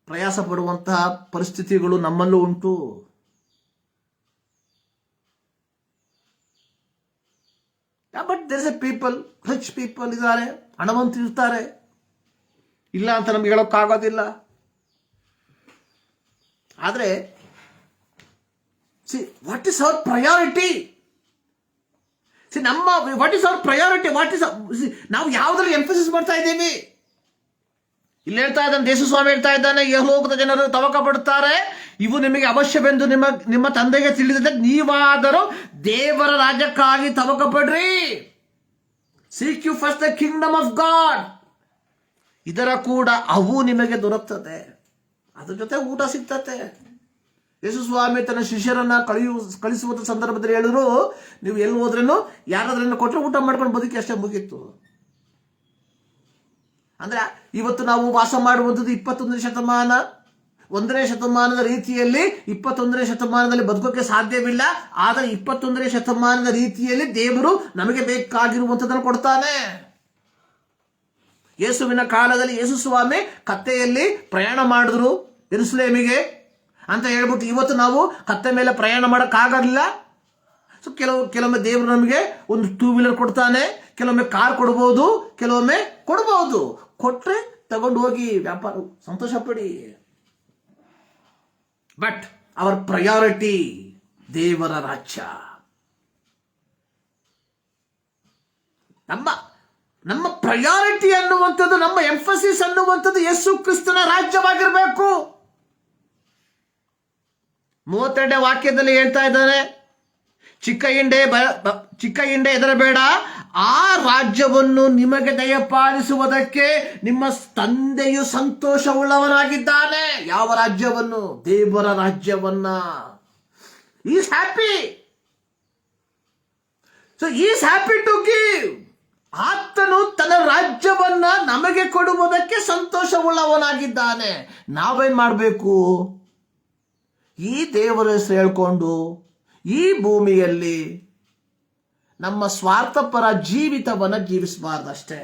ಪ್ರಯಾಸ ಪಡುವಂತಹ ಪರಿಸ್ಥಿತಿಗಳು ನಮ್ಮಲ್ಲೂ ಉಂಟು. But there is a people, rich people ಇದ್ದಾರೆ, ಹಣವಂತರು ಇರ್ತಾರೆ, ಇಲ್ಲ ಅಂತ ನಮ್ಗೆ ಹೇಳೋಕ್ಕಾಗೋದಿಲ್ಲ. ಆದರೆ what is our priority? What is our priority? ನಾವು ಯಾವುದ್ರಲ್ಲಿ ಎಂಫಸಿಸ್ ಮಾಡ್ತಾ ಇದ್ದೀವಿ? ಇಲ್ಲಿ ಹೇಳ್ತಾ ಇದ್ದಾನೆ, ಯೇಸು ಸ್ವಾಮಿ ಹೇಳ್ತಾ ಇದ್ದಾನೆ, ಯಹೋಲೋಕದ ಜನರು ತವಕ ಪಡುತ್ತಾರೆ, ಇವು ನಿಮಗೆ ಅವಶ್ಯವೆಂದು ನಿಮ್ಮ ತಂದೆಗೆ ತಿಳಿದಿದೆ. ನೀವಾದರೂ ದೇವರ ರಾಜ್ಯಕ್ಕಾಗಿ ತವಕ ಪಡ್ರಿ. Seek you first the kingdom of God. ಇದರ ಕೂಡ ಅವು ನಿಮಗೆ ದೊರಕ್ತದೆ, ಅದ್ರ ಜೊತೆ ಊಟ ಸಿಗ್ತತೆ. ಯೇಸು ಸ್ವಾಮಿ ತನ್ನ ಶಿಷ್ಯರನ್ನ ಕಳಿಸುವ ಸಂದರ್ಭದಲ್ಲಿ ಹೇಳಿದ್ರು, ನೀವು ಎಲ್ಲಿ ಹೋದ್ರೇನು ಯಾರಾದ್ರೂ ಕೊಟ್ಟರೆ ಊಟ ಮಾಡ್ಕೊಂಡು ಬದುಕಿ ಅಷ್ಟೇ, ಮುಗೀತು. ಅಂದ್ರೆ ಇವತ್ತು ನಾವು ವಾಸ ಮಾಡುವಂಥದ್ದು 21ನೇ ಶತಮಾನ. 1ನೇ ಶತಮಾನದ ರೀತಿಯಲ್ಲಿ 21ನೇ ಶತಮಾನದಲ್ಲಿ ಬದುಕೋಕೆ ಸಾಧ್ಯವಿಲ್ಲ. ಆದರೆ 21ನೇ ಶತಮಾನದ ರೀತಿಯಲ್ಲಿ ದೇವರು ನಮಗೆ ಬೇಕಾಗಿರುವಂಥದ್ದನ್ನು ಕೊಡ್ತಾನೆ. ಯೇಸುವಿನ ಕಾಲದಲ್ಲಿ ಯೇಸು ಸ್ವಾಮಿ ಕತ್ತೆಯಲ್ಲಿ ಪ್ರಯಾಣ ಮಾಡಿದ್ರು ಯೆರೂಸಲೇಮಿಗೆ ಅಂತ ಹೇಳ್ಬಿಟ್ಟು, ಇವತ್ತು ನಾವು ಕತ್ತೆ ಮೇಲೆ ಪ್ರಯಾಣ ಮಾಡೋಕ್ಕಾಗಲಿಲ್ಲ. ಸೊ ಕೆಲವೊಮ್ಮೆ ದೇವರು ನಮಗೆ ಒಂದು 2 ವೀಲರ್ ಕೊಡ್ತಾನೆ, ಕೆಲವೊಮ್ಮೆ ಕಾರ್ ಕೊಡ್ಬೋದು, ಕೆಲವೊಮ್ಮೆ ಕೊಡ್ಬೋದು. ಕೊಟ್ರೆ ತಗೊಂಡು ಹೋಗಿ ವ್ಯಾಪಾರ ಸಂತೋಷ ಪಡಿ. ಬಟ್ ಅವರ್ ಪ್ರಯಾರಿಟಿ ದೇವರ ರಾಜ್ಯ. ನಮ್ಮ ಪ್ರಯಾರಿಟಿ ಅನ್ನುವಂಥದ್ದು, ನಮ್ಮ ಎಂಫಸಿಸ್ ಅನ್ನುವಂಥದ್ದು ಯೇಸು ಕ್ರಿಸ್ತನ ರಾಜ್ಯವಾಗಿರಬೇಕು. 32ನೇ ವಾಕ್ಯದಲ್ಲಿ ಹೇಳ್ತಾ ಇದ್ದಾನೆ, ಚಿಕ್ಕ ಹಿಂಡೆ ಹೆದರಬೇಡ, ಆ ರಾಜ್ಯವನ್ನು ನಿಮಗೆ ದಯಪಾಲಿಸುವುದಕ್ಕೆ ನಿಮ್ಮ ತಂದೆಯು ಸಂತೋಷವುಳ್ಳವನಾಗಿದ್ದಾನೆ. ಯಾವ ರಾಜ್ಯವನ್ನು? ದೇವರ ರಾಜ್ಯವನ್ನ. Is happy. So is happy to give. ಆತನು ತನ್ನ ರಾಜ್ಯವನ್ನ ನಮಗೆ ಕೊಡುವುದಕ್ಕೆ ಸಂತೋಷವುಳ್ಳವನಾಗಿದ್ದಾನೆ. ನಾವೇನ್ ಮಾಡಬೇಕು? ಈ ದೇವರ ಹೆಸರು ಹೇಳ್ಕೊಂಡು ಈ ಭೂಮಿಯಲ್ಲಿ ನಮ್ಮ ಸ್ವಾರ್ಥಪರ ಜೀವಿತವನ್ನು ಜೀವಿಸಬಾರ್ದಷ್ಟೇ.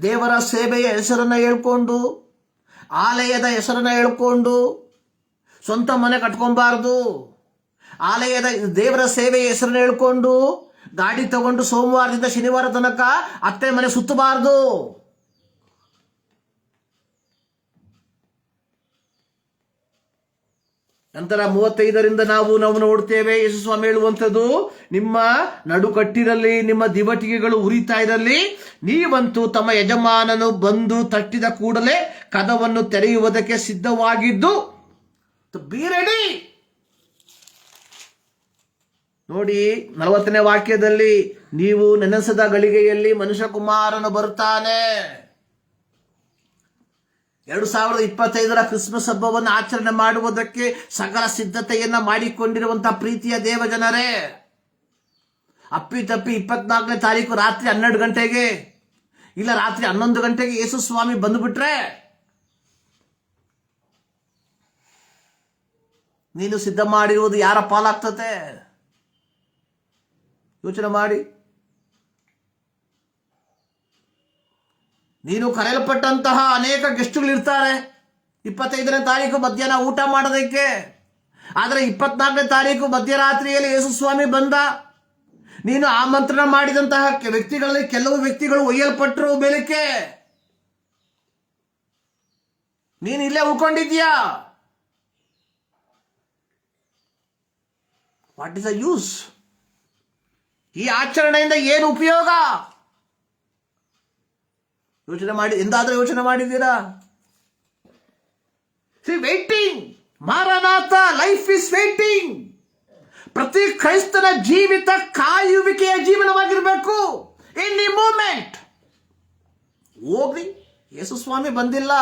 ದೇವರ ಸೇವೆಯ ಹೆಸರನ್ನ ಹೇಳ್ಕೊಂಡು, ಆಲಯದ ಹೆಸರನ್ನ ಹೇಳ್ಕೊಂಡು ಸ್ವಂತ ಮನೆ ಕಟ್ಕೊಬಾರ್ದು. ದೇವರ ಸೇವೆಯ ಹೆಸರನ್ನ ಹೇಳ್ಕೊಂಡು ಗಾಡಿ ತಗೊಂಡು ಸೋಮವಾರದಿಂದ ಶನಿವಾರ ತನಕ ಅತ್ತೆ ಮನೆ ಸುತ್ತಬಾರ್ದು. ನಂತರ 35ರಿಂದ ನಾವು ನೋಡ್ತೇವೆ, ಯೇಸು ಸ್ವಾಮಿ ಹೇಳುವಂಥದ್ದು, ನಿಮ್ಮ ನಡುಕಟ್ಟಿರಲ್ಲಿ ನಿಮ್ಮ ದಿವಟಿಗೆಗಳು ಉರಿತಾ ಇರಲಿ, ನೀವಂತೂ ತಮ್ಮ ಯಜಮಾನನು ಬಂದು ತಟ್ಟಿದ ಕೂಡಲೇ ಕದವನ್ನು ತೆರೆಯುವುದಕ್ಕೆ ಸಿದ್ಧವಾಗಿದ್ದು ಬಿ ರೆಡಿ. ನೋಡಿ 40ನೇ ವಾಕ್ಯದಲ್ಲಿ, ನೀವು ನೆನೆಸದ ಗಳಿಗೆಯಲ್ಲಿ ಮನುಷ್ಯ ಕುಮಾರನು ಬರುತ್ತಾನೆ. 2025ರ ಕ್ರಿಸ್ಮಸ್ ಹಬ್ಬವನ್ನು ಆಚರಣೆ ಮಾಡುವುದಕ್ಕೆ ಸಕಲ ಸಿದ್ಧತೆಯನ್ನ ಮಾಡಿಕೊಂಡಿರುವಂತಹ ಪ್ರೀತಿಯ ದೇವ ಜನರೇ, ಅಪ್ಪಿತಪ್ಪಿ 24ನೇ ತಾರೀಕು ರಾತ್ರಿ 12 ಗಂಟೆಗೆ ಇಲ್ಲ ರಾತ್ರಿ 11 ಗಂಟೆಗೆ ಯೇಸು ಸ್ವಾಮಿ ಬಂದುಬಿಟ್ರೆ ನೀನು ಸಿದ್ಧ ಮಾಡಿರುವುದು ಯಾರ ಪಾಲಾಗ್ತದೆ? ಯೋಚನೆ ಮಾಡಿ. ನೀನು ಕರೆಯಲ್ಪಟ್ಟಂತಹ ಅನೇಕ ಗೆಸ್ಟ್ಗಳಿರ್ತಾರೆ 25ನೇ ತಾರೀಕು ಮಧ್ಯಾಹ್ನ ಊಟ ಮಾಡೋದಕ್ಕೆ. ಆದರೆ 24ನೇ ತಾರೀಕು ಮಧ್ಯರಾತ್ರಿಯಲ್ಲಿ ಯೇಸು ಸ್ವಾಮಿ ಬಂದ. ನೀನು ಆಮಂತ್ರಣ ಮಾಡಿದಂತಹ ವ್ಯಕ್ತಿಗಳಲ್ಲಿ ಕೆಲವು ವ್ಯಕ್ತಿಗಳು ಒಯ್ಯಲ್ಪಟ್ಟರು ಮೇಲಕ್ಕೆ. ನೀನು ಇಲ್ಲೇ ಉಳ್ಕೊಂಡಿದ್ಯಾ? What is the use? ಈ ಆಚರಣೆಯಿಂದ ಏನು ಉಪಯೋಗ? ಯೋಚನೆ ಮಾಡಿ, ಎಂದಾದ್ರೂ ಯೋಚನೆ ಮಾಡಿದ್ದೀರಾ? ವೇಟಿಂಗ್, ಮಾರನಾಥ, ಲೈಫ್ ಇಸ್ ವೇಟಿಂಗ್. ಪ್ರತಿ ಕ್ರೈಸ್ತನ ಜೀವಿತ ಕಾಯುವಿಕೆಯ ಜೀವನವಾಗಿರಬೇಕು. ಎನಿ ಮೂಮೆಂಟ್ ಹೋಗ್ಲಿ, ಯೇಸು ಸ್ವಾಮಿ ಬಂದಿಲ್ಲ,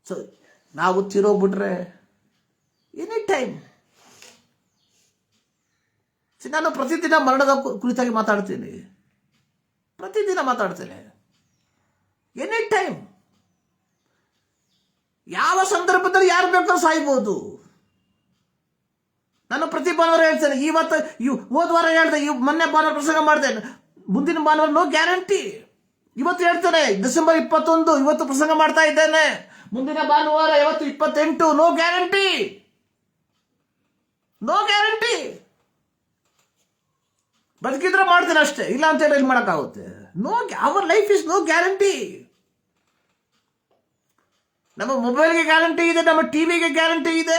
ಸೊ ನಾವು ತಿರೋಗ್ಬಿಟ್ರೆ ಎನಿ ಟೈಮ್. ನಾನು ಪ್ರತಿದಿನ ಮರಣದ ಕುರಿತಾಗಿ ಮಾತಾಡ್ತೀನಿ, ಪ್ರತಿದಿನ ಮಾತಾಡ್ತೇನೆ. ಎನಿ ಟೈಮ್, ಯಾವ ಸಂದರ್ಭದಲ್ಲಿ ಯಾರು ಬೇಕಾದ್ರೂ ಸಾಯ್ಬೋದು. ನಾನು ಪ್ರತಿ ಭಾನುವಾರ ಹೇಳ್ತೇನೆ. ಹೋದ ವಾರ ಹೇಳ್ದೆ, ಮೊನ್ನೆ ಭಾನುವಾರ ಪ್ರಸಂಗ ಮಾಡ್ತೇನೆ, ಮುಂದಿನ ಭಾನುವಾರ ನೋ ಗ್ಯಾರಂಟಿ. ಇವತ್ತು ಹೇಳ್ತೇನೆ ಡಿಸೆಂಬರ್ 21, ಇವತ್ತು ಪ್ರಸಂಗ ಮಾಡ್ತಾ ಇದ್ದೇನೆ. ಮುಂದಿನ ಭಾನುವಾರ ಇವತ್ತು 28, ನೋ ಗ್ಯಾರಂಟಿ, ನೋ ಗ್ಯಾರಂಟಿ. ಬದುಕಿದ್ರೆ ಮಾಡ್ತೇನೆ ಅಷ್ಟೇ, ಇಲ್ಲ ಅಂತ ಹೇಳಿ ಮಾಡೋಕ್ಕಾಗುತ್ತೆ? No, our life is no guarantee. ನಮ್ಮ ಮೊಬೈಲ್ಗೆ ಗ್ಯಾರಂಟಿ ಇದೆ, ನಮ್ಮ ಟಿವಿಗೆ ಗ್ಯಾರಂಟಿ ಇದೆ,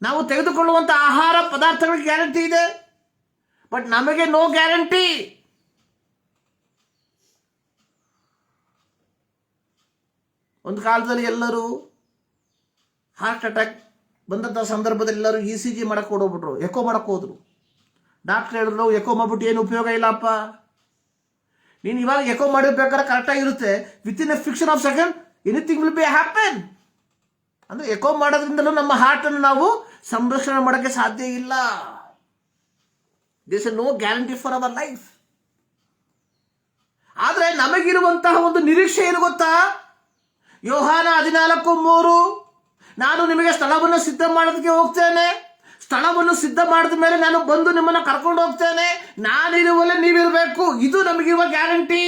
ನಾವು ತೆಗೆದುಕೊಳ್ಳುವಂತ ಆಹಾರ ಪದಾರ್ಥಗಳಿಗೆ ಗ್ಯಾರಂಟಿ ಇದೆ, ಬಟ್ ನಮಗೆ ನೋ ಗ್ಯಾರಂಟಿ. ಒಂದು ಕಾಲದಲ್ಲಿ ಎಲ್ಲರೂ ಹಾರ್ಟ್ ಅಟ್ಯಾಕ್ ಬಂದಂಥ ಸಂದರ್ಭದಲ್ಲಿ ಎಲ್ಲರೂ ECG ಮಾಡಕ್ಕೆ ಹೊಡೋಗ್ಬಿಟ್ರು, ಎಕೋ ಮಾಡಕ್ಕೆ ಹೋದ್ರು. ಡಾಕ್ಟರ್ ಹೇಳಿದ್ರು, ಎಕೋ ಮಾಡ್ಬಿಟ್ಟು ಏನು ಉಪಯೋಗ ಇಲ್ಲಪ್ಪ, ನೀನು ಇವಾಗ ಎಕೋ ಮಾಡಿರ್ಬೇಕಾದ್ರೆ ಕರೆಕ್ಟಾಗಿರುತ್ತೆ, within a friction of second anything will be happen. ಅಂದ್ರೆ ಎಕೋ ಮಾಡೋದ್ರಿಂದಲೂ ನಮ್ಮ ಹಾರ್ಟ್ ಅನ್ನು ನಾವು ಸಂರಕ್ಷಣೆ ಮಾಡೋಕ್ಕೆ ಸಾಧ್ಯ ಇಲ್ಲ. This is no guarantee for our life. ಆದ್ರೆ ನಮಗಿರುವಂತಹ ಒಂದು ನಿರೀಕ್ಷೆ ಏನು ಗೊತ್ತಾ? ಯೋಹಾನ 14:3, ನಾನು ನಿಮಗೆ ಸ್ಥಳವನ್ನು ಸಿದ್ಧ ಮಾಡೋದಕ್ಕೆ ಹೋಗ್ತೇನೆ, ಸ್ಥಳವನ್ನು ಸಿದ್ಧ ಮಾಡಿದ ಮೇಲೆ ನಾನು ಬಂದು ನಿಮ್ಮನ್ನು ಕರ್ಕೊಂಡು ಹೋಗ್ತೇನೆ, ನಾನಿರುವಲ್ಲೇ ನೀವಿರಬೇಕು. ಇದು ನಮಗಿರುವ ಗ್ಯಾರಂಟಿ.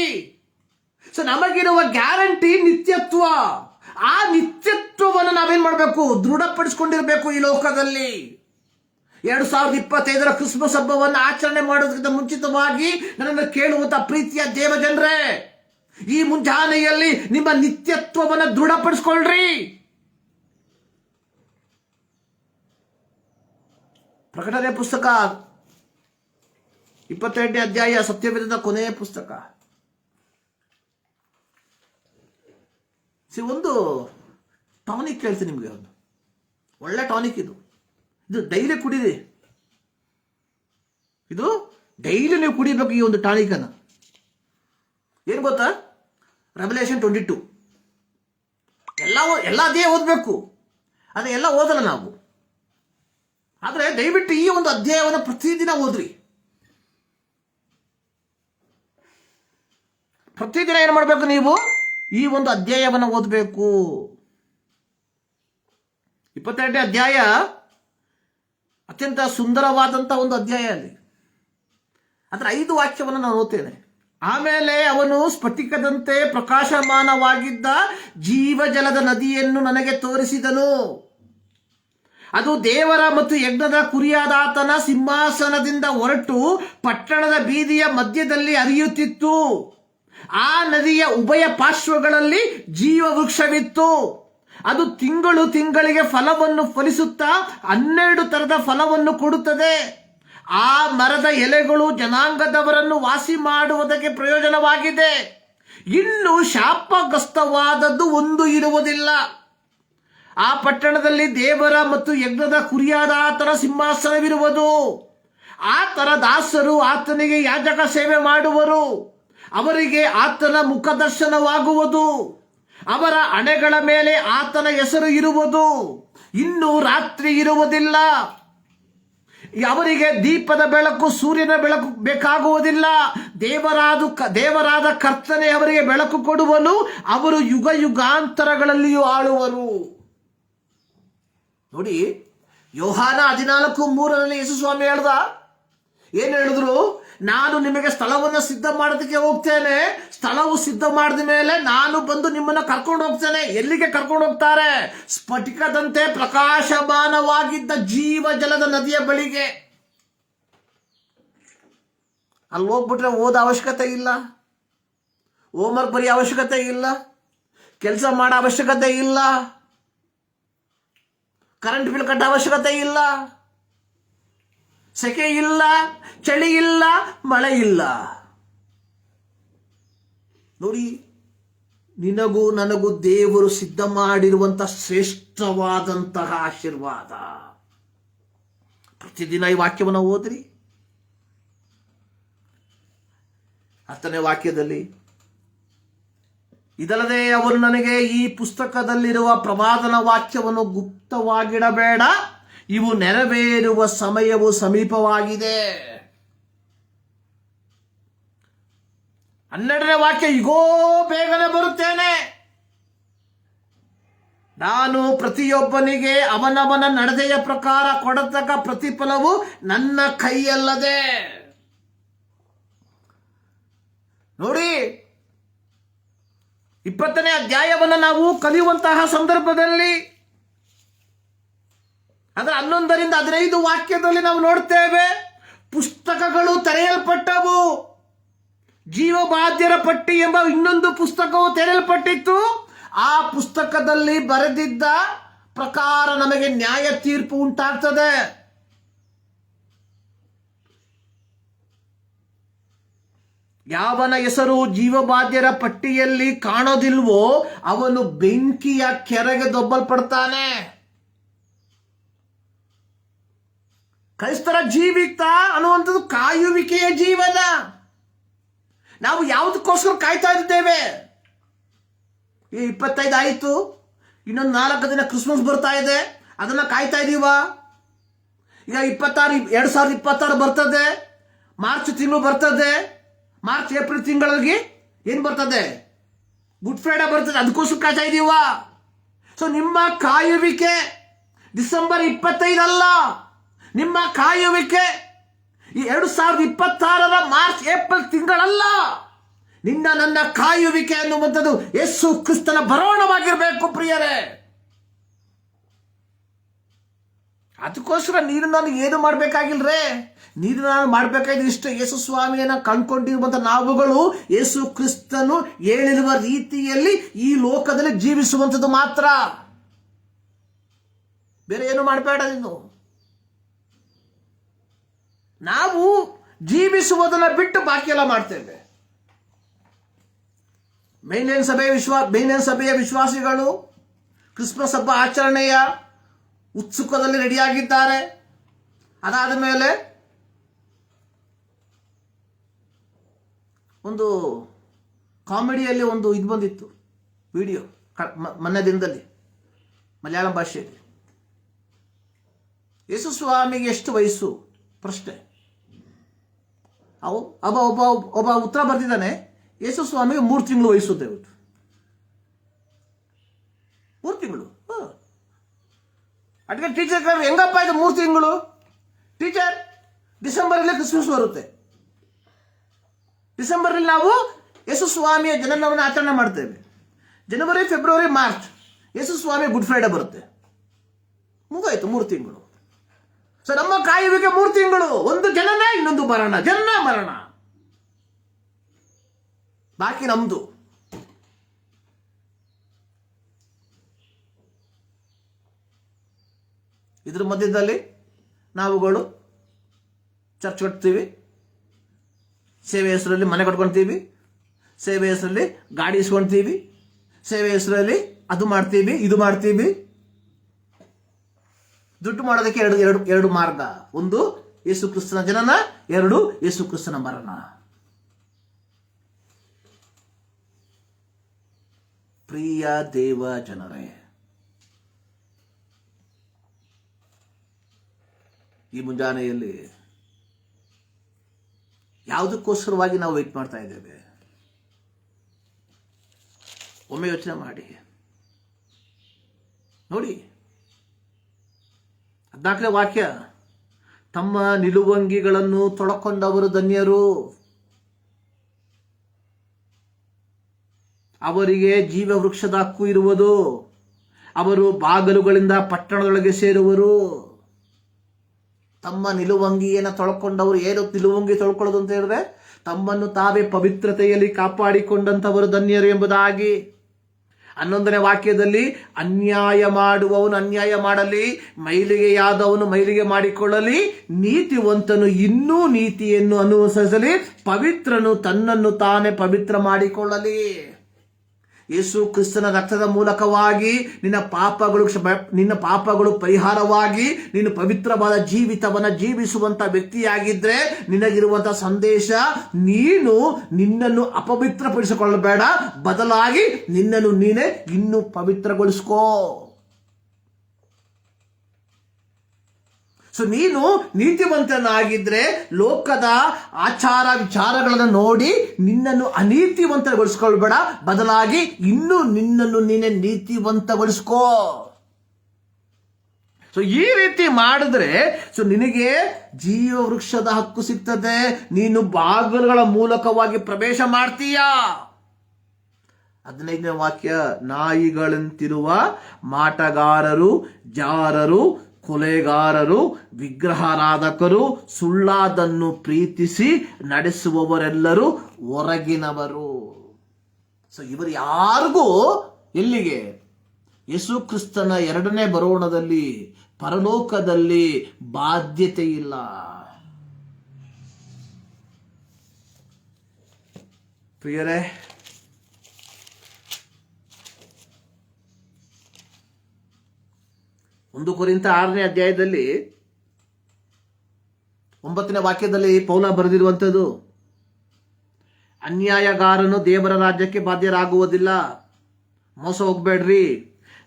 ಸೊ ನಮಗಿರುವ ಗ್ಯಾರಂಟಿ ನಿತ್ಯತ್ವ. ಆ ನಿತ್ಯತ್ವವನ್ನು ನಾವೇನ್ ಮಾಡಬೇಕು? ದೃಢಪಡಿಸ್ಕೊಂಡಿರ್ಬೇಕು ಈ ಲೋಕದಲ್ಲಿ. 2025 ಕ್ರಿಸ್ಮಸ್ ಹಬ್ಬವನ್ನು ಆಚರಣೆ ಮಾಡೋದಕ್ಕಿಂತ ಮುಂಚಿತವಾಗಿ ನನ್ನನ್ನು ಕೇಳುವಂತ ಪ್ರೀತಿಯ ದೇವ ಜನರೇ, ಈ ಮುಂಜಾನೆಯಲ್ಲಿ ನಿಮ್ಮ ನಿತ್ಯತ್ವವನ್ನು ದೃಢಪಡಿಸ್ಕೊಳ್ರಿ. ಪ್ರಕಟಣೆ ಪುಸ್ತಕ 28ನೇ ಅಧ್ಯಾಯ ಸತ್ಯವೇದದ ಕೊನೆಯ ಪುಸ್ತಕ. ಒಂದು ಟಾನಿಕ್ ಹೇಳ್ತೀನಿ ನಿಮಗೆ, ಒಂದು ಒಳ್ಳೆ ಟಾನಿಕ್ ಇದು ಡೈಲಿ ಕುಡೀರಿ. ಇದು ಡೈಲಿ ನೀವು ಕುಡಿಬೇಕು ಈ ಒಂದು ಟಾನಿಕ್ ಅನ್ನು. ಏನು ಗೊತ್ತಾ, ರೆವಲ್ಯೂಷನ್ 22 ಎಲ್ಲ ಅಧ್ಯಾಯ ಓದಬೇಕು. ಅದೇ ಎಲ್ಲ ಓದಲ್ಲ ನಾವು, ಆದರೆ ದಯವಿಟ್ಟು ಈ ಒಂದು ಅಧ್ಯಾಯವನ್ನು ಪ್ರತಿದಿನ ಓದ್ರಿ. ಪ್ರತಿದಿನ ಏನು ಮಾಡಬೇಕು, ನೀವು ಈ ಒಂದು ಅಧ್ಯಾಯವನ್ನು ಓದಬೇಕು. 28ನೇ ಅಧ್ಯಾಯ ಅತ್ಯಂತ ಸುಂದರವಾದಂಥ ಒಂದು ಅಧ್ಯಾಯ. ಅಲ್ಲಿ ಅದರ 5 ವಾಕ್ಯವನ್ನು ನಾನು ಓದ್ತೇನೆ. ಆಮೇಲೆ ಅವನು ಸ್ಫಟಿಕದಂತೆ ಪ್ರಕಾಶಮಾನವಾಗಿದ್ದ ಜೀವಜಲದ ನದಿಯನ್ನು ನನಗೆ ತೋರಿಸಿದನು. ಅದು ದೇವರ ಮತ್ತು ಯಜ್ಞದ ಕುರಿಯಾದಾತನ ಸಿಂಹಾಸನದಿಂದ ಹೊರಟು ಪಟ್ಟಣದ ಬೀದಿಯ ಮಧ್ಯದಲ್ಲಿ ಹರಿಯುತ್ತಿತ್ತು. ಆ ನದಿಯ ಉಭಯ ಪಾರ್ಶ್ವಗಳಲ್ಲಿ ಜೀವ ವೃಕ್ಷವಿತ್ತು. ಅದು ತಿಂಗಳಿಗೆ ಫಲವನ್ನು ಫಲಿಸುತ್ತಾ 12 ತರದ ಫಲವನ್ನು ಕೊಡುತ್ತದೆ. ಆ ಮರದ ಎಲೆಗಳು ಜನಾಂಗದವರನ್ನು ವಾಸಿ ಮಾಡುವುದಕ್ಕೆ ಪ್ರಯೋಜನವಾಗಿದೆ. ಇನ್ನು ಶಾಪಗ್ರಸ್ತವಾದದ್ದು ಒಂದು ಇರುವುದಿಲ್ಲ. ಆ ಪಟ್ಟಣದಲ್ಲಿ ದೇವರ ಮತ್ತು ಯಜ್ಞದ ಕುರಿಯಾದಾತನ ಸಿಂಹಾಸನವಿರುವುದು. ಆತನ ದಾಸರು ಆತನಿಗೆ ಯಾಜಕ ಸೇವೆ ಮಾಡುವರು. ಅವರಿಗೆ ಆತನ ಮುಖದರ್ಶನವಾಗುವುದು. ಅವರ ಹಣೆಗಳ ಮೇಲೆ ಆತನ ಹೆಸರು ಇರುವುದು. ಇನ್ನು ರಾತ್ರಿ ಇರುವುದಿಲ್ಲ. ಅವರಿಗೆ ದೀಪದ ಬೆಳಕು, ಸೂರ್ಯನ ಬೆಳಕು ಬೇಕಾಗುವುದಿಲ್ಲ. ದೇವರಾದ ಕರ್ತನೆ ಅವರಿಗೆ ಬೆಳಕು ಕೊಡುವನು. ಅವರು ಯುಗ ಯುಗಾಂತರಗಳಲ್ಲಿಯೂ ಆಳುವರು. ನೋಡಿ, ಯೋಹಾನ 14:3 ಯೇಸು ಸ್ವಾಮಿ ಹೇಳ್ದ, ಏನು ಹೇಳಿದ್ರು, ನಾನು ನಿಮಗೆ ಸ್ಥಳವನ್ನು ಸಿದ್ಧ ಮಾಡೋದಕ್ಕೆ ಹೋಗ್ತೇನೆ. ಸ್ಥಳವು ಸಿದ್ಧ ಮಾಡಿದ ಮೇಲೆ ನಾನು ಬಂದು ನಿಮ್ಮನ್ನು ಕರ್ಕೊಂಡು ಹೋಗ್ತೇನೆ. ಎಲ್ಲಿಗೆ ಕರ್ಕೊಂಡು ಹೋಗ್ತಾರೆ? ಸ್ಫಟಿಕದಂತೆ ಪ್ರಕಾಶಮಾನವಾಗಿದ್ದ ಜೀವ ಜಲದ ನದಿಯ ಬಳಿಗೆ. ಅಲ್ಲಿ ಹೋಗ್ಬಿಟ್ರೆ ಓದ ಅವಶ್ಯಕತೆ ಇಲ್ಲ, ಹೋಮ್ವರ್ಕ್ ಬರೆಯೋ ಅವಶ್ಯಕತೆ ಇಲ್ಲ, ಕೆಲಸ ಮಾಡೋ ಅವಶ್ಯಕತೆ ಇಲ್ಲ, ಕರೆಂಟ್ ಬಿಲ್ ಕಟ್ಟೋ ಅವಶ್ಯಕತೆ ಇಲ್ಲ, ಸೆಕೆ ಇಲ್ಲ, ಚಳಿ ಇಲ್ಲ, ಮಳೆ ಇಲ್ಲ. ನೋಡಿ, ನಿನಗೂ ನನಗೂ ದೇವರು ಸಿದ್ಧ ಮಾಡಿರುವಂತಹ ಶ್ರೇಷ್ಠವಾದಂತಹ ಆಶೀರ್ವಾದ. ಪ್ರತಿದಿನ ಈ ವಾಕ್ಯವನ್ನು ಓದ್ರಿ. 10ನೇ ವಾಕ್ಯದಲ್ಲಿ, ಇದಲ್ಲದೆ ಅವರು ನನಗೆ ಈ ಪುಸ್ತಕದಲ್ಲಿರುವ ಪ್ರವಾದನ ವಾಕ್ಯವನ್ನು ಗುಪ್ತವಾಗಿಡಬೇಡ, ಇವು ನೆರವೇರುವ ಸಮಯವು ಸಮೀಪವಾಗಿದೆ. 12ನೇ ವಾಕ್ಯ, ಇಗೋ ಬೇಗನೆ ಬರುತ್ತೇನೆ, ನಾನು ಪ್ರತಿಯೊಬ್ಬನಿಗೆ ಅವನವನ ನಡತೆಯ ಪ್ರಕಾರ ಕೊಡತಕ್ಕ ಪ್ರತಿಫಲವು ನನ್ನ ಕೈಯಲ್ಲದೆ. ನೋಡಿ, 20ನೇ ಅಧ್ಯಾಯವನ್ನು ನಾವು ಕಲಿಯುವಂತಹ ಸಂದರ್ಭದಲ್ಲಿ ಅದರ 11ರಿಂದ 15 ವಾಕ್ಯದಲ್ಲಿ ನಾವು ನೋಡ್ತೇವೆ, ಪುಸ್ತಕಗಳು ತೆರೆಯಲ್ಪಟ್ಟವು. ಜೀವಬಾಧ್ಯರ ಪಟ್ಟಿ ಎಂಬ ಇನ್ನೊಂದು ಪುಸ್ತಕವು ತೆರೆಯಲ್ಪಟ್ಟಿತ್ತು. ಆ ಪುಸ್ತಕದಲ್ಲಿ ಬರೆದಿದ್ದ ಪ್ರಕಾರ ನಮಗೆ ನ್ಯಾಯ ತೀರ್ಪು ಉಂಟಾಗ್ತದೆ. ಯಾವನ ಹೆಸರು ಜೀವಬಾಧ್ಯರ ಪಟ್ಟಿಯಲ್ಲಿ ಕಾಣೋದಿಲ್ವೋ ಅವನು ಬೆಂಕಿಯ ಕೆರೆಗೆ ದೊಬ್ಬಲ್ಪಡ್ತಾನೆ. ಕ್ರೈಸ್ತರ ಜೀವಿತ ಅನ್ನುವಂಥದ್ದು ಕಾಯುವಿಕೆಯ ಜೀವನ. ನಾವು ಯಾವುದಕ್ಕೋಸ್ಕರ ಕಾಯ್ತಾ ಇದ್ದೇವೆ? ಈ 25 ಆಯಿತು, ಇನ್ನೊಂದು 4 ದಿನ ಕ್ರಿಸ್ಮಸ್ ಬರ್ತಾ ಇದೆ, ಅದನ್ನ ಕಾಯ್ತಾ ಇದೀವಾ? ಈಗ 2026 ಬರ್ತದೆ, ಮಾರ್ಚ್ ತಿಂಗಳು ಬರ್ತದೆ. ಮಾರ್ಚ್ ಏಪ್ರಿಲ್ ತಿಂಗಳಿಗೆ ಏನು ಬರ್ತದೆ? ಗುಡ್ ಫ್ರೈಡೆ ಬರ್ತದೆ. ಅದಕ್ಕೋಸ್ಕರ ಕಾಯ್ತಾ ಇದೀವಾ? ಸೊ ನಿಮ್ಮ ಕಾಯುವಿಕೆ ಡಿಸೆಂಬರ್ 25 ಅಲ್ಲ. ನಿಮ್ಮ ಕಾಯುವಿಕೆ ಈ 2026 ಮಾರ್ಚ್ ಏಪ್ರಿಲ್ ತಿಂಗಳಲ್ಲ. ನಿನ್ನ ನನ್ನ ಕಾಯುವಿಕೆ ಅನ್ನುವಂಥದ್ದು ಯೇಸು ಕ್ರಿಸ್ತನ ಬರೋಣವಾಗಿರಬೇಕು ಪ್ರಿಯರೇ. ಅದಕ್ಕೋಸ್ಕರ ನೀನು ನಾನು ಏನು ಮಾಡಬೇಕಾಗಿಲ್ರೇ, ನೀನು ನಾನು ಮಾಡಬೇಕಾದ್ರೆ ಇಷ್ಟ. ಯೇಸು ಸ್ವಾಮಿಯನ್ನ ಕಂಡುಕೊಂಡಿರುವಂಥ ನಾವುಗಳು ಯೇಸು ಕ್ರಿಸ್ತನು ಹೇಳಿರುವ ರೀತಿಯಲ್ಲಿ ಈ ಲೋಕದಲ್ಲಿ ಜೀವಿಸುವಂಥದ್ದು ಮಾತ್ರ. ಬೇರೆ ಏನು ಮಾಡಬೇಡ ನೀನು. ನಾವು ಜೀವಿಸುವುದನ್ನ ಬಿಟ್ಟು ಬಾಕಿ ಎಲ್ಲ ಮಾಡ್ತೇವೆ. ಮೇಲಿನ ಸಭೆಯ ವಿಶ್ವಾಸಿಗಳು ಕ್ರಿಸ್ಮಸ್ ಹಬ್ಬ ಆಚರಣೆಯ ಉತ್ಸುಕದಲ್ಲಿ ರೆಡಿಯಾಗಿದ್ದಾರೆ. ಅದಾದ ಮೇಲೆ ಒಂದು ಕಾಮಿಡಿಯಲ್ಲಿ ಒಂದು ಇದು ಬಂದಿತ್ತು, ವಿಡಿಯೋ ಮೊನ್ನೆ ದಿನದಲ್ಲಿ ಮಲಯಾಳಂ ಭಾಷೆಯಲ್ಲಿ. ಯೇಸು ಸ್ವಾಮಿಗೆ ಎಷ್ಟು ವಯಸ್ಸು ಪ್ರಶ್ನೆ. ಒಬ್ಬ ಉತ್ತರ ಬರ್ತಿದ್ದಾನೆ, ಯೇಸು ಸ್ವಾಮಿಗೆ 3 ತಿಂಗಳು ವಯಸ್ಸು ದಯವಿಟ್ಟು. 3 ತಿಂಗಳು. ಅದಕ್ಕೆ ಟೀಚರ್ ಹೆಂಗಪ್ಪ ಇದು 3 ತಿಂಗಳು? ಟೀಚರ್, ಡಿಸೆಂಬರಲ್ಲಿ ಕ್ರಿಸ್ಮಸ್ ಬರುತ್ತೆ. ಡಿಸೆಂಬರಲ್ಲಿ ನಾವು ಯೇಸು ಸ್ವಾಮಿಯ ಜನನವನ್ನು ಆಚರಣೆ ಮಾಡ್ತೇವೆ. ಜನವರಿ, ಫೆಬ್ರವರಿ, ಮಾರ್ಚ್ ಯೇಸು ಸ್ವಾಮಿ ಗುಡ್ ಫ್ರೈಡೆ ಬರುತ್ತೆ. ಮುಗಾಯ್ತು 3 ತಿಂಗಳು. ಸೊ ನಮ್ಮ ಕಾಯುವಿಕೆ 3 ತಿಂಗಳು. ಒಂದು ಜನನ, ಇನ್ನೊಂದು ಮರಣ, ಜನನ ಮರಣ, ಬಾಕಿ ನಮ್ದು. ಇದ್ರ ಮಧ್ಯದಲ್ಲಿ ನಾವುಗಳು ಚರ್ಚ್ ಕಟ್ತೀವಿ, ಸೇವೆ ಹೆಸರಲ್ಲಿ ಮನೆ ಕಟ್ಕೊಳ್ತೀವಿ, ಸೇವೆ ಹೆಸರಲ್ಲಿ ಗಾಡಿ ಇಸ್ಕೊಳ್ತೀವಿ, ಸೇವೆ ಹೆಸರಲ್ಲಿ ಅದು ಮಾಡ್ತೀವಿ, ಇದು ಮಾಡ್ತೀವಿ. ದುಡ್ಡು ಮಾಡೋದಕ್ಕೆ ಎರಡು ಮಾರ್ಗ. ಒಂದು ಯೇಸು ಕ್ರಿಸ್ತನ ಜನನ, 2 ಯೇಸು ಕ್ರಿಸ್ತನ ಮರಣ. ಪ್ರಿಯ ದೇವ ಜನರೇ, ಈ ಮುಂಜಾನೆಯಲ್ಲಿ ಯಾವುದಕ್ಕೋಸ್ಕರವಾಗಿ ನಾವು ವೇಟ್ ಮಾಡ್ತಾ ಇದ್ದೇವೆ? ಒಮ್ಮೆ ಯೋಚನೆ ಮಾಡಿ ನೋಡಿ. 14ನೇ ವಾಕ್ಯ, ತಮ್ಮ ನಿಲುವಂಗಿಗಳನ್ನು ತೊಳಕೊಂಡವರು ಧನ್ಯರು, ಅವರಿಗೆ ಜೀವ ವೃಕ್ಷದ ಹಕ್ಕು ಇರುವುದು, ಅವರು ಬಾಗಲುಗಳಿಂದ ಪಟ್ಟಣದೊಳಗೆ ಸೇರುವರು. ತಮ್ಮ ನಿಲುವಂಗಿಯನ್ನು ತೊಳ್ಕೊಂಡವರು. ಏನು ನಿಲುವಂಗಿ ತೊಳ್ಕೊಳ್ಳೋದು ಅಂತ ಹೇಳಿದ್ರೆ, ತಮ್ಮನ್ನು ತಾವೇ ಪವಿತ್ರತೆಯಲ್ಲಿ ಕಾಪಾಡಿಕೊಂಡಂಥವರು ಧನ್ಯರು ಎಂಬುದಾಗಿ. 11ನೇ ವಾಕ್ಯದಲ್ಲಿ, ಅನ್ಯಾಯ ಮಾಡುವವನು ಅನ್ಯಾಯ ಮಾಡಲಿ, ಮೈಲಿಗೆಯಾದವನು ಮೈಲಿಗೆ ಮಾಡಿಕೊಳ್ಳಲಿ, ನೀತಿವಂತನು ಇನ್ನೂ ನೀತಿಯನ್ನು ಅನುಸರಿಸಲಿ, ಪವಿತ್ರನು ತನ್ನನ್ನು ತಾನೇ ಪವಿತ್ರ ಮಾಡಿಕೊಳ್ಳಲಿ. ಯೇಸು ಕ್ರಿಸ್ತನ ರಕ್ತದ ಮೂಲಕವಾಗಿ ನಿನ್ನ ಪಾಪಗಳು ಪರಿಹಾರವಾಗಿ ನೀನು ಪವಿತ್ರವಾದ ಜೀವಿತವನ್ನು ಜೀವಿಸುವಂತ ವ್ಯಕ್ತಿಯಾಗಿದ್ರೆ ನಿನಗಿರುವಂತಹ ಸಂದೇಶ, ನೀನು ನಿನ್ನನ್ನು ಅಪವಿತ್ರಪಡಿಸಿಕೊಳ್ಳಬೇಡ, ಬದಲಾಗಿ ನಿನ್ನನ್ನು ನೀನೇ ಇನ್ನೂ ಪವಿತ್ರಗೊಳಿಸ್ಕೋ. ಸೊ ನೀನು ನೀತಿವಂತನಾಗಿದ್ರೆ ಲೋಕದ ಆಚಾರ ವಿಚಾರಗಳನ್ನು ನೋಡಿ ನಿನ್ನನ್ನು ಅನೀತಿವಂತಗೊಳಿಸ್ಕೊಳ್ಬೇಡ, ಬದಲಾಗಿ ಇನ್ನೂ ನಿನ್ನನ್ನು ನೀನೆ ನೀತಿವಂತಗೊಳಿಸ್ಕೋ. ಸೊ ಈ ರೀತಿ ಮಾಡಿದ್ರೆ ನಿನಗೆ ಜೀವ ವೃಕ್ಷದ ಹಕ್ಕು ಸಿಗ್ತದೆ. ನೀನು ಬಾಗಿಲುಗಳ ಮೂಲಕವಾಗಿ ಪ್ರವೇಶ ಮಾಡ್ತೀಯಾ. 15ನೇ ವಾಕ್ಯ, ನಾಯಿಗಳಂತಿರುವ ಮಾಟಗಾರರು, ಜಾರರು, ಕೊಲೆಗಾರರು, ವಿಗ್ರಹಾರಾಧಕರು, ಸುಳ್ಳಾದನ್ನು ಪ್ರೀತಿಸಿ ನಡೆಸುವವರೆಲ್ಲರೂ ಹೊರಗಿನವರು. ಸೊ ಇವರು ಯಾರಿಗೂ ಎಲ್ಲಿಗೆ? ಯೇಸು ಕ್ರಿಸ್ತನ 2ನೇ ಬರೋಣದಲ್ಲಿ, ಪರಲೋಕದಲ್ಲಿ ಬಾಧ್ಯತೆ ಇಲ್ಲ. ಪ್ರಿಯರೇ, ಒಂದು ಕೊರಿಂಥ 6ನೇ ಅಧ್ಯಾಯದಲ್ಲಿ 9ನೇ ವಾಕ್ಯದಲ್ಲಿ ಪೌಲ ಬರೆದಿರುವಂಥದ್ದು, ಅನ್ಯಾಯಗಾರನು ದೇವರ ರಾಜ್ಯಕ್ಕೆ ಬಾಧ್ಯರಾಗುವುದಿಲ್ಲ. ಮೋಸ ಹೋಗ್ಬೇಡ್ರಿ.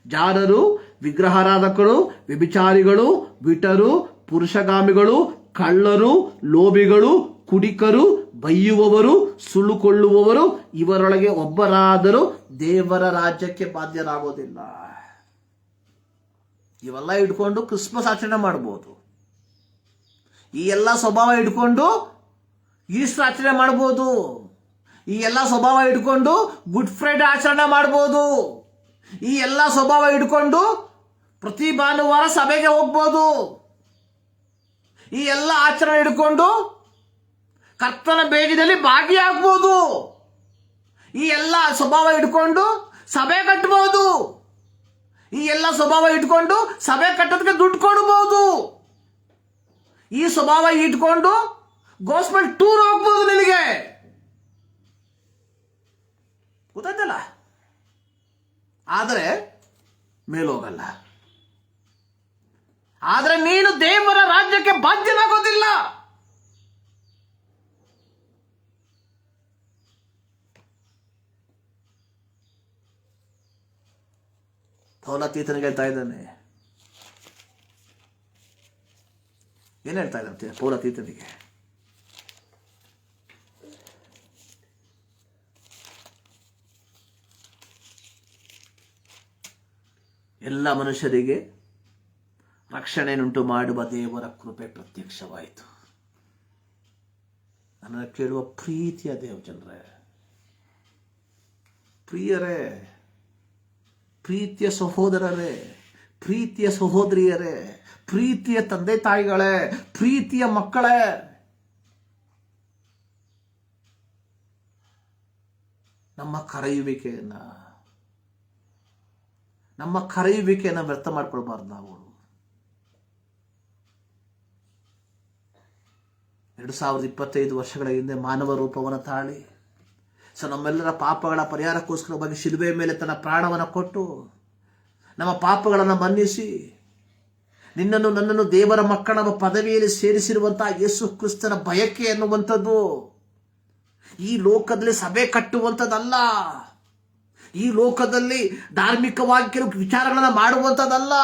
ಜಾರರು, ವಿಗ್ರಹಾರಾಧಕರು, ವ್ಯಭಿಚಾರಿಗಳು, ವಿಟರು, ಪುರುಷಗಾಮಿಗಳು, ಕಳ್ಳರು, ಲೋಭಿಗಳು, ಕುಡಿಕರು, ಬೈಯುವವರು, ಸುಳ್ಳುಕೊಳ್ಳುವವರು ಇವರೊಳಗೆ ಒಬ್ಬರಾದರೂ ದೇವರ ರಾಜ್ಯಕ್ಕೆ ಬಾಧ್ಯರಾಗೋದಿಲ್ಲ. ಇವೆಲ್ಲ ಇಟ್ಕೊಂಡು ಕ್ರಿಸ್ಮಸ್ ಆಚರಣೆ ಮಾಡ್ಬೋದು. ಈ ಎಲ್ಲ ಸ್ವಭಾವ ಇಟ್ಕೊಂಡು ಈಸ್ಟರ್ ಆಚರಣೆ ಮಾಡ್ಬೋದು. ಈ ಎಲ್ಲ ಸ್ವಭಾವ ಇಟ್ಕೊಂಡು ಗುಡ್ ಫ್ರೈಡೆ ಆಚರಣೆ ಮಾಡ್ಬೋದು. ಈ ಎಲ್ಲ ಸ್ವಭಾವ ಇಟ್ಕೊಂಡು ಪ್ರತಿ ಭಾನುವಾರ ಸಭೆಗೆ ಹೋಗ್ಬೋದು. ಈ ಎಲ್ಲ ಆಚರಣೆ ಹಿಡ್ಕೊಂಡು ಕರ್ತನ ಬೇಗದಲ್ಲಿ ಭಾಗಿಯಾಗಬಹುದು. ಈ ಎಲ್ಲ ಸ್ವಭಾವ ಇಟ್ಕೊಂಡು ಸಭೆ ಕಟ್ಟಬಹುದು. ಈ ಎಲ್ಲ ಸ್ವಭಾವ ಇಟ್ಕೊಂಡು ಸಭೆ ಕಟ್ಟೋದಕ್ಕೆ ದುಡ್ಡು ಕೊಡಬಹುದು. ಈ ಸ್ವಭಾವ ಇಟ್ಕೊಂಡು ಗೋಸ್ಪೆಲ್ ಟೂರ್ ಹೋಗ್ಬೋದು. ನಿನಗೆ ಗೊತ್ತಾಯ್ತಲ್ಲ. ಆದರೆ ಮೇಲೋಗಲ್ಲ. ಆದರೆ ನೀನು ದೇವರ ರಾಜ್ಯಕ್ಕೆ ಬಾಧ್ಯನಾಗೋದಿಲ್ಲ. ಪೌಲತೀತನಿಗೆ ಹೇಳ್ತಾ ಇದ್ದಾನೆ. ಏನ್ ಹೇಳ್ತಾ ಇದ್ದಂತೆ ಪೌಲತೀತನಿಗೆ? ಎಲ್ಲ ಮನುಷ್ಯರಿಗೆ ರಕ್ಷಣೆಯನ್ನುಂಟು ಮಾಡುವ ದೇವರ ಕೃಪೆ ಪ್ರತ್ಯಕ್ಷವಾಯಿತು. ನನ್ನನ್ನು ಕೇಳುವ ಪ್ರೀತಿಯ ದೇವಜನರೇ, ಪ್ರಿಯರೇ, ಪ್ರೀತಿಯ ಸಹೋದರರೇ, ಪ್ರೀತಿಯ ಸಹೋದರಿಯರೇ, ಪ್ರೀತಿಯ ತಂದೆ ತಾಯಿಗಳೇ, ಪ್ರೀತಿಯ ಮಕ್ಕಳೇ, ನಮ್ಮ ಕರೆಯುವಿಕೆಯನ್ನು ವ್ಯರ್ಥ ಮಾಡ್ಕೊಳ್ಬಾರ್ದು. ನಾವು 2025 ವರ್ಷಗಳ ಹಿಂದೆ ಮಾನವ ರೂಪವನ್ನು ತಾಳಿ ನಮ್ಮೆಲ್ಲರ ಪಾಪಗಳ ಪರಿಹಾರಕ್ಕೋಸ್ಕರವಾಗಿ ಶಿಲುಬೆಯ ಮೇಲೆ ತನ್ನ ಪ್ರಾಣವನ್ನು ಕೊಟ್ಟು ನಮ್ಮ ಪಾಪಗಳನ್ನು ಮನ್ನಿಸಿ ನಿನ್ನನ್ನು ನನ್ನನ್ನು ದೇವರ ಮಕ್ಕಳ ಪದವಿಯಲ್ಲಿ ಸೇರಿಸಿರುವಂತಹ ಯೇಸು ಕ್ರಿಸ್ತನ ಬಯಕೆ ಎನ್ನುವಂಥದ್ದು ಈ ಲೋಕದಲ್ಲಿ ಸಭೆ ಕಟ್ಟುವಂಥದ್ದಲ್ಲ. ಈ ಲೋಕದಲ್ಲಿ ಧಾರ್ಮಿಕವಾಗಿ ಕೆಲವು ವಿಚಾರಗಳನ್ನು ಮಾಡುವಂಥದ್ದಲ್ಲ.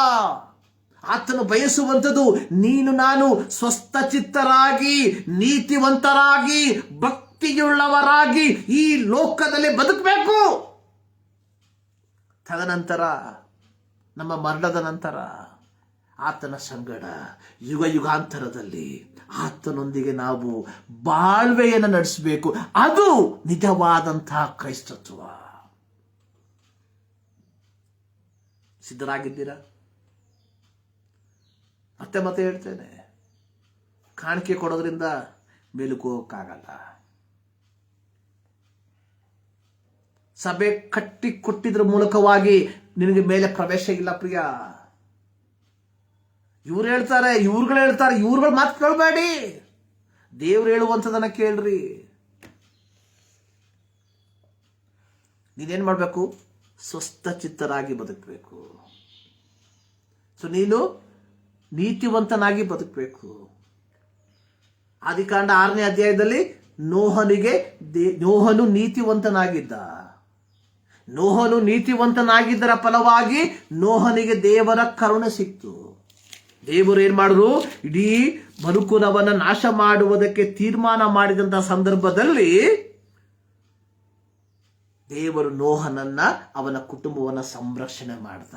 ಆತನು ಬಯಸುವಂಥದ್ದು ನೀನು ನಾನು ಸ್ವಸ್ಥಚಿತ್ತರಾಗಿ, ನೀತಿವಂತರಾಗಿ, ಭಕ್ತಿಯುಳ್ಳವರಾಗಿ ಈ ಲೋಕದಲ್ಲಿ ಬದುಕಬೇಕು. ತದನಂತರ ನಮ್ಮ ಮರಣದ ನಂತರ ಆತನ ಸಂಗಡ ಯುಗ ಯುಗಾಂತರದಲ್ಲಿ ಆತನೊಂದಿಗೆ ನಾವು ಬಾಳ್ವೆಯನ್ನು ನಡೆಸಬೇಕು. ಅದು ನಿಜವಾದಂತಹ ಕ್ರೈಸ್ತತ್ವ. ಸಿದ್ಧರಾಗಿದ್ದೀರಾ? ಮತ್ತೆ ಹೇಳ್ತೇನೆ, ಕಾಣಿಕೆ ಕೊಡೋದ್ರಿಂದ ಮೇಲಕ್ಕೆ ಹೋಗೋಕ್ಕಾಗಲ್ಲ. ಸಭೆ ಕಟ್ಟಿ ಕೊಟ್ಟಿದ್ರ ಮೂಲಕವಾಗಿ ನಿನಗೆ ಮೇಲೆ ಪ್ರವೇಶ ಇಲ್ಲ ಪ್ರಿಯ. ಇವ್ರು ಹೇಳ್ತಾರೆ, ಇವ್ರುಗಳ ಮಾತು ಕೇಳಬೇಡಿ. ದೇವ್ರು ಹೇಳುವಂಥದನ್ನ ಕೇಳ್ರಿ. ನೀನೇನ್ ಮಾಡ್ಬೇಕು? ಸ್ವಸ್ಥಚಿತ್ತರಾಗಿ ಬದುಕಬೇಕು. ನೀನು ನೀತಿವಂತನಾಗಿ ಬದುಕಬೇಕು. ಆದಿಕಾಂಡ 6ನೇ ಅಧ್ಯಾಯದಲ್ಲಿ ನೋಹನು ನೀತಿವಂತನಾಗಿದ್ದ. ನೋಹನು ನೀತಿವಂತನಾಗಿದ್ದರ ಫಲವಾಗಿ ನೋಹನಿಗೆ ದೇವರ ಕರುಣೆ ಸಿಕ್ತು. ದೇವರು ಏನ್ ಮಾಡಿದ್ರು? ಇಡೀ ಮನುಕುಲವನ್ನ ನಾಶ ಮಾಡುವುದಕ್ಕೆ ತೀರ್ಮಾನ ಮಾಡಿದಂತಹ ಸಂದರ್ಭದಲ್ಲಿ ದೇವರು ನೋಹನನ್ನ, ಅವನ ಕುಟುಂಬವನ್ನ ಸಂರಕ್ಷಣೆ ಮಾಡ್ದ.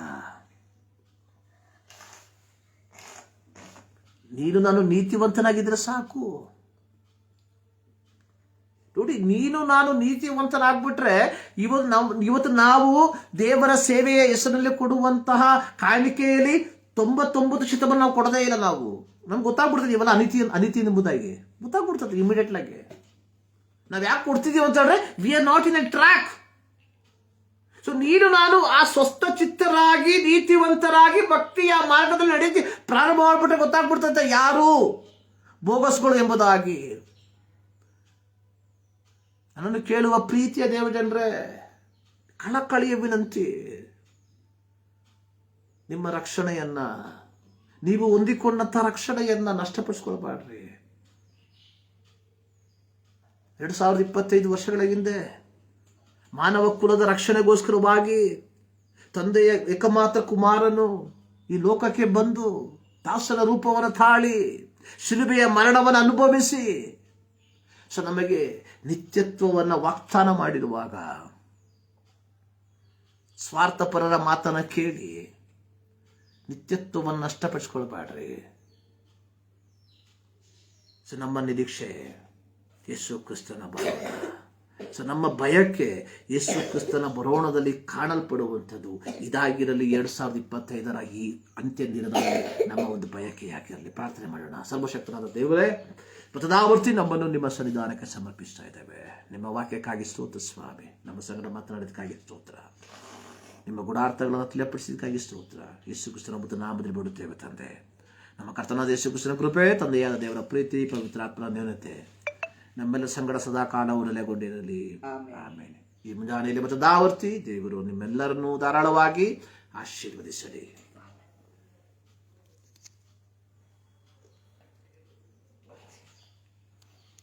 ನೀನು ನಾನು ನೀತಿವಂತನಾಗಿದ್ರೆ ಸಾಕು. ನೋಡಿ, ನೀನು ನಾನು ನೀತಿವಂತನಾಗ್ಬಿಟ್ರೆ ಇವತ್ತು ನಾವು ದೇವರ ಸೇವೆಯ ಹೆಸರಿನಲ್ಲಿ ಕೊಡುವಂತಹ ಕಾಣಿಕೆಯಲ್ಲಿ 99% ನಾವು ಕೊಡದೇ ಇಲ್ಲ. ನಮ್ಗೆ ಗೊತ್ತಾಗ್ಬಿಡ್ತದೆ ಇವೆಲ್ಲ ಅನೀತಿ ಎಂಬುದಾಗಿ ಗೊತ್ತಾಗ್ಬಿಡ್ತದೆ ಇಮಿಡಿಯೇಟ್ ಆಗಿ. ನಾವ್ ಯಾಕೆ ಕೊಡ್ತಿದೀವಿ ಅಂತ ಹೇಳಿದ್ರೆ we are not in a track. ನೀನು ನಾನು ಆ ಸ್ವಸ್ಥ ಚಿತ್ತರಾಗಿ, ನೀತಿವಂತರಾಗಿ, ಭಕ್ತಿಯ ಮಾರ್ಗದಲ್ಲಿ ನಡೆಯುತ್ತಿ ಪ್ರಾರಂಭ ಮಾಡ್ಬಿಟ್ರೆ ಗೊತ್ತಾಗ್ಬಿಡ್ತದೆ ಯಾರು ಬೋಗಸ್ಗಳು ಎಂಬುದಾಗಿ. ನನ್ನನ್ನು ಕೇಳುವ ಪ್ರೀತಿಯ ದೇವಜನರೇ, ಕಳಕಳಿಯ ವಿನಂತಿ, ನಿಮ್ಮ ರಕ್ಷಣೆಯನ್ನ, ನೀವು ಹೊಂದಿಕೊಂಡಂತ ರಕ್ಷಣೆಯನ್ನ ನಷ್ಟಪಡಿಸ್ಕೊಳ್ಬಾರ್ರಿ. 2025 ವರ್ಷಗಳ ಹಿಂದೆ ಮಾನವ ಕುಲದ ರಕ್ಷಣೆಗೋಸ್ಕರವಾಗಿ ತಂದೆಯ ಏಕಮಾತ್ರ ಕುಮಾರನು ಈ ಲೋಕಕ್ಕೆ ಬಂದು ದಾಸನ ರೂಪವನ್ನು ತಾಳಿ ಶಿಲುಬೆಯ ಮರಣವನ್ನು ಅನುಭವಿಸಿ ನಮಗೆ ನಿತ್ಯತ್ವವನ್ನು ವಾಗ್ದಾನ ಮಾಡಿರುವಾಗ ಸ್ವಾರ್ಥಪರರ ಮಾತನ್ನ ಕೇಳಿ ನಿತ್ಯತ್ವವನ್ನು ನಷ್ಟಪಡಿಸ್ಕೊಳ್ಬೇಡ್ರಿ. ನಮ್ಮ ನಿರೀಕ್ಷೆ ಯೇಸು ಕ್ರಿಸ್ತನ ಬರೋಣ. ಸೊ ನಮ್ಮ ಬಯಕೆ ಯೇಸು ಕ್ರಿಸ್ತನ ಬರೋಣದಲ್ಲಿ ಕಾಣಲ್ಪಡುವಂಥದ್ದು ಇದಾಗಿರಲಿ. 2025 ಈ ಅಂತ್ಯ ದಿನದಲ್ಲಿ ನಮ್ಮ ಒಂದು ಬಯಕೆಯಾಗಿರಲಿ. ಪ್ರಾರ್ಥನೆ ಮಾಡೋಣ. ಸರ್ವಶಕ್ತನಾದ ದೇವರೇ, ಪ್ರತಿದಾವರ್ತಿ ನಮ್ಮನ್ನು ನಿಮ್ಮ ಸನ್ನಿಧಾನಕ್ಕೆ ಸಮರ್ಪಿಸ್ತಾ ಇದ್ದೇವೆ. ನಿಮ್ಮ ವಾಕ್ಯಕ್ಕಾಗಿ ಸ್ತೋತ್ರ ಸ್ವಾಮಿ. ನಮ್ಮ ಸಂಗಡ ಮಾತನಾಡೋದಕ್ಕಾಗಿ ಸ್ತೋತ್ರ. ನಿಮ್ಮ ಗುಡಾರ್ಥಗಳನ್ನು ತಿಳಿಯಪಡಿಸಿದಕ್ಕಾಗಿ ಸ್ತೋತ್ರ. ಯೇಸು ಕ್ರಿಸ್ತನ ಮತ್ತು ನಾಮದಲ್ಲಿ ಬಿಡುತ್ತೇವೆ ತಂದೆ. ನಮ್ಮ ಕರ್ತನಾದ ಯೇಸು ಕ್ರಿಸ್ತನ ಕೃಪೆ, ತಂದೆಯಾದ ದೇವರ ಪ್ರೀತಿ, ಪವಿತ್ರಾತ್ಮನ ನ್ಯೂನತೆ ನಮ್ಮೆಲ್ಲ ಸಂಗಡ ಸದಾ ಕಾಲವು ನೆಲೆಗೊಂಡಿರಲಿ. ಆಮೇಲೆ ಈ ಮುಂಜಾನೆಯಲ್ಲಿ ಮತ್ತು ದಾವರ್ತಿ ದೇವರು ನಿಮ್ಮೆಲ್ಲರನ್ನೂ ಧಾರಾಳವಾಗಿ ಆಶೀರ್ವದಿಸಲಿ.